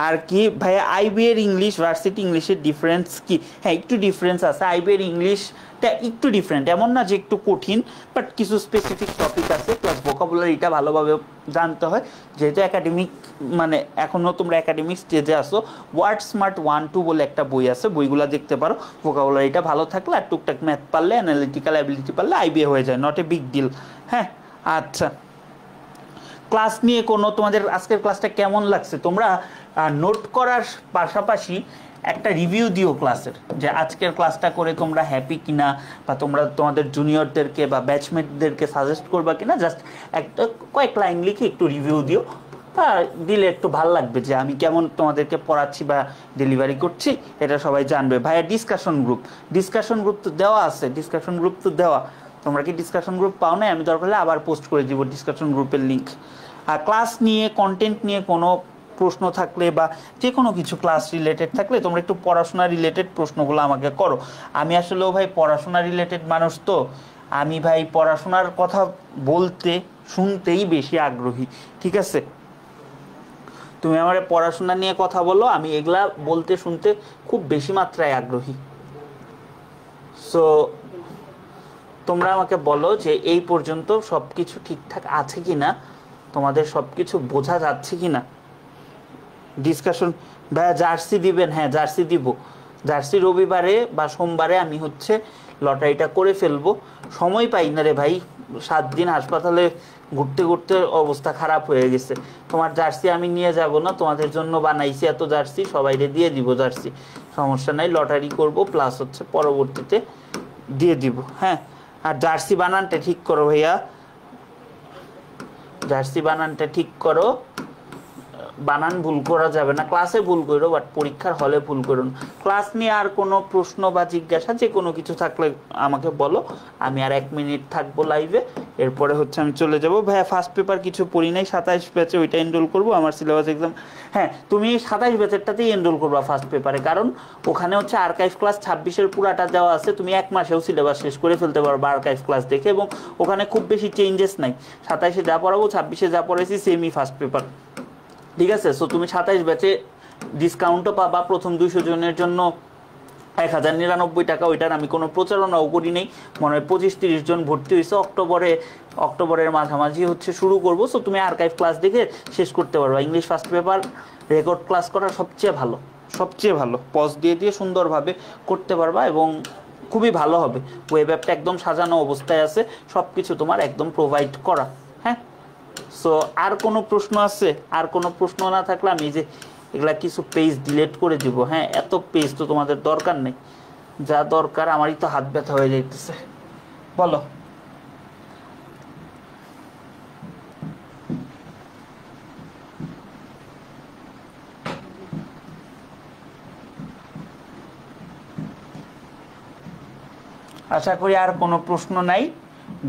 আর কি ভাইয়া, আইবি এর ইংলিশ ভার্সিটি ইংলিশের ডিফারেন্স কি? হ্যাঁ, একটু ডিফারেন্স আছে। আইবি এর ইংলিশটা একটু ডিফারেন্ট, এমন না যে একটু কঠিন, বাট কিছু স্পেসিফিক টপিক আছে, প্লাস ভোকাবুলারিটা ভালোভাবে জানতে হয়। যেহেতু একাডেমিক, মানে এখনও তোমরা একাডেমিক স্টেজে আসো, ওয়ার্ড স্মার্ট 1-2 বলে একটা বই আছে, বইগুলো দেখতে পারো। ভোকাবুলারিটা ভালো থাকলে আর টুকটাক ম্যাথ পারলে, অ্যানালিটিক্যাল অ্যাবিলিটি পারলে আইবিএ হয়ে যায়, নট এ বিগ ডিল। হ্যাঁ, আচ্ছা, ক্লাস নিয়ে কোনো তোমাদের আজকের ক্লাসটা কেমন লাগছে? তোমরা নোট করার পাশাপাশি একটা রিভিউ দিও ক্লাসের, যে আজকের ক্লাসটা করে তোমরা হ্যাপি কিনা, বা তোমরা তোমাদের জুনিয়রদেরকে বা ব্যাচমেটদেরকে সাজেস্ট করবা কিনা, জাস্ট একটা কয়েক লাইন লিখে একটু রিভিউ দিও। দিলে একটু ভালো লাগবে যে আমি কেমন তোমাদেরকে পড়াচ্ছি বা ডেলিভারি করছি, এটা সবাই জানবে। ভাইয়া ডিসকাশন গ্রুপ তো দেওয়া আছে, ডিসকাশন গ্রুপ তো দেওয়া, তোমরা কি ডিসকাশন গ্রুপ পাও না? আমি দরকার হলে আবার পোস্ট করে দিব ডিসকাশন গ্রুপের লিঙ্ক। আর ক্লাস নিয়ে, কন্টেন্ট নিয়ে কোনো প্রশ্ন থাকলে বা যে কোনো কিছু ক্লাস রিলেটেড থাকলে তোমরা একটু পড়াশোনা রিলেটেড প্রশ্নগুলো আমাকে করো। আমি আসলেও ভাই পড়াশোনা রিলেটেড মানুষ, তো আমি ভাই পড়াশোনার কথা বলতে শুনতেই বেশি আগ্রহী, ঠিক আছে। তুমি আমার পড়াশোনা নিয়ে কথা বলো, আমি এগুলা বলতে শুনতে খুব বেশি মাত্রায় আগ্রহী। সো তোমরা আমাকে বলো যে এই পর্যন্ত সব কিছু ঠিকঠাক আছে কি না, তোমাদের সব কিছু বোঝা যাচ্ছে কি না। ডিসকাশন ভাইয়া জার্সি দিবেন? হ্যাঁ, জার্সি দিব। জার্সি রবিবারে বা সোমবারে আমি হচ্ছে লটারিটা করে ফেলবো। সময় পাই না রে ভাই, 7 দিন হাসপাতালে ঘুরতে ঘুরতে অবস্থা খারাপ হয়ে গেছে। তোমার জার্সি আমি নিয়ে যাব না, তোমাদের জন্য বানাইছি এত জার্সি, সবাইরে দিয়ে দিব জার্সি, সমস্যা নাই। লটারি করব, প্লাস হচ্ছে পরবর্তীতে দিয়ে দিব। হ্যাঁ, আর জার্সি বানানটা ঠিক করো ভাইয়া, জার্সি বানানটা ঠিক করো। বানান ভুল করা যাবে না, ক্লাসে ভুল করো বাট পরীক্ষার হলে ভুল করো না। ক্লাস নিয়ে আর কোনো প্রশ্ন বা জিজ্ঞাসা যে কোনো কিছু থাকলে আমাকে বলো, আমি আর 1 মিনিট থাকবো লাইভে, এরপরে হচ্ছে আমি চলে যাবো। ভাইয়া ফার্স্ট পেপার কিছু পড়ি নাই, 27 ব্যাচে ওইটা এনরোল করবো, আমার সিলেবাস এক্সাম। হ্যাঁ তুমি 27 ব্যাচেরটাতেই এনরোল করবা ফার্স্ট পেপারে, কারণ ওখানে হচ্ছে আর্কাইভ ক্লাস 26-এর পুরাটা দেওয়া আছে, তুমি 1 মাসেও সিলেবাস শেষ করে ফেলতে পারবা আর্কাইভ ক্লাস দেখে, এবং ওখানে খুব বেশি চেঞ্জেস নাই। 27-এ যা পড়াবো 26-এ যা পড়াইছি সেমই ফার্স্ট পেপার, ঠিক আছে? সো তুমি 27 ব্যাচে ডিসকাউন্টও পাবা, প্রথম 200 জনের জন্য 1099 টাকা, ওইটার আমি কোনো প্রচারণাও করি নেই, মনে হয় 25-30 জন ভর্তি হয়েছে, অক্টোবরের মাঝামাঝি হচ্ছে শুরু করবো। সো তুমি আর্কাইভ ক্লাস দেখে শেষ করতে পারবা। English first paper record class করা সবচেয়ে ভালো পজ দিয়ে দিয়ে সুন্দরভাবে করতে পারবা, এবং খুবই ভালো হবে। ওয়েব অ্যাপটা একদম সাজানো অবস্থায় আছে, সব কিছু তোমার একদম প্রোভাইড করা। হ্যাঁ, সো আর কোনো প্রশ্ন আছে? আর কোনো প্রশ্ন না থাকলে আমি যে এগুলা কিছু পেজ ডিলিট করে দিব। হ্যাঁ, এত পেজ তো তোমাদের দরকার নেই, যা দরকার আমারই তো হাত ব্যথা হয়ে যাইতেছে। বলো। আশা করি আর কোনো প্রশ্ন নাই।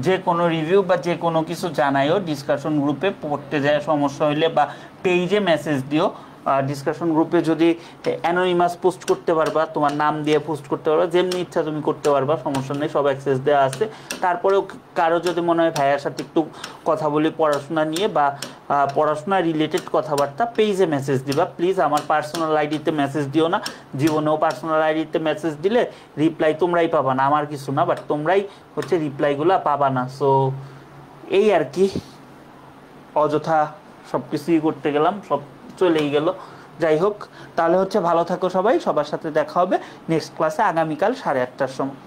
যে কোনো রিভিউ বা যে কোনো কিছু জানাইও, ডিসকাশন গ্রুপে পড়তে যায় সমস্যা হইলে, বা পেজে মেসেজ দিও। ডিসকাশন গ্রুপে যদি অ্যানোনিমাস পোস্ট করতে পারবা, তোমার নাম দিয়ে পোস্ট করতে পারবা, যেমনি ইচ্ছা তুমি করতে পারবা, সমস্যা নেই, সব অ্যাক্সেস দেওয়া আছে। তারপরেও কারো যদি মনে হয় ভাইয়ার সাথে একটু কথা বলি পড়াশোনা নিয়ে বা পড়াশোনা রিলেটেড কথাবার্তা, পেজে মেসেজ দিবা প্লিজ। আমার পার্সোনাল আইডিতে মেসেজ দিও না, জীবনেও পার্সোনাল আইডিতে মেসেজ দিলে রিপ্লাই তোমরাই পাবা না, আমার কিছু না, বাট তোমরাই হচ্ছে রিপ্লাইগুলো পাবা না। সো এই আর কি, অযথা সব কিছুই করতে গেলাম, সব চলেই গেল। যাই হোক, তাহলে হচ্ছে ভালো থাকো সবাই, সবার সাথে দেখা হবে নেক্সট ক্লাসে আগামীকাল 8:30টার সময়।